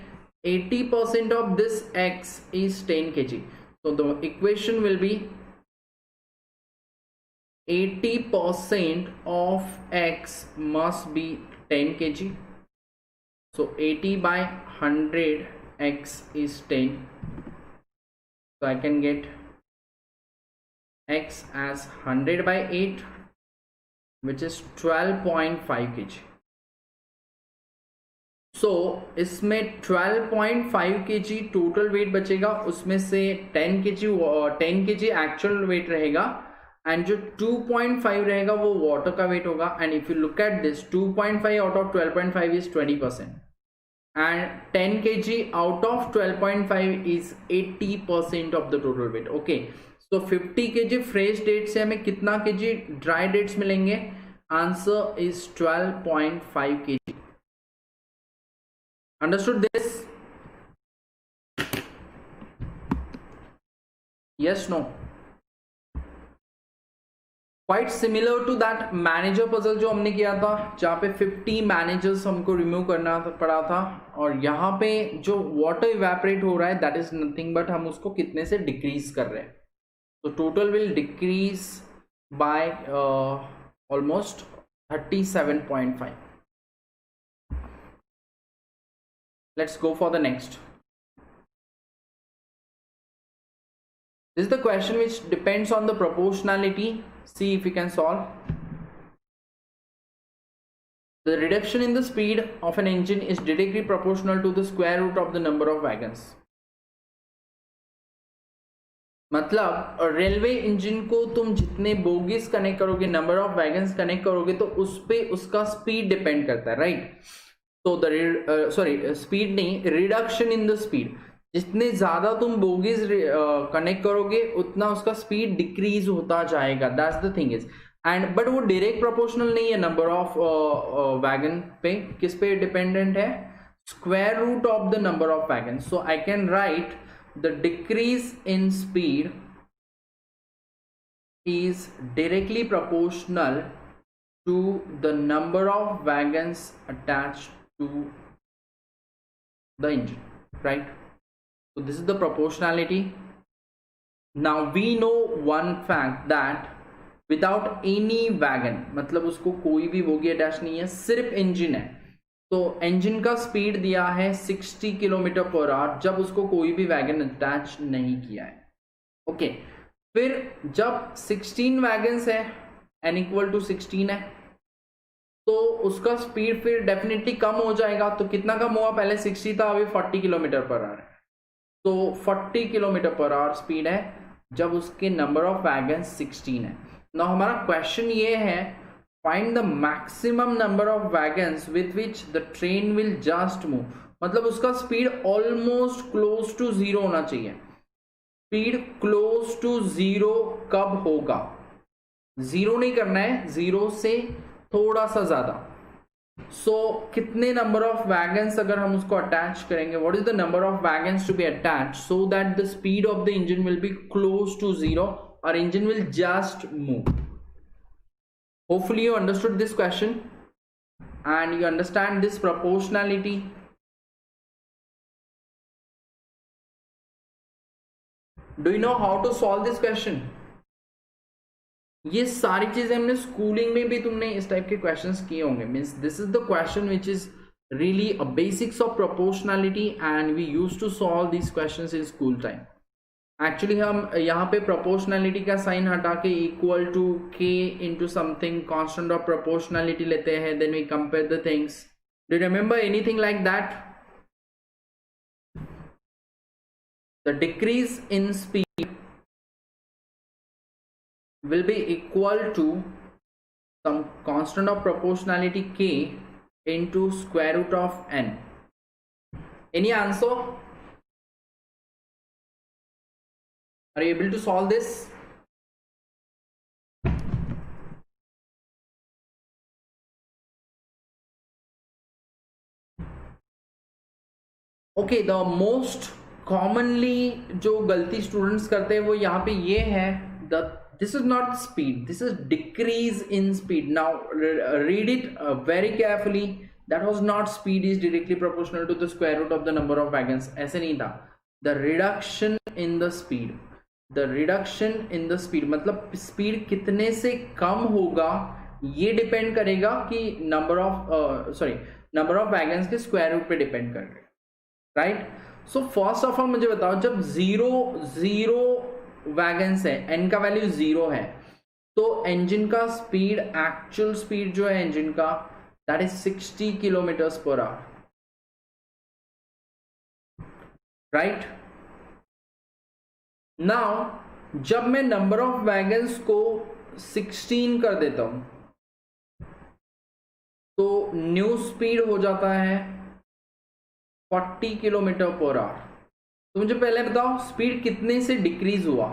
80% of this x is 10 kg? So the equation will be 80% of x must be 10 kg. So 80 by 100 x is 10. So I can get x as 100 by 8, which is 12.5 kg. सो इसमें 12.5 kg total weight बचेगा, उसमें से 10 kg actual wait रहेगा and जो 2.5 रहेगा वो water का wait होगा. And if you look at this 2.5 out of 12.5 is 20% and 10 kg out of 12.5 is 80% of the total weight. Okay, so 50 kg fresh dates से हमें कितना kg dry dates मिलेंगे? Answer is 12.5 kg. Understood this? Yes, no? Quite similar to that manager puzzle जो हमने किया था, जहाँ पे 50 मैनेजर्स हमको रिमूव करना पड़ा था, और यहाँ पे जो वाटर इवेपोरेट हो रहा है दैट इज नथिंग बट हम उसको कितने से डिक्रीज कर रहे हैं. तो total will decrease by almost 37.5. Let's go for the next. This is the question which depends on the proportionality. See if you can solve. The reduction in the speed of an engine is directly proportional to the square root of the number of wagons. मतलब railway engine को तुम जितने bogies connect करोगे, number of wagons connect करोगे, तो उस पे उसका स्पीड डिपेंड करता है, राइट? तो द स्पीड नहीं, रिडक्शन इन द स्पीड, जितने ज्यादा तुम बोगीज कनेक्ट करोगे उतना उसका स्पीड डिक्रीज होता जाएगा. That's the thing is. And but वो डायरेक्ट प्रोपोर्शनल नहीं है नंबर ऑफ वैगन पे. किस पे डिपेंडेंट है? Square root of the number of wagon. So I can write the decrease in speed is directly proportional to the number of wagons attached to the engine, right? So this is the proportionality. Now we know one fact that without any wagon, मतलब उसको कोई भी bogie attach नहीं है, सिर्फ engine है, तो engine का स्पीड दिया है 60 किलोमीटर पर आवर जब उसको कोई भी वैगन अटैच नहीं किया है. ओके, फिर जब 16 वैगन्स है, n इक्वल टू 16 है, तो उसका स्पीड फिर डेफिनेटली कम हो जाएगा. तो कितना कम हुआ? पहले 60 था, अभी 40 किलोमीटर पर आवर है. तो 40 किलोमीटर पर आवर स्पीड है जब उसके नंबर ऑफ वैगन 16 है. ना हमारा क्वेश्चन ये है, find the maximum number of wagons with which the train will just move. मतलब उसका speed almost close to zero होना चाहिए. स्पीड क्लोज टू जीरो कब होगा? जीरो नहीं करना है, जीरो से थोड़ा सा ज्यादा. सो कितने नंबर ऑफ वैगन्स अगर हम उसको अटैच करेंगे, what is the number of wagons to be attach so that the speed of the engine will be close to zero और engine will just move. Hopefully you understood this question and you understand this proportionality. Do you know how to solve this question? ये सारी चीजें हमने schooling में भी तुमने इस type के क्वेश्चंस किए होंगे. Means this is the question which is really a basics of proportionality and we used to solve these questions in school time. Actually हम यहाँ पे proportionality का साइन हटा के equal to k into something constant of proportionality लेते हैं, then we compare the things. Do you remember anything like that? The decrease in speed will be equal to some constant of proportionality k into square root of n. Any answer? Are you able to solve this? Okay, the most commonly जो गलती students करते हैं वो यहाँ पे ये है, this is not speed, this is decrease in speed. Now read it very carefully. That was not speed is directly proportional to the square root of the number of wagons. ऐसे नहीं था. The reduction in the speed, the reduction in the speed मतलब speed कितने से कम होगा ये depend करेगा कि नंबर ऑफ वैगन्स के स्क्वायर रूट पे डिपेंड करेगा, right? So first of all मुझे बताओ, जब जीरो वैगन्स है, एन का वैल्यू 0 है, तो इंजन का स्पीड, एक्चुअल स्पीड जो है इंजन का, that is 60 kilometres per hour. Right. Now जब मैं नंबर ऑफ वैगन्स को 16 कर देता हूं तो न्यू स्पीड हो जाता है 40 किलोमीटर पर आवर। तो मुझे पहले बताओ स्पीड कितने से डिक्रीज हुआ?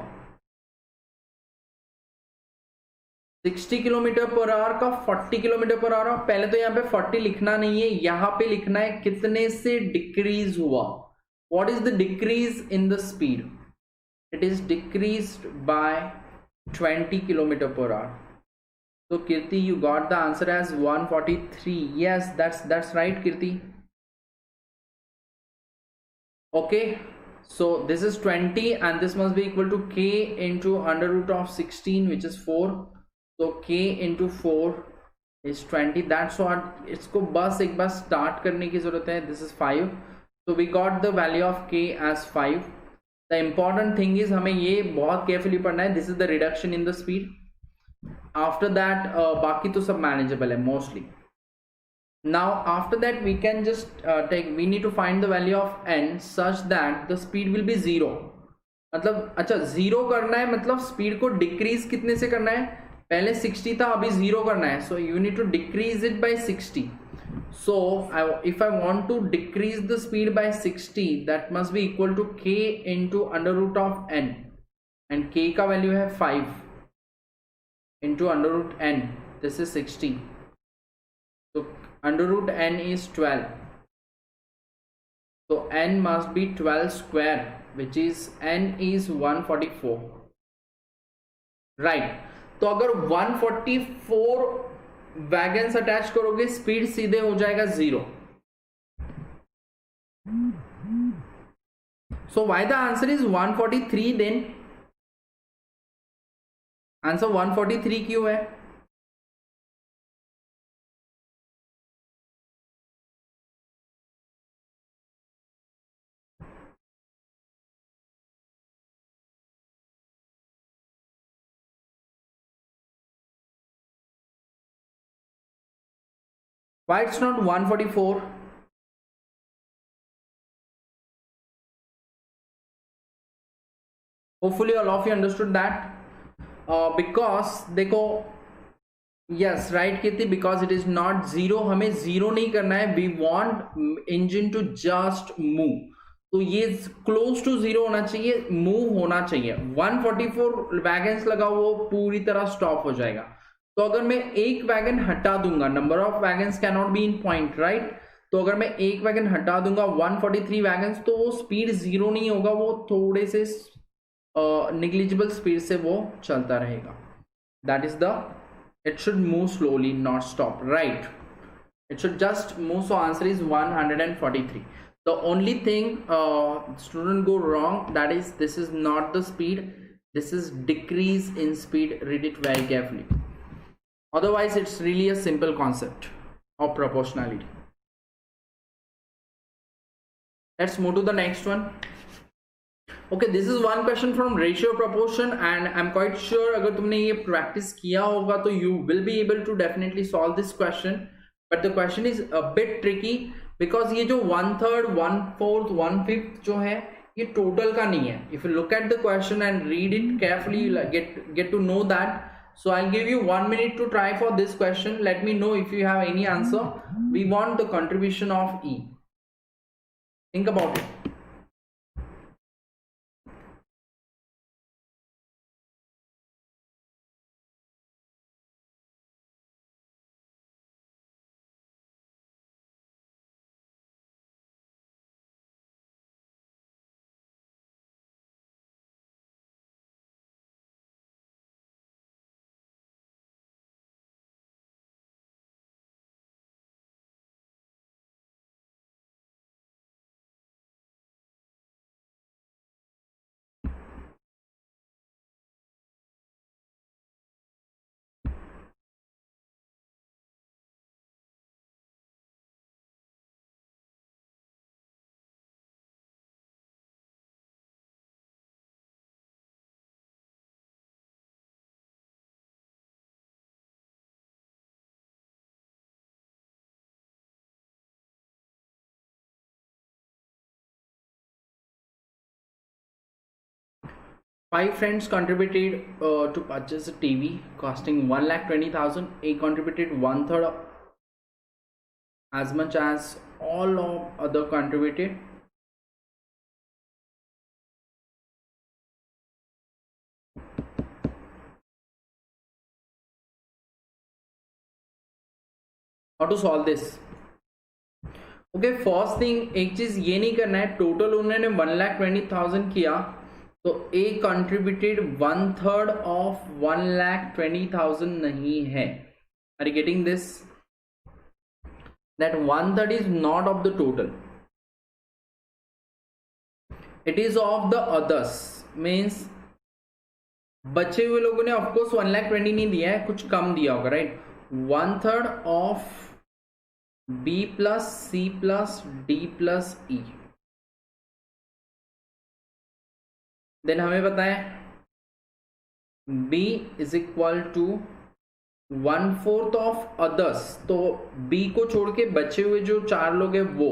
60 किलोमीटर पर आवर का 40 किलोमीटर पर आवर। पहले तो यहाँ पे 40 लिखना नहीं है, यहाँ पे लिखना है कितने से डिक्रीज हुआ। What is the decrease in the speed? It is decreased bye 20 kilometre per hour. So Kirti, you got the answer as 143. Yes, that's right, Kirti. Okay, so this is 20 and this must be equal to k into under root of 16, which is 4. So k into 4 is 20. That's what इसको बस एक बार start करने की जरूरत है. This is 5. So we got the value of k as 5. The important thing is हमें ये बहुत carefully पढ़ना है. This is the reduction in the speed. After that बाकी तो सब manageable है mostly. Now after that we can just we need to find the value of n such that the speed will be 0. मतलब अच्छा 0 करना है, मतलब speed को decrease कितने से करना है? पहले 60 था, अभी 0 करना है. So you need to decrease it by 60. So if I want to decrease the speed by 60, that must be equal to k into under root of n, and k का value है 5 into under root n. This is 60. So under root n is 12. So n must be 12 square, which is n is 144. Right. तो अगर 144 wagons attach करोगे speed सीधे हो जाएगा 0. So why the answer is 143 then? Answer 143 क्यों है? Why it's not 144? Hopefully all of you understood that. Because देखो, yes right Kirti, because it is not 0. हमें 0 नहीं करना है. We want engine to just move. तो ये close to 0 होना चाहिए, move होना चाहिए. 144 वैगन्स लगा वो पूरी तरह स्टॉप हो जाएगा. तो अगर मैं एक वैगन हटा दूंगा, number of wagons can not be in point, right? तो अगर मैं एक वैगन हटा दूंगा 143 वैगन्स, तो वो स्पीड 0 नहीं होगा, वो थोड़े से negligible स्पीड से वो चलता रहेगा. That is the, it should move slowly, not stop, right? It should just move. So answer is 143. The only thing student go wrong, that is this is not the speed, this is decrease in speed. Read it very carefully. Otherwise it's really a simple concept of proportionality. Let's move to the next one. Okay, this is one question from ratio proportion and I'm quite sure अगर तुमने ये practice किया होगा तो you will be able to definitely solve this question, but the question is a bit tricky because ये जो 1/3, 1/4, 1/5 जो है ये total का नहीं है. If you look at the question and read it carefully, you'll get to know that. So I'll give you 1 minute to try for this question. Let me know if you have any answer. We want the contribution of E. Think about it. 5 friends contributed to purchase a TV costing 1,20,000. A contributed one third as much as all of other contributed. How to solve this? Okay first thing एक चीज ये नहीं करना है, total उन्होंने 1,20,000 किया तो A contributed one third of 1,20,000 नहीं है. Are you getting this? That one third is not of the total, it is of the others. Means बचे हुए लोगों ने ऑफकोर्स 1,20,000 नहीं दिया है, कुछ कम दिया होगा, right? One third of B plus C plus D plus E. Then हमें पता है B is equal to 1/4 of others. तो B को छोड़ के बचे हुए जो चार लोग हैं वो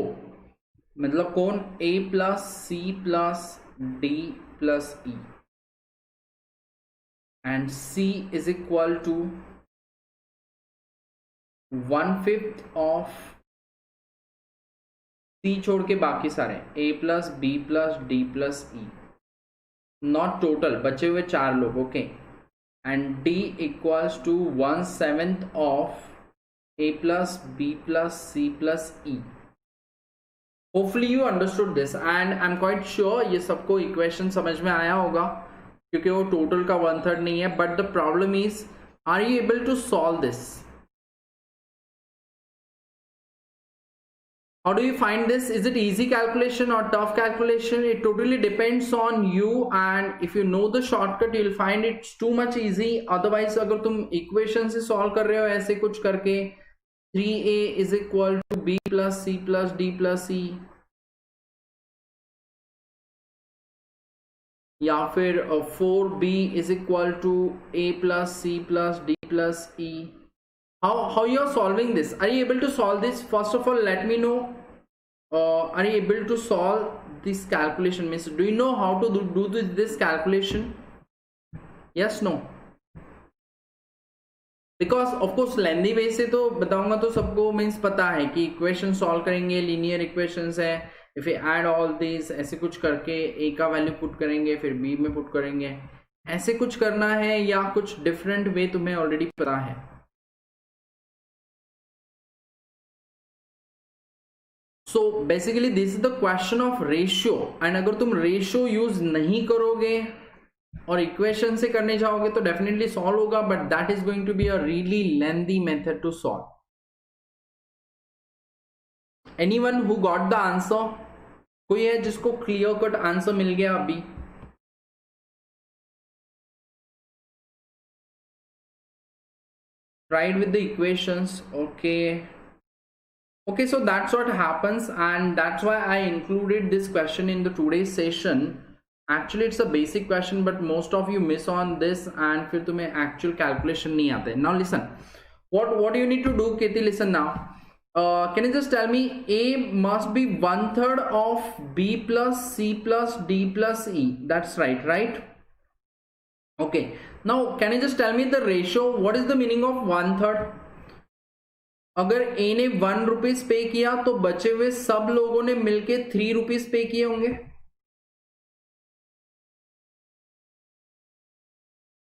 मतलब कौन? A plus C plus D plus E and C is equal to 1/5 of C छोड़ के बाकी सारे A plus B plus D plus E, not total, बचे हुए चार लोग. Okay and D equals to 1/7 of A plus B plus C plus E. Hopefully you understood this and I am quite sure ये सबको equation समझ में आया होगा क्योंकि वो टोटल का वन थर्ड नहीं है. But the problem is, are you able to solve this? How do you find this? Is it easy calculation or tough calculation? It totally depends on you, and if you know the shortcut you'll find it's too much easy. Otherwise अगर तुम equation से solve कर रहे हो ऐसे कुछ करके 3a is equal to b plus c plus d plus e, या फिर 4b is equal to a plus c plus d plus e. How you are solving this? Are you able to solve this? First of all, let me know. Are you able to solve this calculation? Means, do you know how to do this calculation? Yes, no? Because of course lengthy way से तो बताऊंगा तो सबको means पता है कि equation solve करेंगे, linear equations है. If you add all this ऐसे कुछ करके ए का वैल्यू पुट करेंगे फिर बी में पुट करेंगे, ऐसे कुछ करना है या कुछ डिफरेंट वे तुम्हें ऑलरेडी पता है. So basically this is the question of ratio. And अगर तुम रेशियो यूज नहीं करोगे और इक्वेशन से करने जाओगे तो डेफिनेटली सॉल्व होगा, but that is going to be a really lengthy method to solve. Anyone who got the answer? कोई है जिसको क्लियर कट आंसर मिल गया अभी? Tried with the equations. Okay, so that's what happens and that's why I included this question in the today's session. Actually it's a basic question but most of you miss on this and फिर तुम्हें actual calculation नहीं आते. Now listen, what do you need to do? Kirti, listen now. Can you just tell me A must be 1/3 of B plus C plus D plus E? That's right? Okay, now can you just tell me the ratio? What is the meaning of 1/3? अगर ए ने 1 rupees पे किया तो बचे हुए सब लोगों ने मिलके 3 रुपीज पे किए होंगे.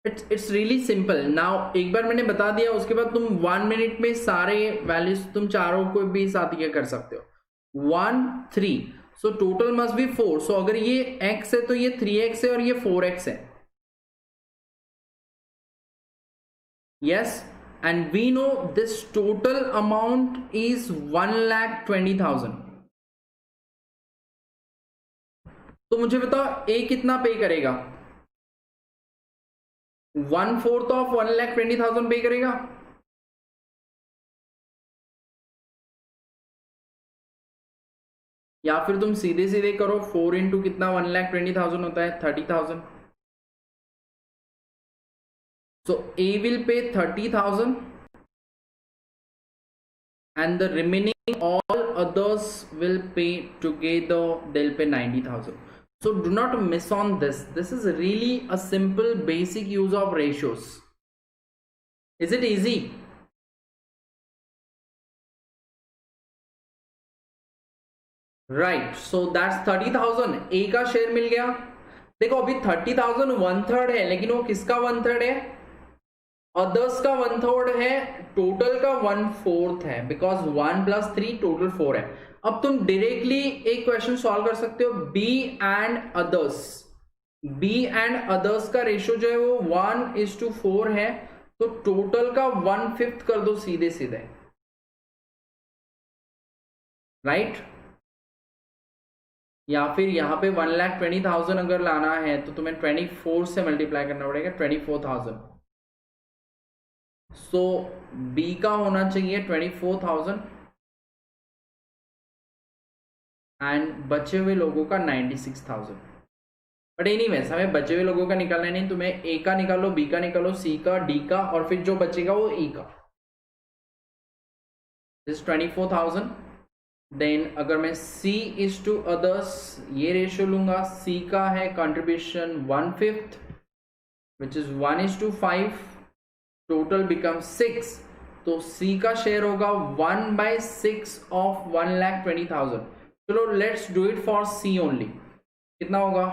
It's really simple. नाउ एक बार मैंने बता दिया, उसके बाद तुम 1 मिनट में सारे वैल्यूज तुम चारों को भी साथ ये कर सकते हो. 1 3, सो टोटल मस्ट बी 4. सो अगर ये x है तो ये 3x है और ये 4x है. Yes, and we know this total amount is 1,20,000. तो मुझे बताओ ए कितना पे करेगा? 1/4 ऑफ 1,20,000 पे करेगा. या फिर तुम सीधे सीधे करो 4 इंटू कितना 1,20,000 होता है? 30,000. So A will pay 30,000 and the remaining all others will pay together, they'll pay 90,000. So do not miss on this. This is really a simple basic use of ratios. Is it easy? Right, so that's 30,000. ए का share मिल गया. देखो अभी 30,000 1/3 है, लेकिन वो किसका 1/3 है? Others का 1/3 है, टोटल का 1/4 है, बिकॉज 1 + 3 टोटल 4 है. अब तुम डायरेक्टली एक क्वेश्चन सॉल्व कर सकते हो. बी एंड अदर्स का रेशियो जो है वो 1:4 है, तो टोटल का 1/5 कर दो सीधे सीधे. राइट, या फिर यहाँ पे 1,20,000 अगर लाना है तो तुम्हें 24 से मल्टीप्लाई करना पड़ेगा, 24,000. सो बी का होना चाहिए 24,000 एंड बचे हुए लोगों का 96,000. बट एनीवेज हमें बचे हुए लोगों का निकालना नहीं. तुम्हें ए का निकालो, बी का निकालो, सी का, डी का, और फिर जो बचेगा वो ई का. दिस 24,000. देन अगर मैं C इज टू अदर्स ये रेशियो लूंगा, C का है contribution 1/5 which is 1:5, total become 6. तो C का शेयर होगा 1/6 ऑफ 1,20,000. चलो let's do it for C only. कितना होगा?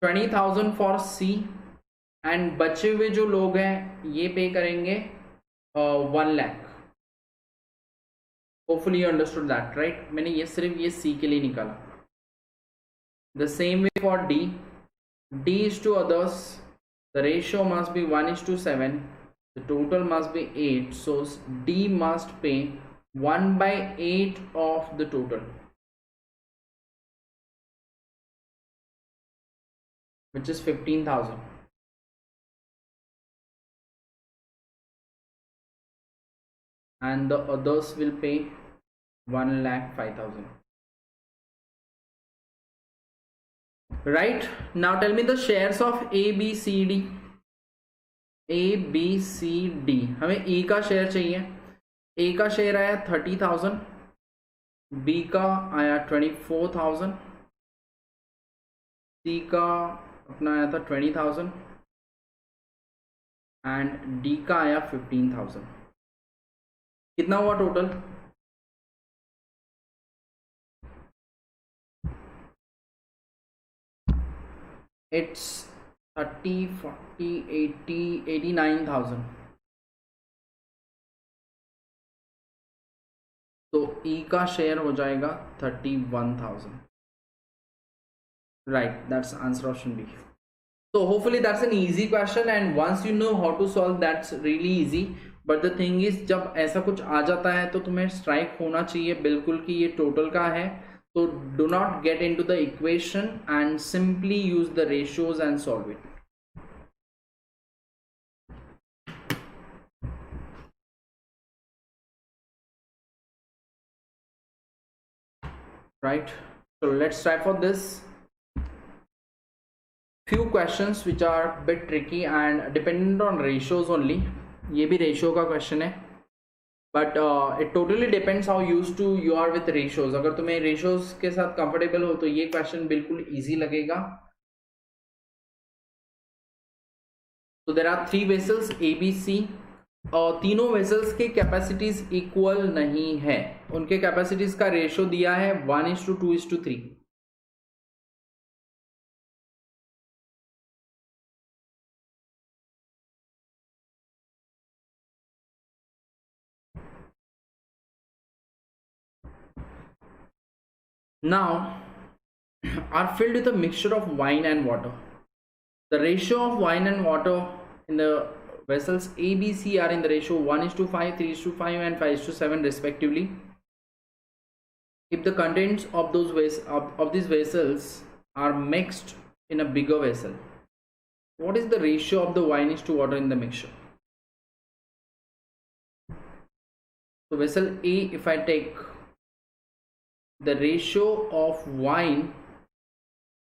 20,000 फॉर C, एंड बचे हुए जो लोग हैं ये पे करेंगे 1 lakh. Hopefully you understood that, right? मैंने ये सिर्फ ये C के लिए निकाला. The same way for D. D is to others. The ratio must be 1:7. The total must be 8. So D must pay 1/8 of the total, which is 15,000. And the others will pay 1,05,000. Right, now tell me the shares of A, B, C, D. A, B, C, D. हमें E का share चाहिए. A का share आया 30,000, B का आया 24,000, C का अपना आया था 20,000 एंड D का आया 15,000. कितना हुआ टोटल? It's 30, 40, 80, 89,000. तो E का शेयर हो जाएगा 31,000. Right, that's answer option B. So hopefully that's an easy question, and once you know how to solve, that's really easy. But the thing is, जब ऐसा कुछ आ जाता है तो तुम्हें स्ट्राइक होना चाहिए बिल्कुल कि ये टोटल का है. So do not get into the equation and simply use the ratios and solve it. Right, so let's try for this. Few questions which are a bit tricky and dependent on ratios only. ये भी ratio का question है, but it totally depends how used to you are with ratios. अगर तुम्हें ratios के साथ comfortable हो तो ये क्वेश्चन बिल्कुल इजी लगेगा. तो there are 3 vessels A, B, C. और तीनों वेसल्स के कैपेसिटीज इक्वल नहीं है. उनके कैपेसिटीज का रेशियो दिया है 1:2:3. Now are filled with a mixture of wine and water. The ratio of wine and water in the vessels A, B, C are in the ratio 1:5, 3:5 and 5:7 respectively. If the contents of these vessels are mixed in a bigger vessel, what is the ratio of the wine is to water in the mixture? So vessel A, if I take the ratio of wine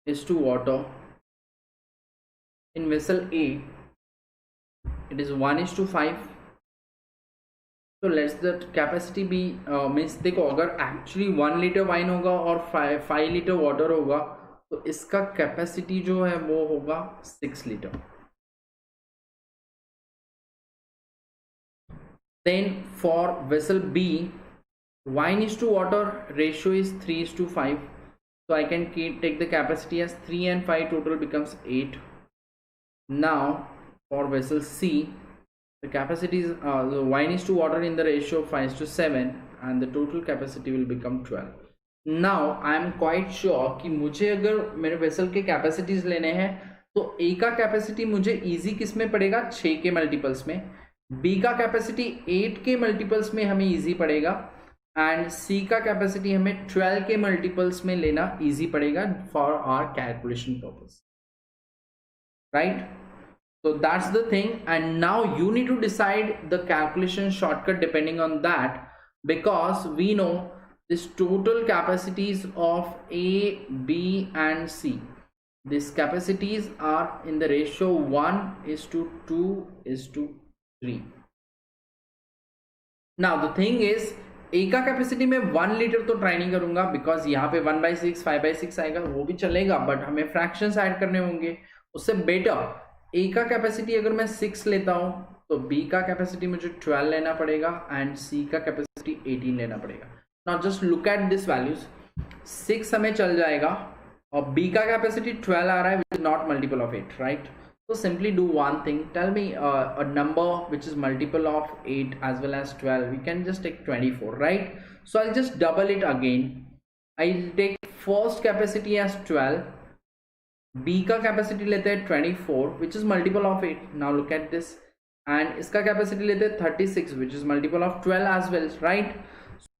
is to water in vessel A, it is 1:5. So let's the capacity be means देखो अगर actually 1 liter wine होगा और 5 liter water होगा तो इसका capacity जो है वो होगा 6 litre. Then for vessel B, wine is to water ratio is 3:5. So I can take the capacity as 3 and 5, total becomes 8. Now for vessel C, the capacity is the wine is to water in the ratio of 5:7 and the total capacity will become 12. Now I am quite sure कि मुझे अगर मेरे vessel के capacities लेने हैं तो A का capacity मुझे इजी किस में पड़ेगा, 6 के मल्टीपल्स में. B का कैपेसिटी 8 के मल्टीपल्स में हमें इजी पड़ेगा एंड C का कैपेसिटी हमें 12 के मल्टीपल्स में लेना इजी पड़ेगा for our calculation purpose, right. So that's the thing, and now you need to decide the calculation shortcut depending on that, because we know this total capacities of A, B and C. These capacities are in the ratio 1:2:3. Now the thing is, A का capacity में 1 litre तो try नहीं करूंगा because यहाँ पे 1/6 5/6 आएगा, वो भी चलेगा बट हमें फ्रैक्शंस ऐड करने होंगे. उससे बेटर A का कैपेसिटी अगर मैं 6 लेता हूं तो B का कैपेसिटी मुझे 12 लेना पड़ेगा एंड C का कैपेसिटी 18 लेना पड़ेगा. Now just look at this values. 6 हमें चल जाएगा और B का कैपेसिटी 12 आ रहा है which is not multiple of 8, right. So simply do one thing. Tell me a number which is multiple of 8 as well as 12. We can just take 24, right? So I'll just double it again. I'll take first capacity as 12. B का capacity लेते हैं 24, which is multiple of 8. Now look at this. And इसका capacity लेते हैं 36, which is multiple of 12 as well, right?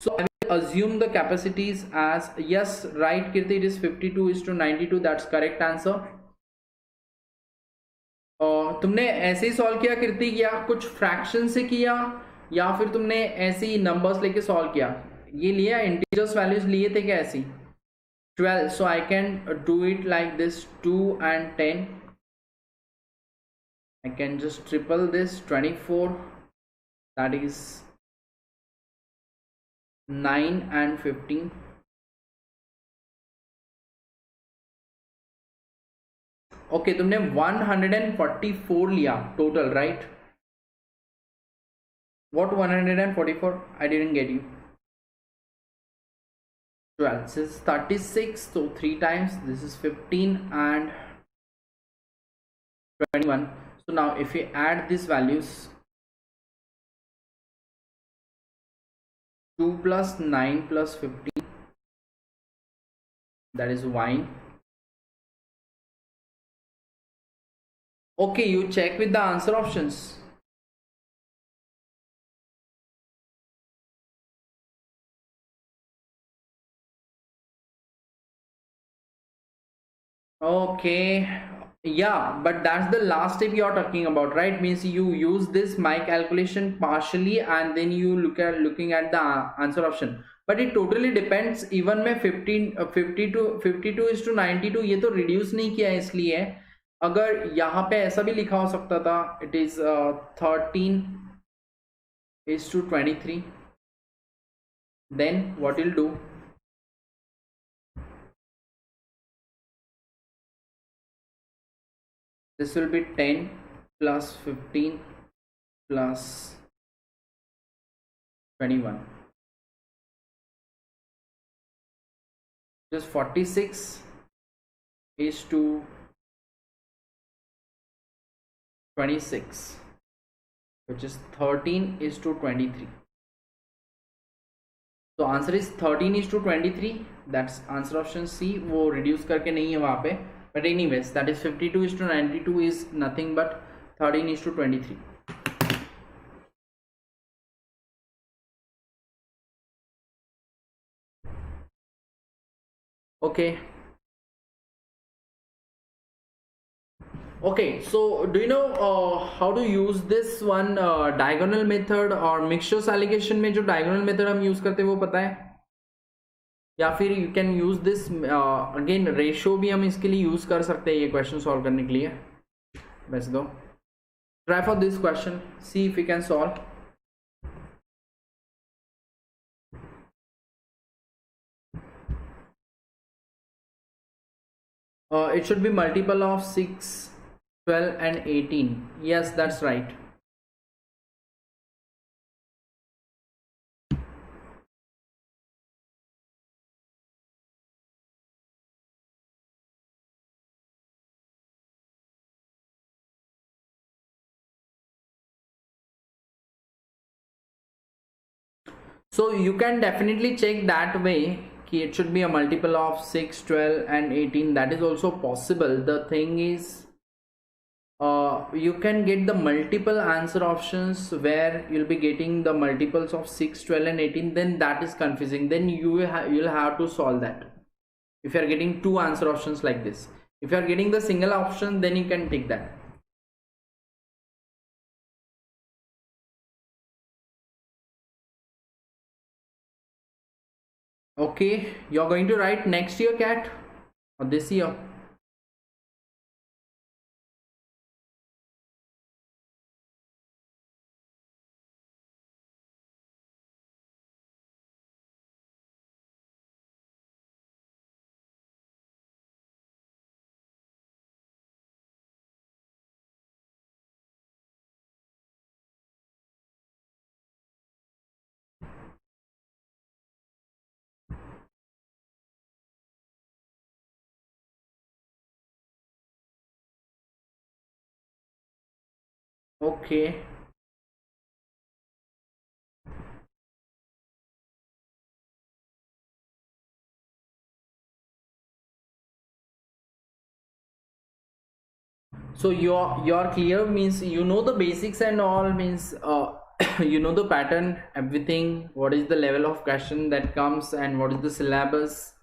So I will assume the capacities as, yes, right, Kirti, it is 52:92. That's correct answer. और तुमने ऐसे ही solve किया कीर्ति, या कुछ fraction से किया, या फिर तुमने ऐसे ही नंबर्स लेके सॉल्व किया? ये लिया इंटीजर्स वैल्यूज लिए थे क्या ऐसी? 12. So I can do it like this, 2 and 10. I can just triple this, 24, that is 9 and 15. Okay तुमने 144 लिया total, right? What 144? I didn't get you. 12. This is 36, so 3 times. This is 15 and 21. So now if we add these values, 2 plus 9 plus 15, that is wine. Okay, you check with the answer options. Okay, yeah, but that's the last step you are talking about, right? Means you use this my calculation partially and then you looking at the answer option. But it totally depends. even मैं 52:92 ये तो reduce नहीं किया है, इसलिए अगर यहाँ पे ऐसा भी लिखा हो सकता था, it is 13:23. then what you'll do, this will be 10 plus 15 plus 21, just 46:26, which is 13:23. तो answer is 13:23. That's answer option C. वो रिड्यूस करके नहीं है वहां पे, but anyways that is 52:92 is nothing but 13:23. Okay, so do you know how to use this one diagonal method और mixtures allocation में जो diagonal method हम use करते हैं वो पता है? या फिर you can use this again ratio भी हम इसके लिए use कर सकते हैं ये question solve करने के लिए. वैसे तो try for this question, see if you can solve. It should be multiple of 6, 12 and 18. Yes, that's right. So you can definitely check that way. It should be a multiple of 6, 12 and 18. That is also possible. The thing is, you can get the multiple answer options where you'll be getting the multiples of 6, 12 and 18. Then that is confusing. Then you'll have to solve that. If you are getting two answer options like this, if you are getting the single option, then you can take that. Okay, you're going to write next year CAT or this year? Okay. So you're clear means you know the basics and all means you know the pattern, everything, what is the level of question that comes and what is the syllabus,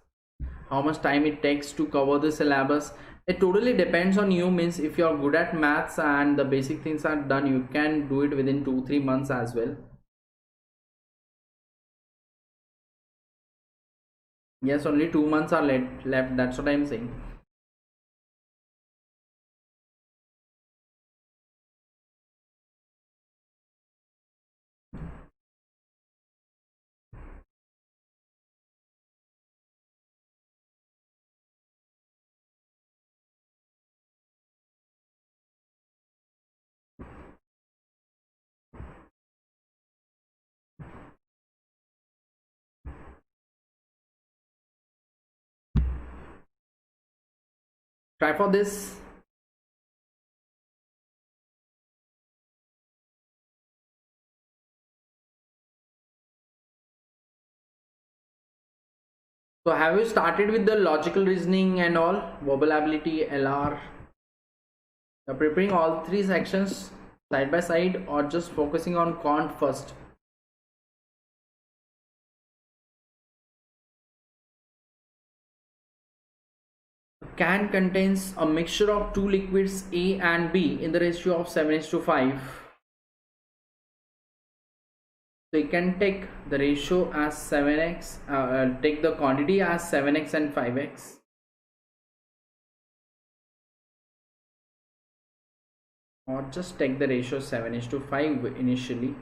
how much time it takes to cover the syllabus. It totally depends on you, means if you're good at maths and the basic things are done, you can do it within 2-3 months as well. Yes, only 2 months are left, that's what I'm saying. Try for this. So have you started with the logical reasoning and all, verbal ability, LR? You're preparing all three sections side by side or just focusing on quant first? A can contains a mixture of two liquids A and B in the ratio of 7:5. So you can take the ratio as 7x, take the quantity as 7x and 5x. Or just take the ratio 7:5 initially.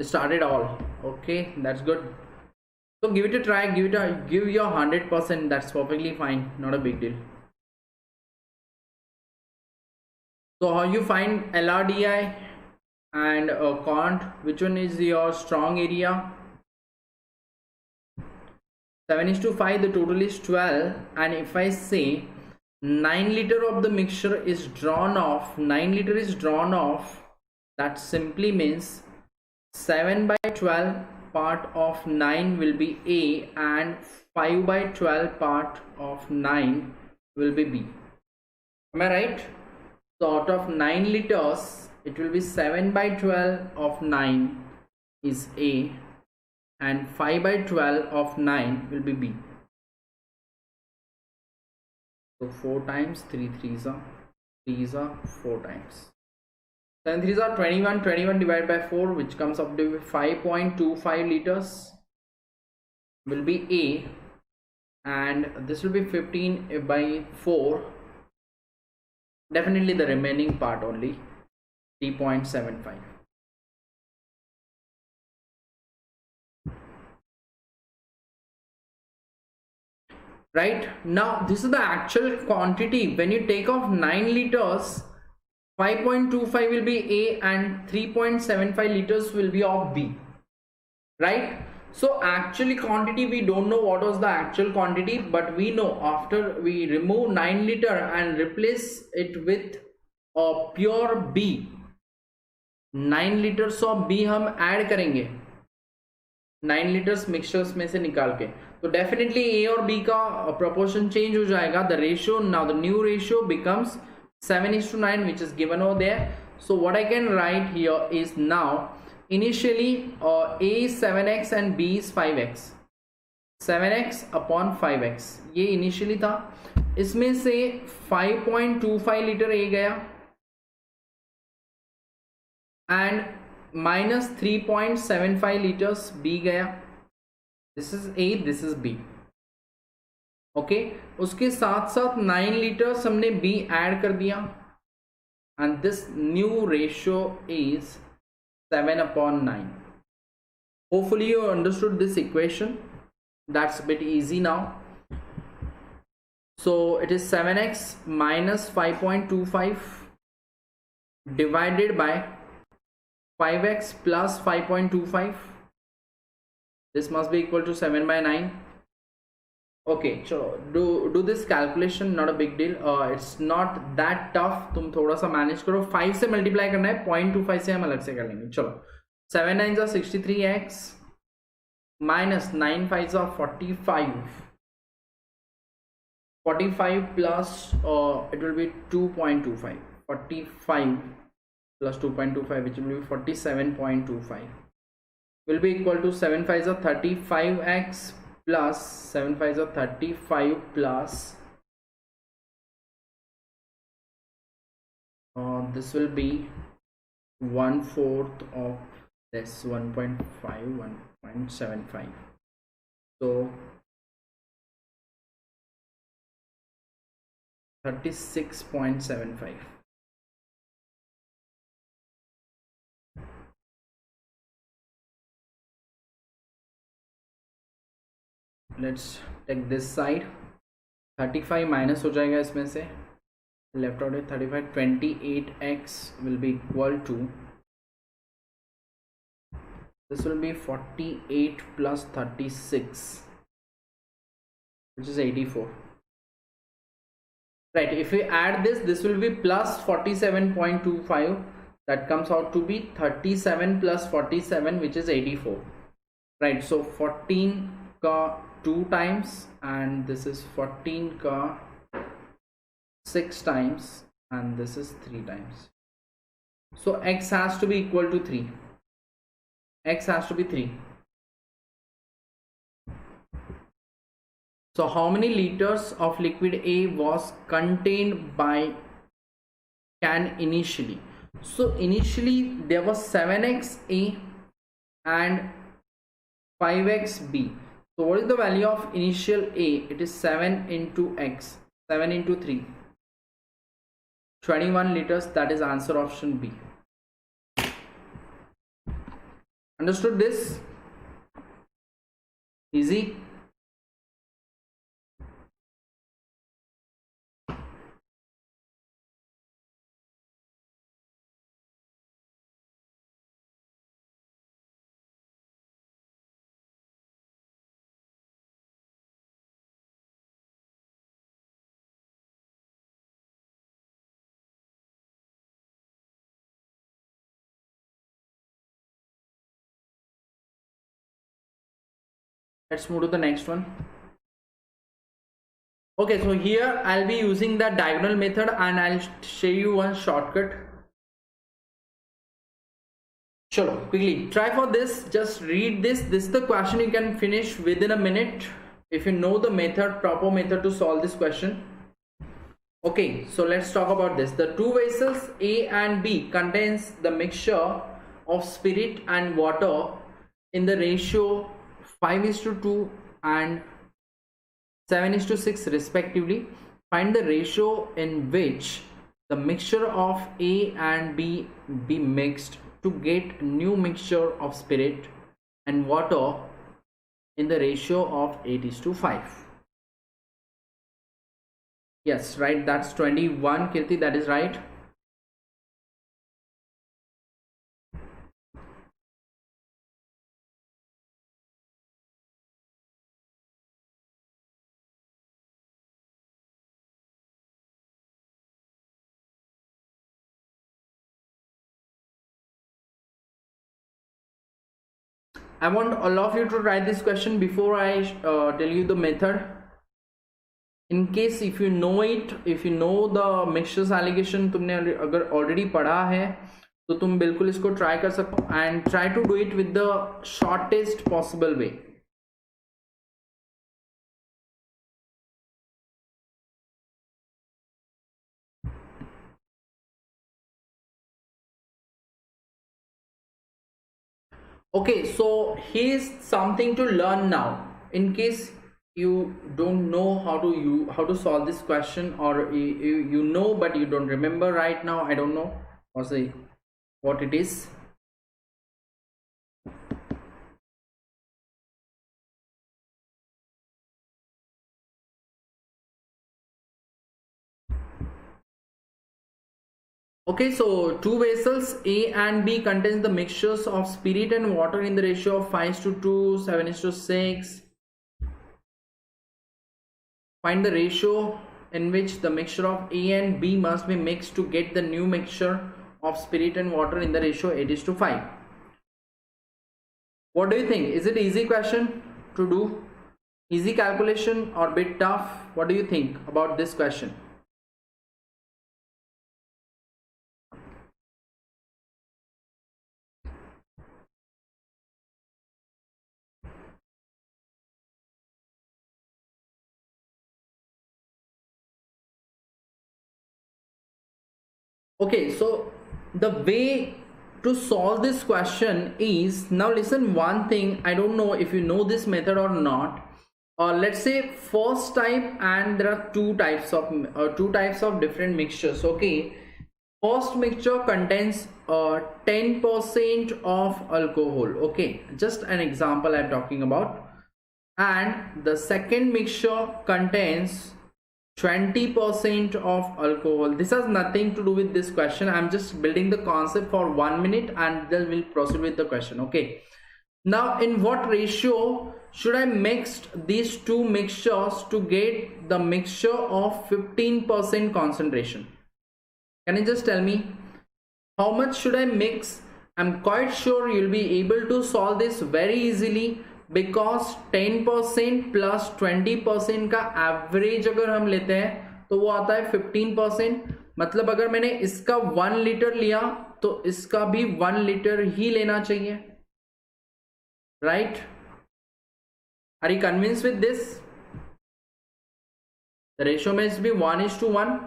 Start it all. Okay, that's good. So give it a try, give your 100%. That's perfectly fine, not a big deal. So how you find LRDI and quant, which one is your strong area? 7:5, the total is 12, and if I say 9 liter of the mixture is drawn off, 9 liter is drawn off, that simply means 7/12 part of 9 will be A and 5/12 part of 9 will be B. Am I right? So out of 9 liters, it will be 7/12 of 9 is A and 5/12 of 9 will be B. So 4 times, 3 3s are 4 times. 7 3s are 21, 21 divided by 4, which comes up to 5.25 liters will be A, and this will be 15/4. Definitely the remaining part only 3.75. right? Now this is the actual quantity. When you take off 9 liters, 5.25 will be A and 3.75 liters will be of B, right? So actually quantity, we don't know what was the actual quantity, but we know after we remove 9 liter and replace it with a pure B, 9 liters of B हम add करेंगे 9 litres mixtures में से निकाल के, तो definitely ए और B का proportion change हो जाएगा. The ratio, now the new ratio becomes 7:9 which is given over there. So what I can write here is, now initially A is 7x and B is 5x, 7x upon 5x ये initially था. इसमें से 5.25 litre A गया and minus 3.75 liters B गया. This is A, this is B. Okay, उसके साथ साथ 9 litres हमने B ऐड कर दिया and this new ratio is 7/9. Hopefully you understood this equation. That's a bit easy now. So it is 7x minus 5.25 divided by 5x plus 5.25. This must be equal to 7/9. Okay, so do this calculation, not a big deal. It's not that tough. तुम थोड़ा सा manage करो. 5 से multiply करना है, 0.25 से हम अलग से कर लेंगे. चलो, 7 9s are 63x minus 9 5s are 45. 45 plus it will be 2.25. 45 plus 2.25, which will be 47.25, will be equal to 7 5s are 35x plus 7 5s are 35 plus this will be 1/4 of this 1.5, 1.75. So 36.75. Let's take this side. 35 minus हो जाएगा इसमें से, left out है 35. 28x will be equal to, this will be 48 plus 36, which is 84. Right, if we add this, this will be plus 47.25. That comes out to be 37 plus 47, which is 84. Right, so 14 का 2 times and this is 14 का 6 times and this is 3 times. So x has to be equal to 3. X has to be 3. So how many liters of liquid A was contained by can initially? So initially there was 7x A and 5x B. So what is the value of initial A? It is 7 into x, 7 into 3, 21 liters. That is answer option B. Understood this? Easy. Let's move to the next one. Okay, so here I'll be using the diagonal method and I'll show you one shortcut. Chalo, quickly try for this. Just read this. This is the question you can finish within a minute if you know the method, proper method to solve this question. Okay, so let's talk about this. The two vessels A and B contains the mixture of spirit and water in the ratio 5:2 and 7:6 respectively. Find the ratio in which the mixture of A and B be mixed to get new mixture of spirit and water in the ratio of 8:5. Yes, right, that's 21. Kirti, that is right. I want all of you to write this question before I tell you the method. In case if you know it, if you know the mixtures allegation, तुमने अगर already पढ़ा है तो तुम बिल्कुल इसको try कर सकते हो and try to do it with the shortest possible way. Okay, so here's something to learn now. In case you don't know how to solve this question, or you know but you don't remember right now, I don't know what it is. Okay, so two vessels A and B contains the mixtures of spirit and water in the ratio of 5:2, 7:6. Find the ratio in which the mixture of A and B must be mixed to get the new mixture of spirit and water in the ratio 8:5. What do you think? Is it easy question to do? Easy calculation or bit tough? What do you think about this question? Okay, so the way to solve this question is, now listen one thing, I don't know if you know this method or not. Let's say first type, and there are two types of different mixtures. Okay, first mixture contains 10% of alcohol. Okay, just an example I'm talking about. And the second mixture contains 20% of alcohol. This has nothing to do with this question. I'm just building the concept for 1 minute and then we'll proceed with the question. Okay, now in what ratio should I mix these two mixtures to get the mixture of 15% concentration? Can you just tell me how much should I mix? I'm quite sure you'll be able to solve this very easily, because 10% plus 20% का average अगर हम लेते हैं तो वो आता है 15%. मतलब अगर मैंने इसका 1 लीटर लिया तो इसका भी 1 लीटर ही लेना चाहिए, right? Are you convinced with this? The ratio must be 1:1.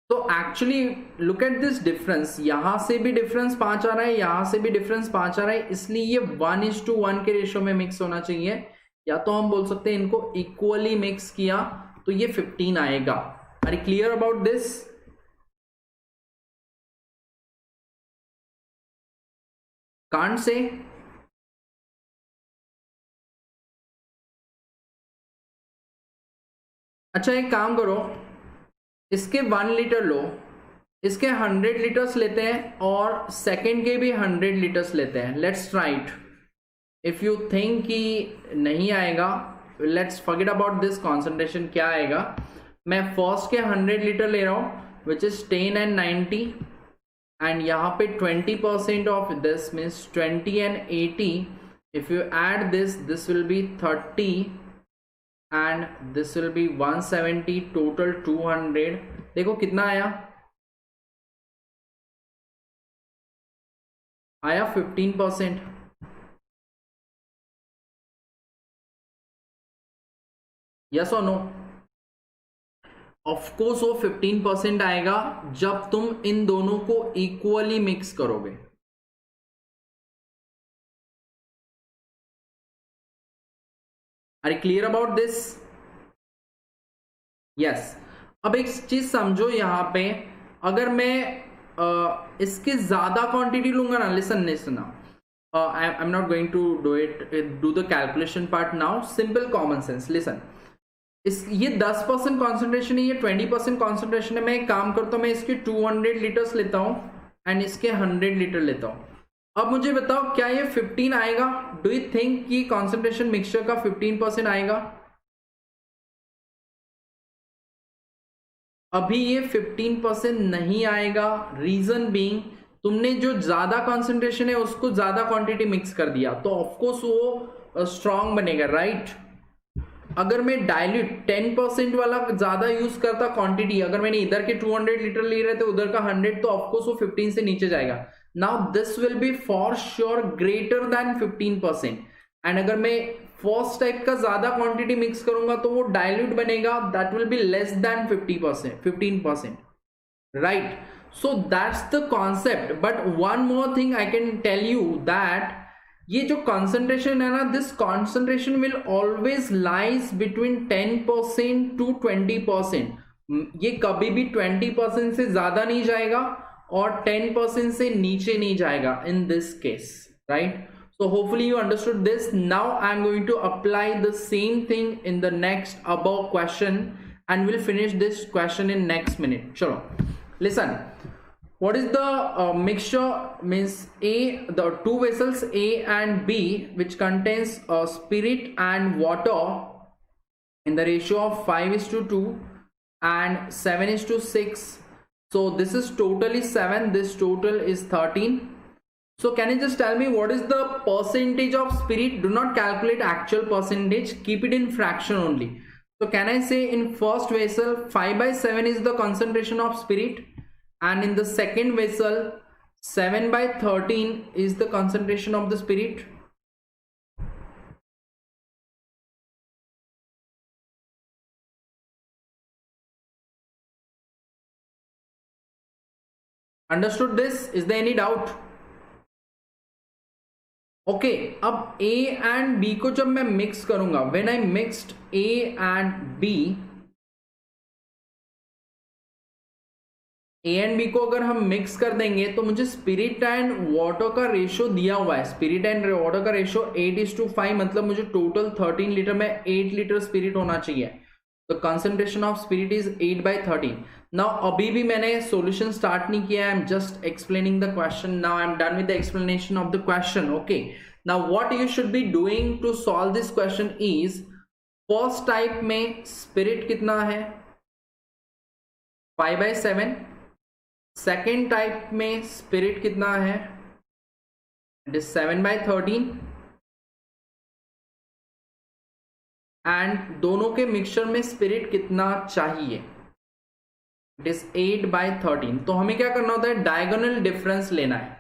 तो actually look at this difference, यहां से भी डिफरेंस 5 आ रहा है, यहां से भी डिफरेंस 5 आ रहा है, इसलिए ये 1:1 के रेशियो में मिक्स होना चाहिए. या तो हम बोल सकते हैं इनको इक्वली मिक्स किया तो ये 15 आएगा. Are you clear about this? Can't say अच्छा एक काम करो, इसके 1 लीटर लो, इसके 100 लीटर्स लेते हैं और सेकंड के भी 100 लीटर्स लेते हैं. Let's try it. If you think कि नहीं आएगा, let's forget about this concentration. क्या आएगा? मैं फर्स्ट के 100 लीटर ले रहा हूं विच इज 10 and 90, एंड यहाँ पे 20% of this means 20 and 80. If you add this will be 30 and this will be 170, total 200. देखो कितना आया? आया 15%. Yes or no? Of course वो 15% आएगा जब तुम इन दोनों को इक्वली मिक्स करोगे. Are you clear about this? Yes. अब एक चीज समझो, यहां पे अगर मैं इसके ज्यादा क्वांटिटी लूंगा ना, listen now, I am not going to do the calculation part now. Simple common sense, listen. ये 10% कॉन्सेंट्रेशन है, ये 20% कॉन्सेंट्रेशन है। मैं एक काम करता हूँ, मैं इसके 200 लीटर्स लेता हूँ एंड इसके 100 लीटर लेता हूँ। अब मुझे बताओ क्या ये 15 आएगा? डू यू थिंक कि कॉन्सेंट्रेशन मिक्सचर का 15% आएगा? अभी ये 15% नहीं आएगा। रीजन बीइंग, तुमने जो ज्यादा कॉन्सेंट्रेशन है उसको ज्यादा क्वांटिटी मिक्स कर दिया, तो ऑफकोर्स वो स्ट्रॉन्ग बनेगा, राइट? अगर मैं डायल्यूट 10% वाला ज्यादा यूज करता क्वांटिटी, अगर मैंने इधर के 200 लीटर ले रहे थे उधर का 100, तो ऑफकोर्स वो 15 से नीचे जाएगा। Now this will B for sure greater than 15%। And अगर मैं फर्स्ट टाइप का ज्यादा क्वांटिटी मिक्स करूंगा तो वो डायल्यूट बनेगा, that will be less than 15%, right? So that's the concept. But one more thing I can tell you that ये जो कंसंट्रेशन है ना, this concentration will always lies between 10% to 20%। ये कभी भी 20% से ज्यादा नहीं जाएगा और 10% से नीचे नहीं जाएगा in this case, right? So hopefully you understood this. Now I'm going to apply the same thing in the next above question and we'll finish this question in next minute. Chalo, listen. What is the mixture? Means the two vessels A and B, which contains spirit and water in the ratio of 5:2 and 7:6. So this is totally 7. This total is 13. So can you just tell me what is the percentage of spirit? Do not calculate actual percentage, keep it in fraction only. So can I say in first vessel 5/7 is the concentration of spirit, and in the second vessel 7/13 is the concentration of the spirit? Understood this? Is there any doubt? Okay, अब A and B को जब मैं mix करूंगा, when I mixed A and B, A and B को अगर हम mix कर देंगे तो मुझे स्पिरिट एंड वाटर का रेशियो दिया हुआ है। स्पिरिट एंड वाटर का रेशियो 8:5, मतलब मुझे टोटल 13 लीटर में 8 लीटर स्पिरिट होना चाहिए। तो concentration of spirit is 8/13। Now अभी भी मैंने सॉल्यूशन स्टार्ट नहीं किया, I am just explaining the question. Now I am done with the explanation of the question. Okay, now what you should be doing to solve this question is, first type में spirit कितना है? 5/7। Second type में spirit कितना है? It is 7/13। And दोनों के mixture में spirit कितना चाहिए? It is 8/13। तो हमें क्या करना होता है? डायगोनल डिफरेंस लेना है।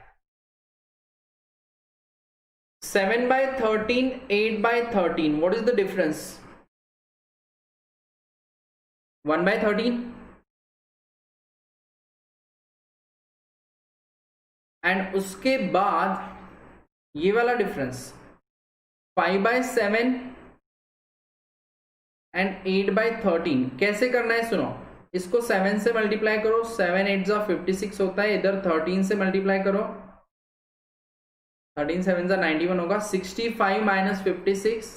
7/13, 8/13, what is the difference? 1/13। And उसके बाद ये वाला डिफरेंस 5/7 एंड 8/13 कैसे करना है? सुनो, इसको 7 से मल्टीप्लाई करो, 7 8 जा 56 होता है। इधर 13 से मल्टीप्लाई करो, 13 7 जा 91 होगा। 65 minus 56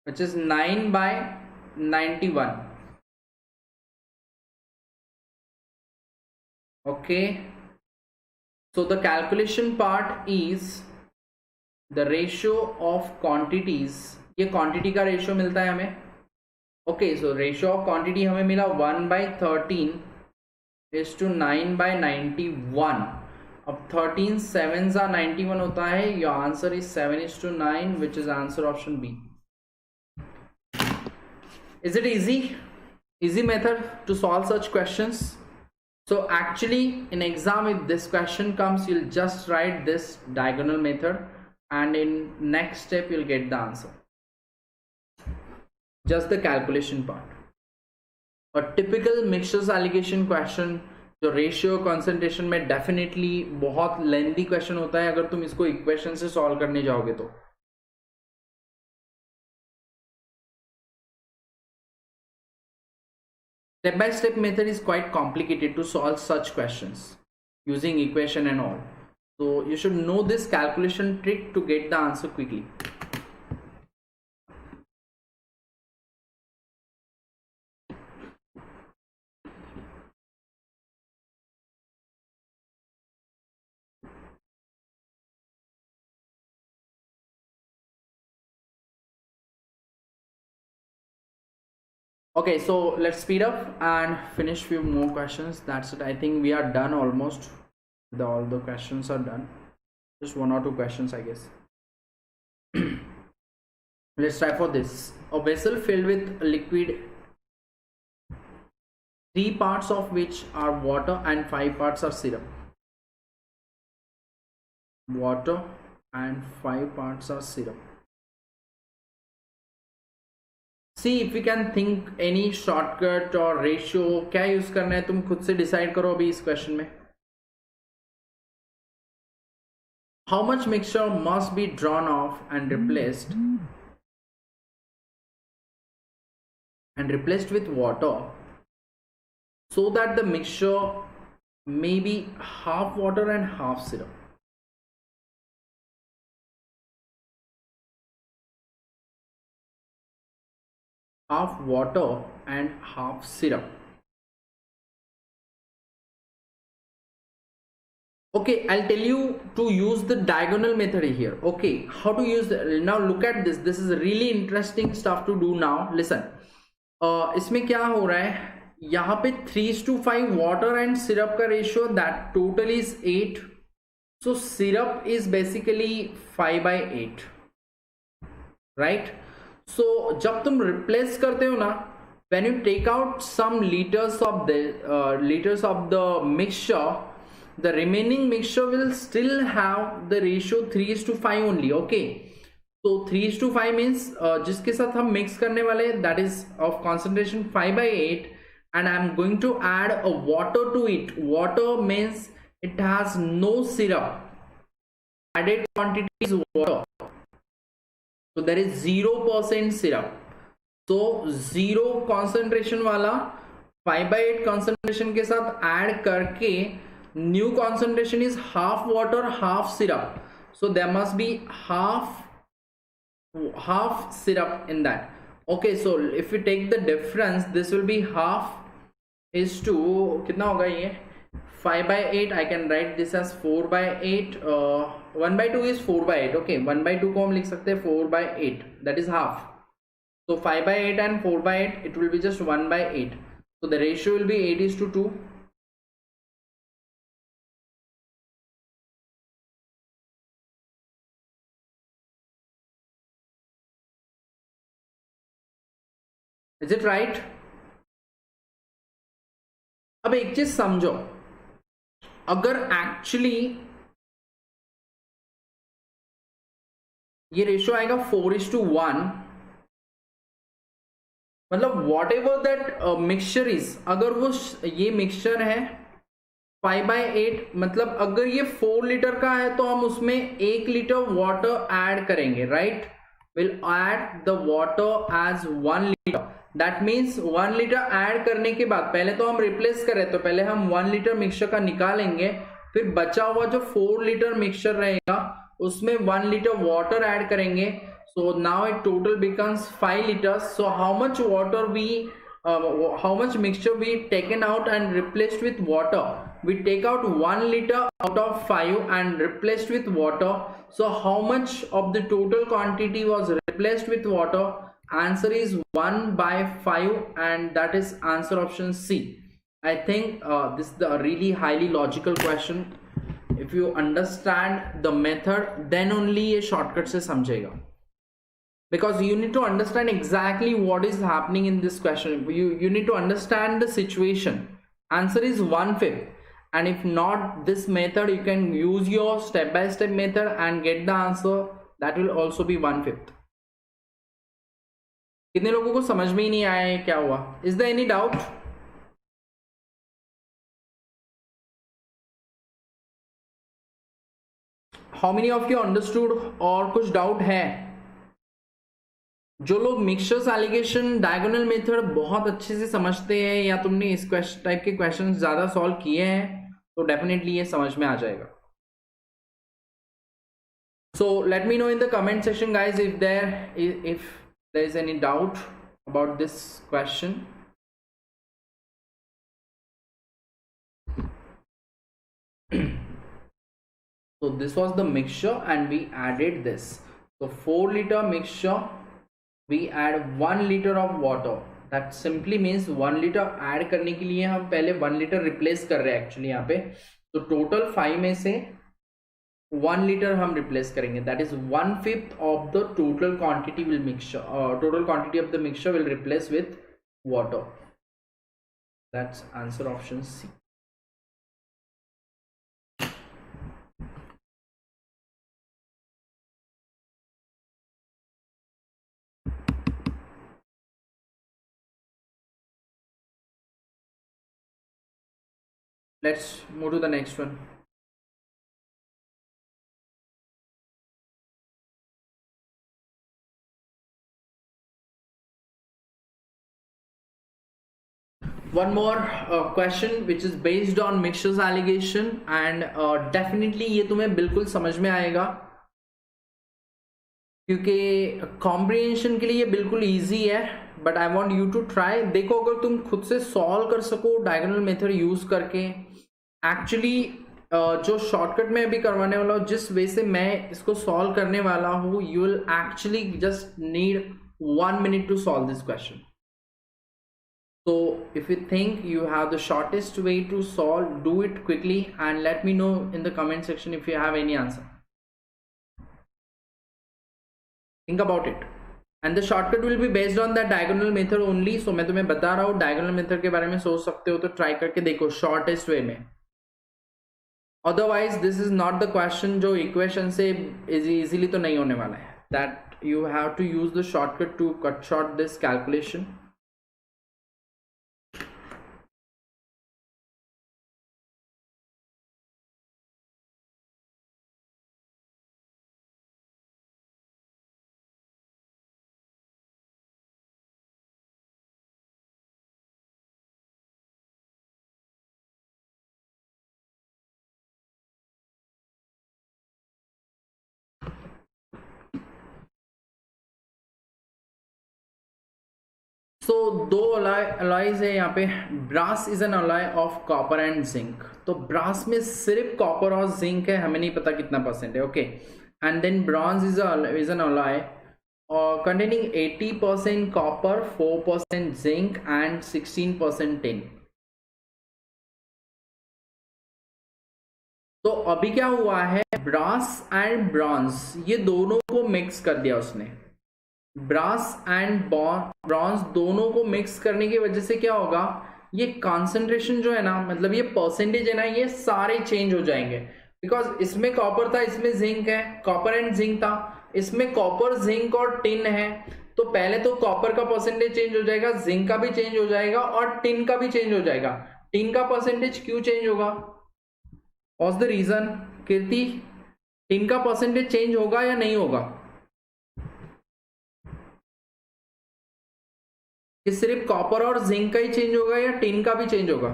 which is 9/91. Okay, so the calculation part is the ratio of quantities. ये क्वांटिटी का रेशियो मिलता है हमें। Okay, so ratio of quantity हमें मिला 1/13 इज टू 9/91। अब 13 7 जा 91 होता है। Your answer is 7:9, which is answer option B. Is it easy method to solve such questions? So actually in exam, if this question comes, you'll just write this diagonal method and in next step you'll get the answer, just the calculation part. A typical mixtures allocation question जो ratio concentration में definitely बहुत lengthy question होता है अगर तुम इसको equation से solve करने जाओगे तो। Step by step method is quite complicated to solve such questions using equation and all. So you should know this calculation trick to get the answer quickly. Okay, so let's speed up and finish few more questions. That's it. I think we are done almost. All the questions are done. Just one or two questions, I guess. Let's try for this. A vessel filled with liquid, 3 parts of which are water and 5 parts are syrup. Water and 5 parts are syrup. See if we can think any shortcut or ratio. क्या use करना है तुम खुद से decide करो अभी इस question में. How much mixture must be drawn off and replaced with water so that the mixture may be half water and half syrup. Half water and half syrup. Okay, I'll tell you to use the diagonal method here. Okay, how to use now look at this. This is really interesting stuff to do now. Listen, इसमें क्या हो रहा है, यहाँ पे 3:5 water and syrup का ratio, that total is 8. So syrup is basically 5/8, right? So जब तुम replace करते हो ना, when you take out some liters of the mixture, the remaining mixture will still have the ratio 3:5 only. Okay, so 3:5 means जिसके साथ हम mix करने वाले, that is of concentration 5/8, and I'm going to add a water to it. Water means it has no syrup. Added quantity is water, so there is 0% syrup. So 0 concentration वाला 5/8 concentration के साथ add करके new concentration is half water half syrup, so there must be half syrup in that. Okay, so if we take the difference, this will be half is to कितना होगा ये 5/8. I can write this as 4/8. 1/2 is 4/8. Okay, 1/2 को हम लिख सकते हैं 4/8, that is half. So 5/8 and 4/8, it will be just 1/8. So the ratio will be 8:2. Is it right? अब एक चीज समझो, अगर एक्चुअली ये रेशियो आएगा 4:1, मतलब what ever that mixture is, अगर वो ये मिक्सचर है 5/8, मतलब अगर ये 4 लीटर का है तो हम उसमें 1 लीटर वाटर ऐड करेंगे, right? Will add the water as 1 litre. That means 1 litre add करने के बाद पहले तो हम रिप्लेस करें, तो पहले हम 1 लीटर मिक्सचर का निकालेंगे, फिर बचा हुआ जो 4 लीटर मिक्सचर रहेगा उसमें 1 लीटर वाटर ऐड करेंगे. So now it total becomes 5 liters. So how much water how much mixture we taken out and replaced with water? We take out 1 liter out of 5 and replaced with water. So how much of the total quantity was replaced with water? Answer is 1/5, and that is answer option C. I think this is a really highly logical question. If you understand the method, then only ये shortcut से समझेगा. Because you need to understand exactly what is happening in this question. You need to understand the situation. Answer is 1/5, and if not this method, you can use your step-by-step method and get the answer. That will also be 1/5. कितने लोगों को समझ में ही नहीं आया है क्या हुआ? Is there any doubt? How many of you understood? और कुछ डाउट है? जो लोग मिक्सचर्स एलिगेशन डायगोनल मेथड बहुत अच्छे से समझते हैं, या तुमने इस टाइप के क्वेश्चन ज्यादा सॉल्व किए हैं, तो डेफिनेटली ये समझ में आ जाएगा. So let me know in the comment section guys if there is any doubt about this question. So this was the mixture and we added this. So 4 liter mixture, we add 1 liter of water. That simply means 1 litre add करने के लिए हम पहले 1 litre replace कर रहे हैं actually यहाँ पे। तो टोटल 5 में से 1 लीटर हम रिप्लेस करेंगे, that is 1/5 of the total quantity will mixture, total quantity of the mixture will replace with water. That's answer option C. Let's move to the next one. One more question which is based on mixtures allegation and definitely ये तुम्हें बिल्कुल समझ में आएगा क्योंकि comprehension के लिए ये बिल्कुल easy है, but I want you to try। देखो अगर तुम खुद से solve कर सको diagonal method use करके, एक्चुअली जो शॉर्टकट में अभी करवाने वाला हूँ, जिस वे से मैं इसको सॉल्व करने वाला हूँ, you will actually just need 1 minute to solve this question. So if you think you have the shortest way to solve, do it quickly and let me know in the comment section if you have any answer. Think about it. And the shortcut will be based on that diagonal method only. So मैं तुम्हें बता रहा हूँ diagonal method के बारे में सोच सकते हो तो try करके देखो shortest way में। Otherwise this is not the question जो equation से easily तो नहीं होने वाला है। That you have to use the shortcut to cut short this calculation. So दो अलॉयज है यहाँ पे। Brass is an alloy of copper and zinc. तो ब्रास में सिर्फ कॉपर और जिंक है, हमें नहीं पता कितना परसेंट है, okay. And then bronze is an alloy containing 80% copper, 4% zinc and 16% tin। तो अभी क्या हुआ है, ब्रास एंड ब्रॉन्ज ये दोनों को मिक्स कर दिया उसने। ब्रास एंड ब्रॉन्ज दोनों को मिक्स करने की वजह से क्या होगा, ये कॉन्सेंट्रेशन जो है ना, मतलब ये परसेंटेज है ना, ये सारे चेंज हो जाएंगे। बिकॉज इसमें कॉपर था, इसमें जिंक है, कॉपर एंड जिंक था, इसमें कॉपर जिंक और टिन है। तो पहले तो कॉपर का परसेंटेज चेंज हो जाएगा, जिंक का भी चेंज हो जाएगा और टिन का भी चेंज हो जाएगा। टिन का परसेंटेज क्यों चेंज होगा, what's the reason Kirti? Tin का परसेंटेज चेंज होगा या नहीं होगा? कि सिर्फ कॉपर और जिंक का ही चेंज होगा या टिन का भी चेंज होगा?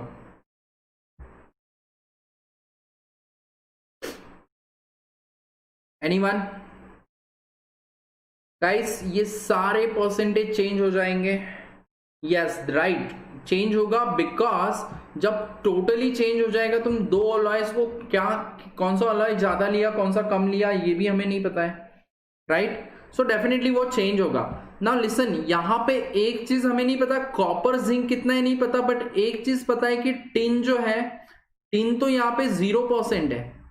एनीवन? गाइस ये सारे परसेंटेज चेंज हो जाएंगे। यस राइट, चेंज होगा बिकॉज जब टोटली चेंज हो जाएगा, तुम दो अलॉयज को क्या, कौन सा अलॉय ज्यादा लिया कौन सा कम लिया ये भी हमें नहीं पता है, राइट? सो डेफिनेटली वो चेंज होगा। नाउ लिसन, यहां पे एक चीज हमें नहीं पता, कॉपर जिंक कितना है नहीं पता, बट एक चीज पता है कि टिन जो है, टिन तो यहां पे 0% है।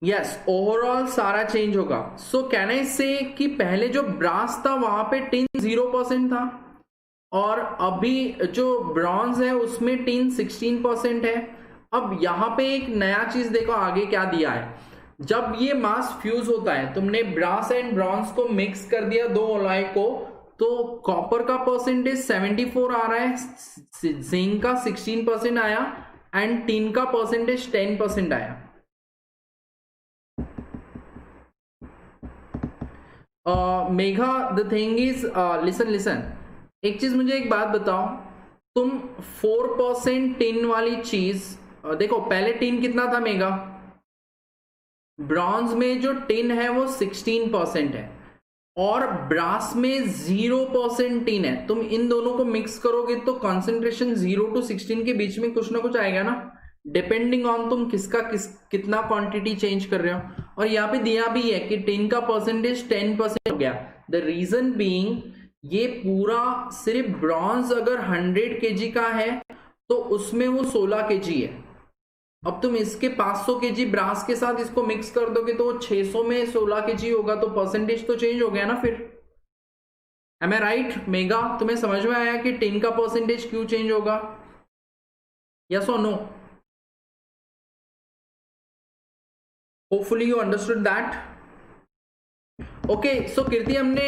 यस, ओवरऑल सारा चेंज होगा। सो कैन आई से कि पहले जो ब्रास था वहां पे टिन 0% था और अभी जो ब्रॉन्ज है उसमें टिन 16% है। अब यहां पे एक नया चीज देखो आगे क्या दिया है, जब ये मास फ्यूज होता है, तुमने ब्रास एंड ब्रॉन्ज को मिक्स कर दिया दो अलॉय को, तो कॉपर का परसेंटेज 74 आ रहा है, जिंक का 16% आया एंड टिन का परसेंटेज 10% आया। Megha the thing is, listen, एक चीज मुझे एक बात बताओ, तुम 4% टिन वाली चीज देखो, पहले टिन कितना था मेगा, ब्रॉन्ज में जो टिन है वो 16% है और ब्रास में 0% टिन है। तुम इन दोनों को मिक्स करोगे तो कॉन्सेंट्रेशन 0 to 16 के बीच में कुछ ना कुछ आएगा ना। डिपेंडिंग ऑन तुम कितना क्वांटिटी चेंज कर रहे हो। और यहाँ पे दिया भी है कि टिन का परसेंटेज 10% हो गया। द रीजन बीइंग, ये पूरा सिर्फ ब्रॉन्ज अगर 100 kg का है तो उसमें वो 16 kg है। अब तुम इसके 500 kg ब्रास के साथ इसको मिक्स कर दोगे तो वो 600 में 16 kg होगा, तो परसेंटेज तो चेंज हो गया ना फिर। M I right mega? तुम्हें समझ में आया कि टिन का परसेंटेज क्यों चेंज होगा? Yes or no? Hopefully you understood that. Okay so Kirti, हमने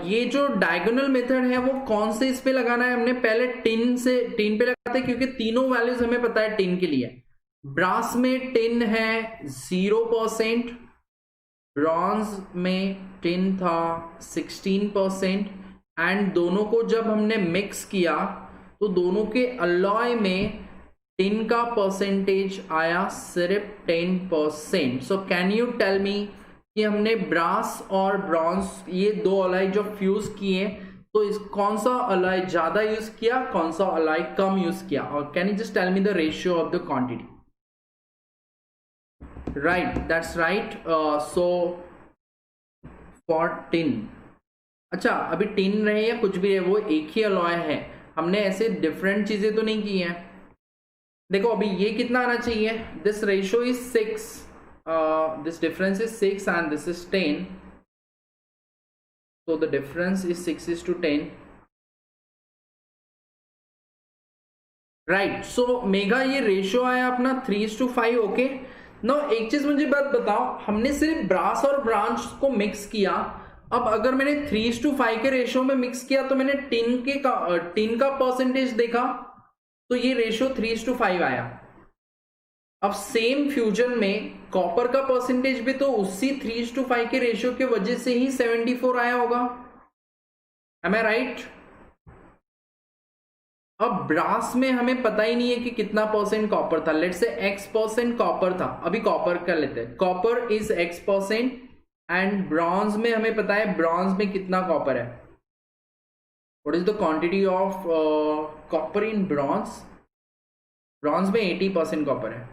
ये जो डायगोनल मेथड है वो कौन से इस पे लगाना है? हमने पहले टिन पे लगाते हैं क्योंकि तीनों वैल्यूज हमें पता है टिन के लिए। ब्रास में टिन है 0%, ब्रॉन्ज में टिन था 16%, एंड दोनों को जब हमने मिक्स किया तो दोनों के अलॉय में टिन का परसेंटेज आया सिर्फ 10%। So can you tell me कि हमने ब्रास और ब्रॉन्ज ये दो अलॉय जो फ्यूज किए तो इस कौन सा अलॉय ज्यादा यूज किया, कौन सा अलॉय कम यूज किया? और can you just tell me the ratio of the quantity? Right, that's right. So for tin, अच्छा अभी टिन रहे या कुछ भी रहे वो एक ही अलॉय है, हमने ऐसे डिफरेंट चीजें तो नहीं की हैं। देखो अभी ये कितना आना चाहिए? This ratio is 6, this difference is 6 and this is 10, so the difference is 6:10, right? So mega ये रेशियो आया अपना 3:5। ओके नो, एक चीज मुझे बात बताओ, हमने सिर्फ ब्रास और ब्रॉन्ज को मिक्स किया, अब अगर मैंने 3:5 के रेशियो में मिक्स किया तो मैंने टिन का परसेंटेज देखा तो ये रेशियो 3:5 आया। अब सेम फ्यूजन में कॉपर का परसेंटेज भी तो उसी 3:5 के रेशियो के वजह से ही 74 आया होगा। M I right? अब ब्रास में हमें पता ही नहीं है कि कितना परसेंट कॉपर था, लेट्स से X% कॉपर था, अभी कॉपर कर लेते हैं, copper is X%, and bronze में हमें पता है ब्रॉन्ज में कितना कॉपर है। What is the quantity of copper in bronze? Bronze में 80% कॉपर है,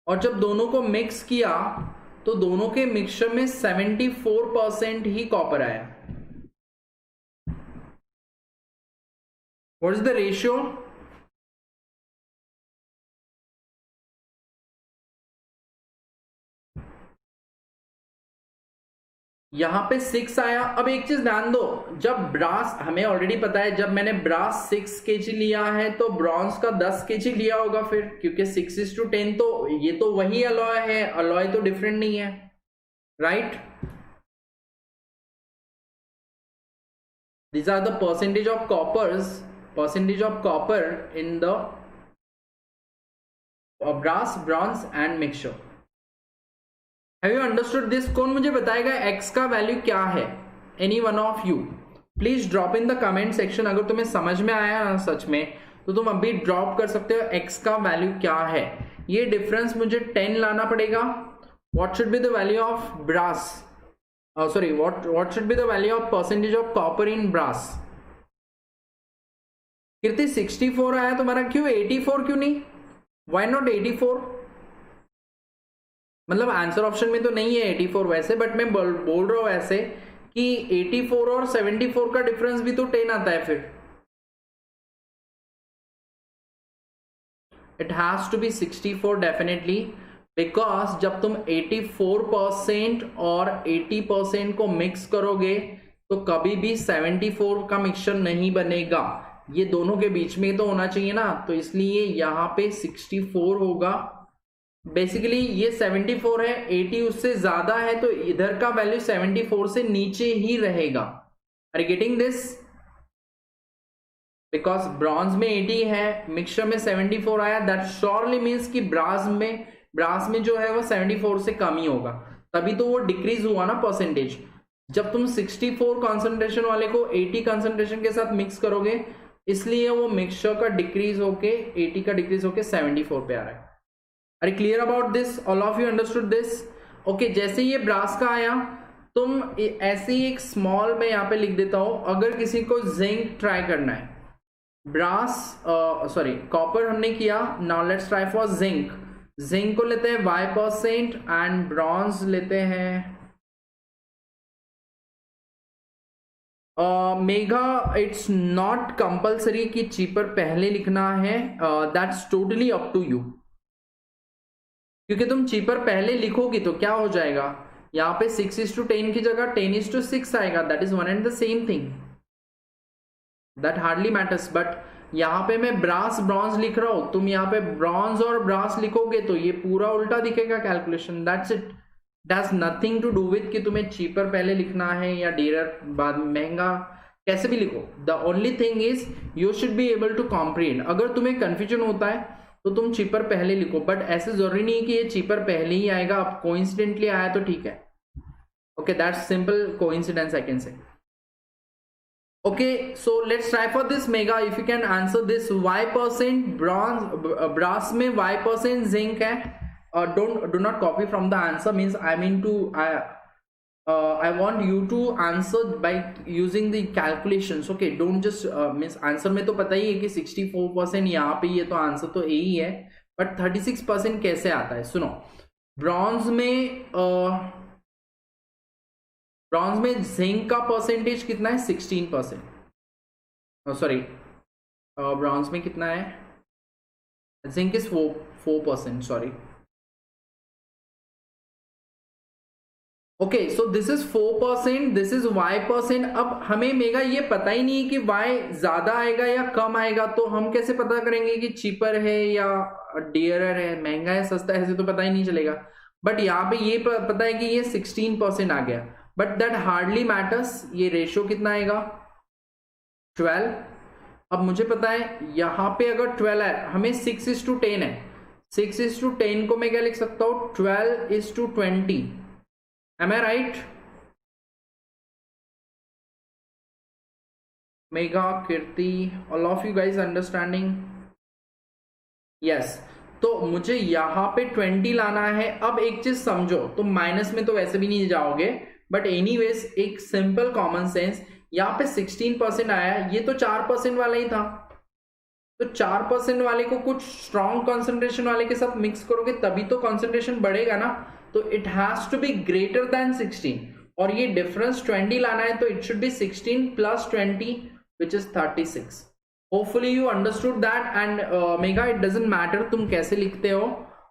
और जब दोनों को मिक्स किया तो दोनों के मिक्सचर में 74% ही कॉपर आया। What is the ratio? यहां पे 6 आया। अब एक चीज ध्यान दो, जब ब्रास, हमें ऑलरेडी पता है जब मैंने ब्रास 6 kg लिया है तो ब्रॉन्ज का 10 kg लिया होगा फिर, क्योंकि 6:10, तो ये तो वही अलॉय है, अलॉय तो डिफरेंट नहीं है, right? These are the percentage of copper in the brass, bronze and mixture. Have you understood this? कौन मुझे बताएगा x का वैल्यू क्या है? Any one of you please drop in the comment section. अगर तुम्हें समझ में आया ना सच में तो तुम अभी ड्रॉप कर सकते हो x का वैल्यू क्या है। ये डिफरेंस मुझे 10 लाना पड़ेगा। What should be the value of brass, sorry what should be the value of percentage of copper in brass? Kirti 64 आया तुम्हारा, क्यों 84 क्यों नहीं? Why not 84? मतलब आंसर ऑप्शन में तो नहीं है 84 वैसे, बट मैं बोल रहा हूं ऐसे कि 84 और 74 का डिफरेंस भी तो 10 आता है फिर। It has to be 64 definitely, because जब तुम 84% और 80% को मिक्स करोगे तो कभी भी 74 का मिक्सचर नहीं बनेगा, ये दोनों के बीच में तो होना चाहिए ना, तो इसलिए यहाँ पे 64 होगा। बेसिकली ये 74 है, 80 उससे ज्यादा है तो इधर का वैल्यू 74 से नीचे ही रहेगा। Are you getting this? Because bronze में 80 है, मिक्सचर में 74 आया, दैट श्योरली मीन्स कि ब्रास में जो है वो 74 से कम ही होगा, तभी तो वो डिक्रीज हुआ ना परसेंटेज। जब तुम 64 कॉन्सेंट्रेशन वाले को 80 कॉन्सेंट्रेशन के साथ मिक्स करोगे, इसलिए वो मिक्सचर का डिक्रीज होके 80 का डिक्रीज होके 74 पे आ रहा है। अरे clear about this? All of you understood this? Okay, जैसे ये ब्रास का आया, तुम ऐसे ही एक स्मॉल में यहाँ पे लिख देता हूं, अगर किसी को जिंक ट्राई करना है ब्रास सॉरी कॉपर हमने किया. Now let's try for zinc. Zinc को लेते हैं y% एंड ब्रॉन्ज लेते हैं मेगा. इट्स नॉट कंपल्सरी कि चीपर पहले लिखना है. That's totally up to you. क्योंकि तुम चीपर पहले लिखोगी तो क्या हो जाएगा, यहाँ पे 6:10 की जगह 10:6 आएगा. That is one and the same thing. That hardly matters. But यहाँ पे मैं ब्रास ब्रॉन्ज लिख रहा हूं, तुम यहाँ पे ब्रॉन्ज और ब्रास लिखोगे तो ये पूरा उल्टा दिखेगा calculation. That's it. That's nothing to do with कि तुम्हें चीपर पहले लिखना है या डियर बाद महंगा, कैसे भी लिखो. The only thing is you should be able to comprehend. अगर तुम्हें कंफ्यूजन होता है तो तुम चीपर पहले लिखो, बट ऐसे जरूरी नहीं है कि ये चीपर पहले ही आएगा. अब कोइंसिडेंटली आया तो ठीक है. Okay, that's simple coincidence I can say. Okay, so let's try for this mega. If you can answer this, y% bronze brass में y% zinc है. Do not copy from the answer. Means I mean to I want you to answer by using the calculations. Okay, don't just means answer में तो पता ही है कि 64% यहाँ पे ये तो आंसर तो यही है, but 36% कैसे आता है. सुनो, ब्रॉन्ज में जिंक का परसेंटेज कितना है, 16%. सॉरी, ब्रॉन्ज में कितना है, zinc is 4%. Sorry. Okay, so this is 4%, this is y%. अब हमें मेगा ये पता ही नहीं है कि y ज्यादा आएगा या कम आएगा, तो हम कैसे पता करेंगे कि चीपर है या डियरर है, महंगा है सस्ता है, ऐसे तो पता ही नहीं चलेगा. बट यहाँ पे ये पता है कि ये 16% आ गया, बट दैट हार्डली मैटर्स. ये रेशियो कितना आएगा, 12. अब मुझे पता है यहाँ पे अगर 12 है, हमें 6:10 है. 6:10 को मैं क्या लिख सकता हूँ, 12:20. Am I right? Megha, Kirti, all of you guys understanding? Yes. तो मुझे यहाँ पे 20 लाना है. अब एक चीज समझो, तुम माइनस में तो वैसे भी नहीं जाओगे, बट एनीवेज एक सिंपल कॉमन सेंस, यहाँ पे 16% आया, ये तो 4% वाला ही था. तो 4% वाले को कुछ स्ट्रॉन्ग कॉन्सेंट्रेशन वाले के साथ मिक्स करोगे तभी तो कॉन्सेंट्रेशन बढ़ेगा ना. तो it has to be greater than 16, और ये डिफरेंस 20 लाना है, तो it should be 16 + 20 which is 36. Hopefully you understood that. And Megha, it doesn't matter तुम कैसे लिखते हो,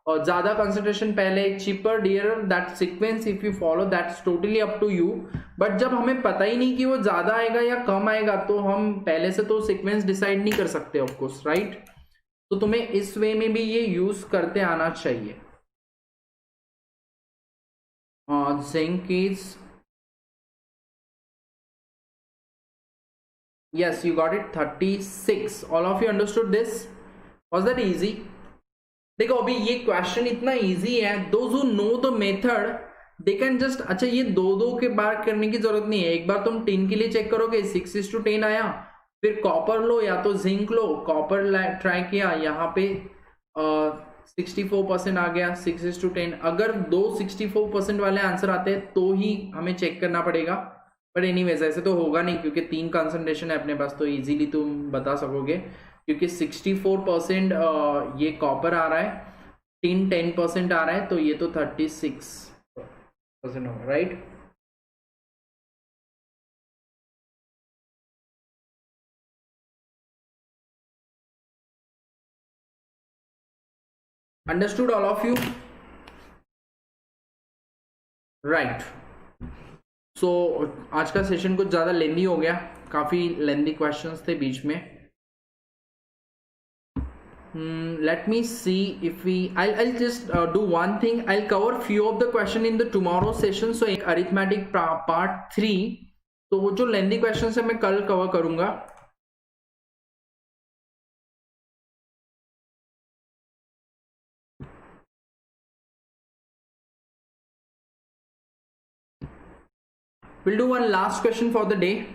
और ज्यादा कंसंट्रेशन पहले, cheaper, dear, that sequence if you follow, that's totally up to you. But जब हमें पता ही नहीं कि वो ज्यादा आएगा या कम आएगा, तो हम पहले से तो सीक्वेंस डिसाइड नहीं कर सकते ऑफ कोर्स, राइट. तो तुम्हें इस वे में भी ये यूज करते आना चाहिए. Zinc is, yes, you got it, 36. All of you understood this? Was that easy? देखो अभी ये क्वेश्चन इतना इजी है. those who know the method they can just, अच्छा ये दो के बार करने की जरूरत नहीं है. एक बार तुम टिन के लिए चेक करोगे, 6:10 आया, फिर कॉपर लो या तो जिंक लो. कॉपर ट्राई किया, यहाँ पे 64% आ गया, 6:10. अगर दो 64% वाले आंसर आते हैं तो ही हमें चेक करना पड़ेगा. बट एनीवेज ऐसे तो होगा नहीं, क्योंकि 3 कंसंट्रेशन है अपने पास, तो इजीली तुम बता सकोगे. क्योंकि 64% ये कॉपर आ रहा है, 10% आ रहा है, तो ये तो 36% होगा, right. Understood all of you? Right. So आज का सेशन कुछ ज़्यादा लेंदी हो गया, काफ़ी लेंदी क्वेश्चंस थे बीच में. Let me see if I'll just do one thing. I'll cover few of the question in the tomorrow session. So एक arithmetic part 3, तो वो जो लेंदी क्वेश्चंस है मैं कल कवर करूंगा. We'll do one last question for the day.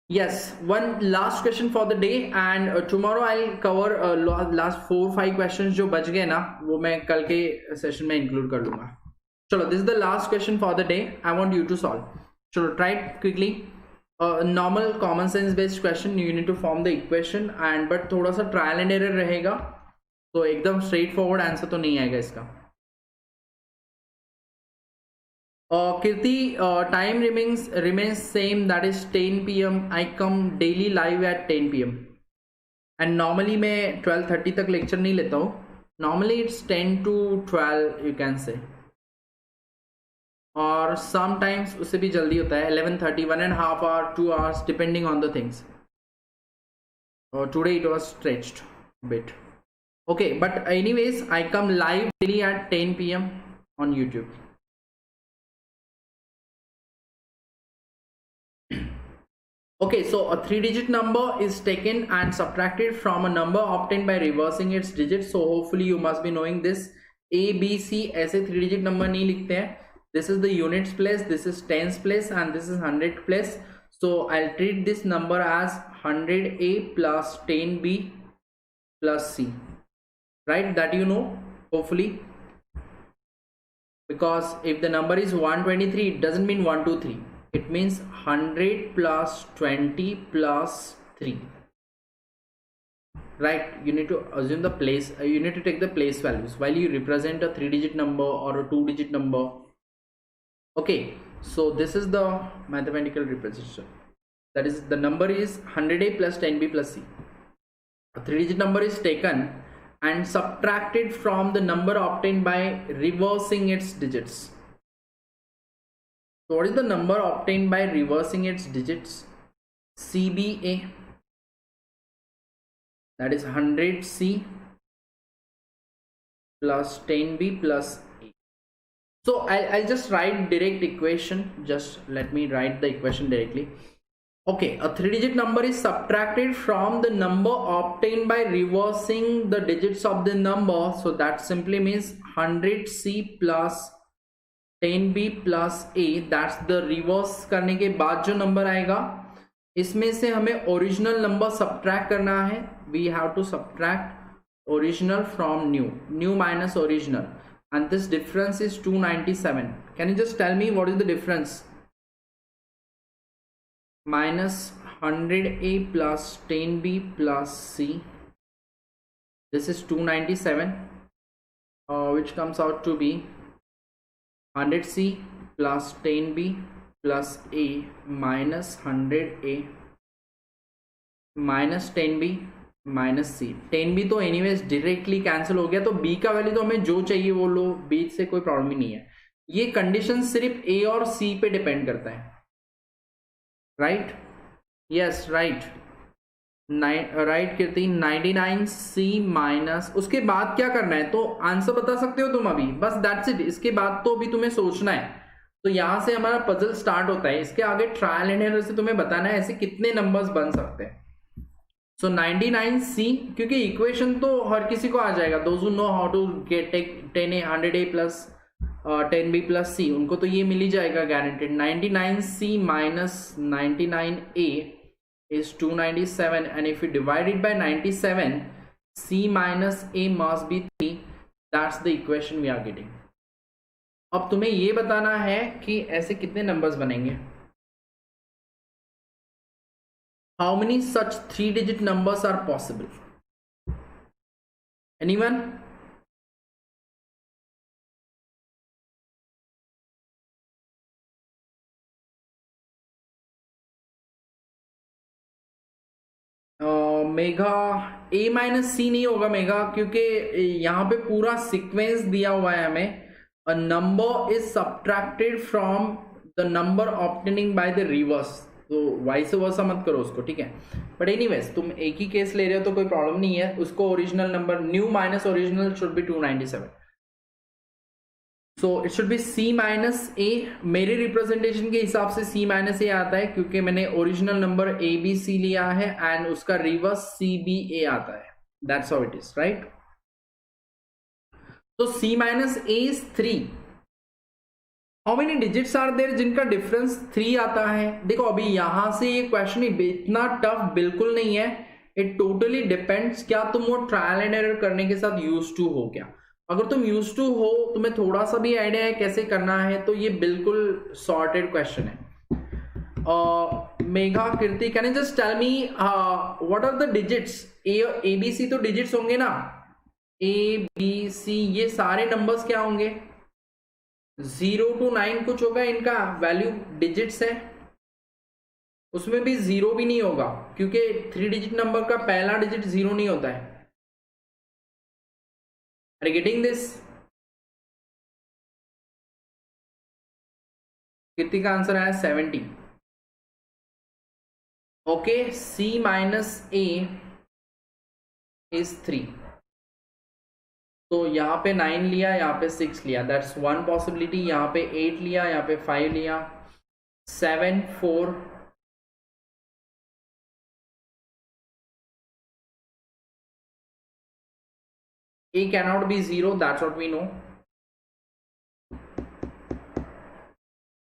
Yes, one last question for the day, and tomorrow I'll cover last 4-5 questions जो बच गए ना, वो मैं कल के सेशन में इंक्लूड कर लूंगा. चलो, this is the last question for the day. I want you to solve. चलो, try it quickly. Normal common sense based question, you need to form the equation and but थोड़ा सा trial and error रहेगा, तो एकदम straight forward answer तो नहीं आएगा इसका. Kirti, time remains same, that is 10 p.m. I come daily live at 10 p.m. and normally मैं 12:30 तक लेक्चर नहीं लेता हूँ. Normally it's 10 to 12 you can say, और sometimes उससे भी जल्दी होता है 11:30, 1.5 hour 2 hours depending on the things. Today it was stretched a bit. Okay, but anyways I come live daily at 10 p.m. on YouTube. Okay, so a 3-digit number is taken and subtracted from a number obtained by reversing its digits. So hopefully you must be knowing this. A, B, C ऐसे 3-digit number नहीं लिखते हैं. This is the units place, this is tens place, and this is 100 place. So I'll treat this number as 100A plus 10B plus C. Right? That you know, hopefully. Because if the number is 123, it doesn't mean 1, 2, 3. It means 100 plus 20 plus 3. Right? You need to assume the place, you need to take the place values while you represent a 3-digit number or a 2-digit number. Okay, so this is the mathematical representation. That is, the number is 100A plus 10B plus C. A 3-digit number is taken and subtracted from the number obtained by reversing its digits. So what is the number obtained by reversing its digits? CBA, that is 100C plus 10B plus A. So I'll just write direct equation. Just let me write the equation directly. Okay, a 3-digit number is subtracted from the number obtained by reversing the digits of the number. So that simply means 100C plus 10B plus A. That's the reverse करने के बाद जो number आएगा, इसमें से हमें original number subtract करना है. We have to subtract original from new minus original, and this difference is 297. Can you just tell me what is the difference? Minus 100A plus 10B plus C. This is 297, which comes out to be 100C plus 10B plus A minus 100A minus 10B minus C. 10B तो anyways directly cancel हो गया, तो B का value तो हमें जो चाहिए वो लो, B से कोई प्रॉब्लम ही नहीं है. ये कंडीशन सिर्फ A और C पे डिपेंड करता है. राइट? यस, राइट कीर्ति. 99C माइनस, उसके बाद क्या करना है? तो आंसर बता सकते हो तुम अभी, बस दैट्स इट. इसके बाद तो अभी तुम्हें सोचना है. तो यहां से हमारा पजल स्टार्ट होता है. इसके आगे ट्रायल एंड एरर से तुम्हें बताना है ऐसे कितने नंबर्स बन सकते हैं. सो 99C, क्योंकि इक्वेशन तो हर किसी को आ जाएगा. Those who know how to get 10A 100A plus 10B plus C, उनको तो ये मिल ही जाएगा guaranteed. 99C minus 99A is 297, and if you divide it by 97, C minus A must be 3. That's the equation we are getting. अब तुम्हें ये बताना है कि ऐसे कितने नंबर्स बनेंगे. How many such 3-digit numbers are possible? Anyone? Mega A minus C नहीं होगा मेगा, क्योंकि यहाँ पे पूरा सीक्वेंस दिया हुआ है हमें. A number is subtracted from the number obtaining by the reverse. तो वाइस वर्सा मत करो उसको, ठीक है. बट एनीवेज तुम एक ही केस ले रहे हो तो कोई प्रॉब्लम नहीं है. उसको original number, new minus original should be 297. So it should B C minus A. मेरे रिप्रेजेंटेशन के हिसाब से C माइनस A आता है, क्योंकि मैंने ओरिजिनल नंबर ABC लिया है एंड उसका रिवर्स CBA आता है. That's how it is, right. तो C minus A is 3. How many digits are there जिनका डिफरेंस 3 आता है? देखो अभी यहां से ये क्वेश्चन इतना टफ बिल्कुल नहीं है. इट टोटली डिपेंड्स क्या तुम वो ट्रायल एंड एरर करने के साथ यूज टू हो क्या. अगर तुम यूज टू हो, तुम्हें थोड़ा सा भी आइडिया है कैसे करना है, तो ये बिल्कुल सॉर्टेड क्वेश्चन है. Megha, Kirti, can you just tell me what are the digits? A B C तो डिजिट्स होंगे ना, ए बी सी, ये सारे नंबर्स क्या होंगे? 0 to 9 कुछ होगा, इनका वैल्यू डिजिट्स है, उसमें भी 0 भी नहीं होगा क्योंकि 3 डिजिट नंबर का पहला डिजिट 0 नहीं होता है। Are you getting this? कितनी का आंसर आया? 70। Okay, C minus A is 3, तो यहाँ पे 9 लिया, यहाँ पे 6 लिया, दैट्स वन पॉसिबिलिटी। यहाँ पे 8 लिया, यहाँ पे 5 लिया, 7 4 A cannot be 0, that's what we know.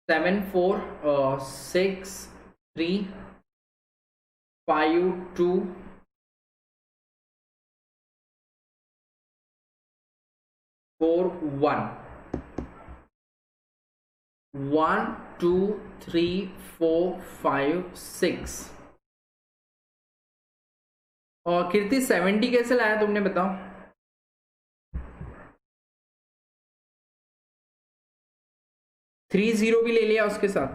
7 4 6 3 5 2 4 1 1 2 3 4 5 6। और कीर्ति 70 कैसे लाया तुमने, बताओ? थ्री 0 भी ले लिया उसके साथ,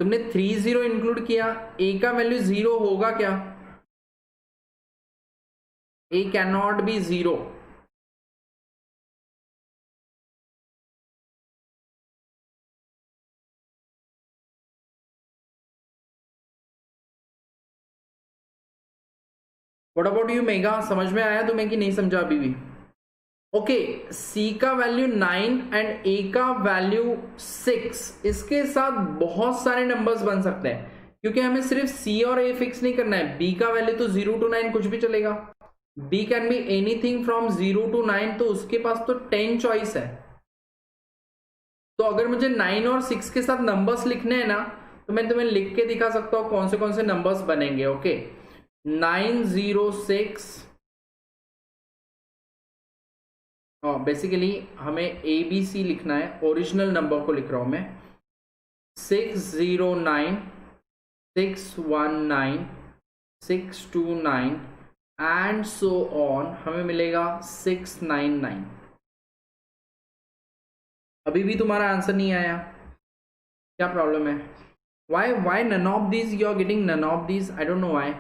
तुमने 3 0 इंक्लूड किया। ए का वैल्यू 0 होगा क्या? A can not be 0। What about you Megha, समझ में आया तुम्हें कि नहीं समझा अभी भी? ओके, सी का वैल्यू 9 एंड ए का वैल्यू 6, इसके साथ बहुत सारे नंबर्स बन सकते हैं क्योंकि हमें सिर्फ सी और ए फिक्स नहीं करना है। बी का वैल्यू तो 0 to 9 कुछ भी चलेगा, B can be anything from 0 to 9, तो उसके पास तो 10 चॉइस है। तो अगर मुझे 9 और 6 के साथ नंबर्स लिखने हैं ना, तो मैं तुम्हें लिख के दिखा सकता हूं कौन से नंबर्स बनेंगे। ओके, 9 0 6, बेसिकली हमें ए बी सी लिखना है, ओरिजिनल नंबर को लिख रहा हूं मैं। 6 0 9 6 1 9 6 2 9 एंड सो ऑन, हमें मिलेगा 6 9 9। अभी भी तुम्हारा आंसर नहीं आया, क्या प्रॉब्लम है? Why none of these you are getting none of these? I don't know why.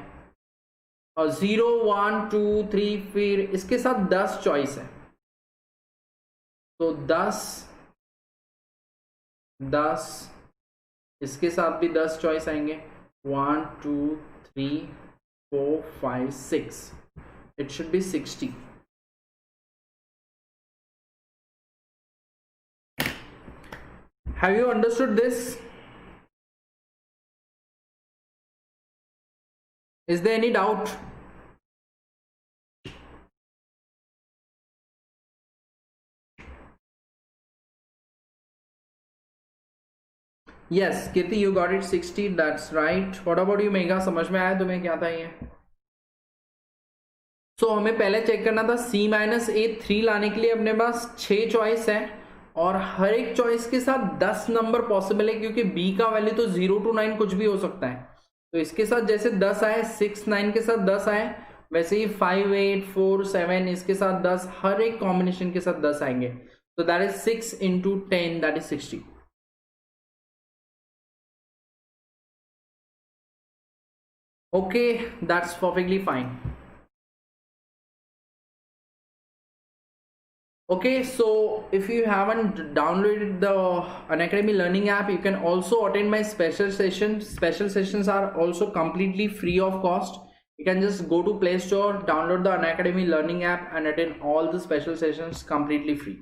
0 1 2 3, फिर इसके साथ 10 चॉइस है, तो 10 10, इसके साथ भी 10 चॉइस आएंगे, 1 2 3 4 5 6, it should B 60। Have you understood this? Is there any doubt? Yes, Kirti, you got it 60. That's right. What about you, Megha? समझ में आया तुम्हें क्या था ये? So हमें पहले चेक करना था C माइनस A 3 लाने के लिए अपने पास 6 चॉइस है और हर एक चॉइस के साथ 10 नंबर पॉसिबल है क्योंकि B का वैल्यू तो 0 to 9 कुछ भी हो सकता है। तो इसके साथ जैसे 10 आए, 6 9 के साथ 10 आए, वैसे ही 5 8 4 7 इसके साथ 10, हर एक कॉम्बिनेशन के साथ 10 आएंगे। तो that is 6 into 10, that is 60। Okay, that's perfectly fine. Okay, so if you haven't downloaded the Unacademy Learning app, you can also attend my special sessions. Special sessions are also completely free of cost. You can just go to Play Store, download the Unacademy Learning app and attend all the special sessions completely free.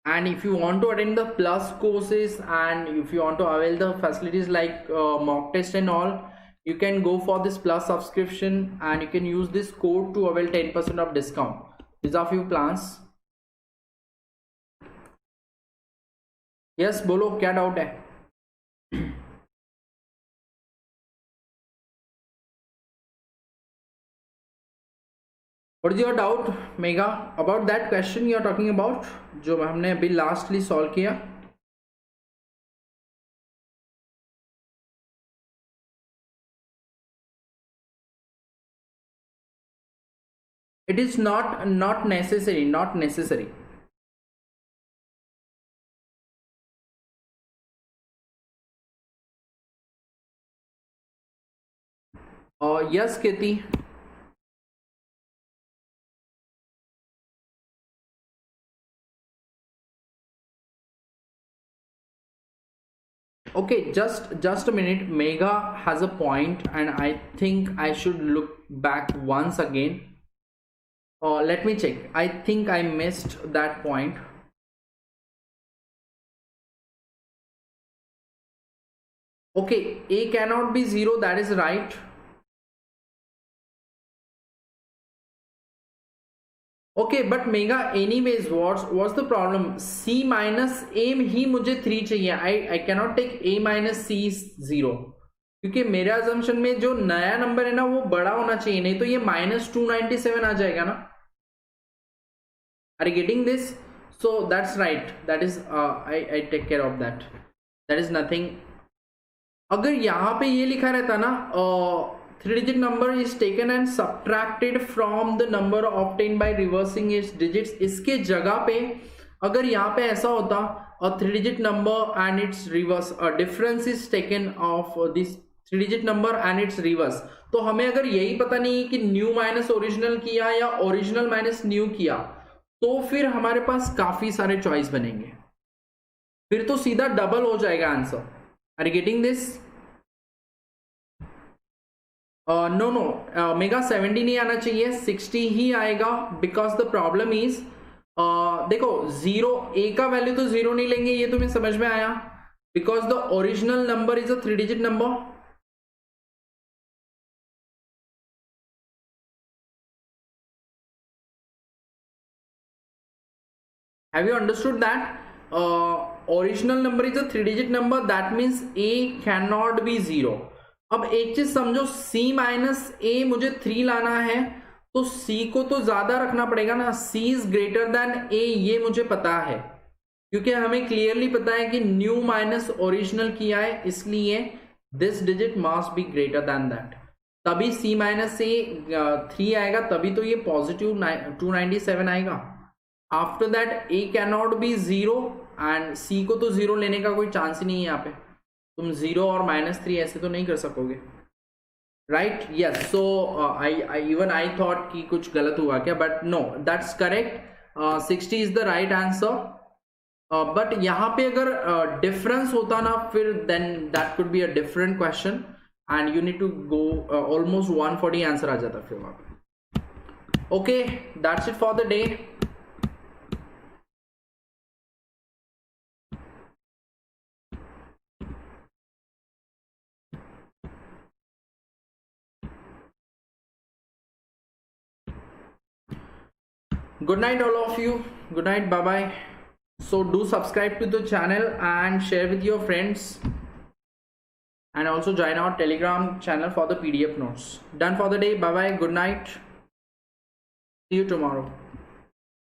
And if you want to attend the plus courses and if you want to avail the facilities like mock test and all, you can go for this plus subscription and you can use this code to avail 10% of discount. These are few plans. Yes, बोलो क्या doubt है? What is your doubt, Megha, about that question you are talking about, जो हमने अभी lastly solve किया? It is not necessary, not necessary. Yes, Kitty. Okay, just a minute. Mega has a point, and I think I should look back once again. Let me check. I think I missed that point. Okay, A cannot be 0, that is right. Okay, but Mega, anyways, what's the problem? C minus A ही मुझे 3 चाहिए. I cannot take A minus C is 0, क्योंकि मेरे assumption में जो नया number है ना वो बड़ा होना चाहिए, नहीं तो ये -297 आ जाएगा ना. Are you getting this? So that's right. That is I take care of that. That is nothing. अगर यहाँ पे ये लिखा रहता ना 3-digit number is taken and subtracted from the number obtained by reversing its digits, इसके जगह पे अगर यहाँ पे ऐसा होता a 3-digit number and its reverse, a difference is taken of this 3-digit number and its reverse, तो हमें अगर यही पता नहीं कि न्यू माइनस ओरिजिनल किया या ओरिजिनल माइनस न्यू किया, तो फिर हमारे पास काफी सारे चॉइस बनेंगे, फिर तो सीधा डबल हो जाएगा answer. Are you getting this? No Megha 70 नहीं आना चाहिए, 60 ही आएगा, बिकॉज द प्रॉब्लम इज देखो 0 ए का वैल्यू तो 0 नहीं लेंगे, ये तुम्हें समझ में आया, because the original number is a 3-digit number. Have you understood that? Original number is a 3-digit number. That means A cannot be 0. अब एक चीज समझो, C माइनस A मुझे 3 लाना है, तो C को तो ज्यादा रखना पड़ेगा ना. C is greater than A, ये मुझे पता है, क्योंकि हमें क्लियरली पता है कि न्यू माइनस ओरिजिनल किया है, इसलिए this digit must be greater then that. तभी C माइनस A 3 आएगा, तभी तो ये पॉजिटिव 297 आएगा. After that A cannot be 0 and C को तो 0 लेने का कोई चांस ही नहीं है. यहाँ पे तुम 0 और -3 ऐसे तो नहीं कर सकोगे, right? Yes. So I thought कि कुछ गलत हुआ क्या, but no, that's correct. 60 is the right answer. But यहाँ पे अगर डिफरेंस होता ना, फिर then that could be a different question and you need to go almost 140 answer आ जाता फिर वहां पे. Okay, that's it for the day. Good night all of you. Good night. Bye bye. So do subscribe to the channel and share with your friends, and also join our Telegram channel for the PDF notes. Done for the day. Bye bye. Good night. See you tomorrow.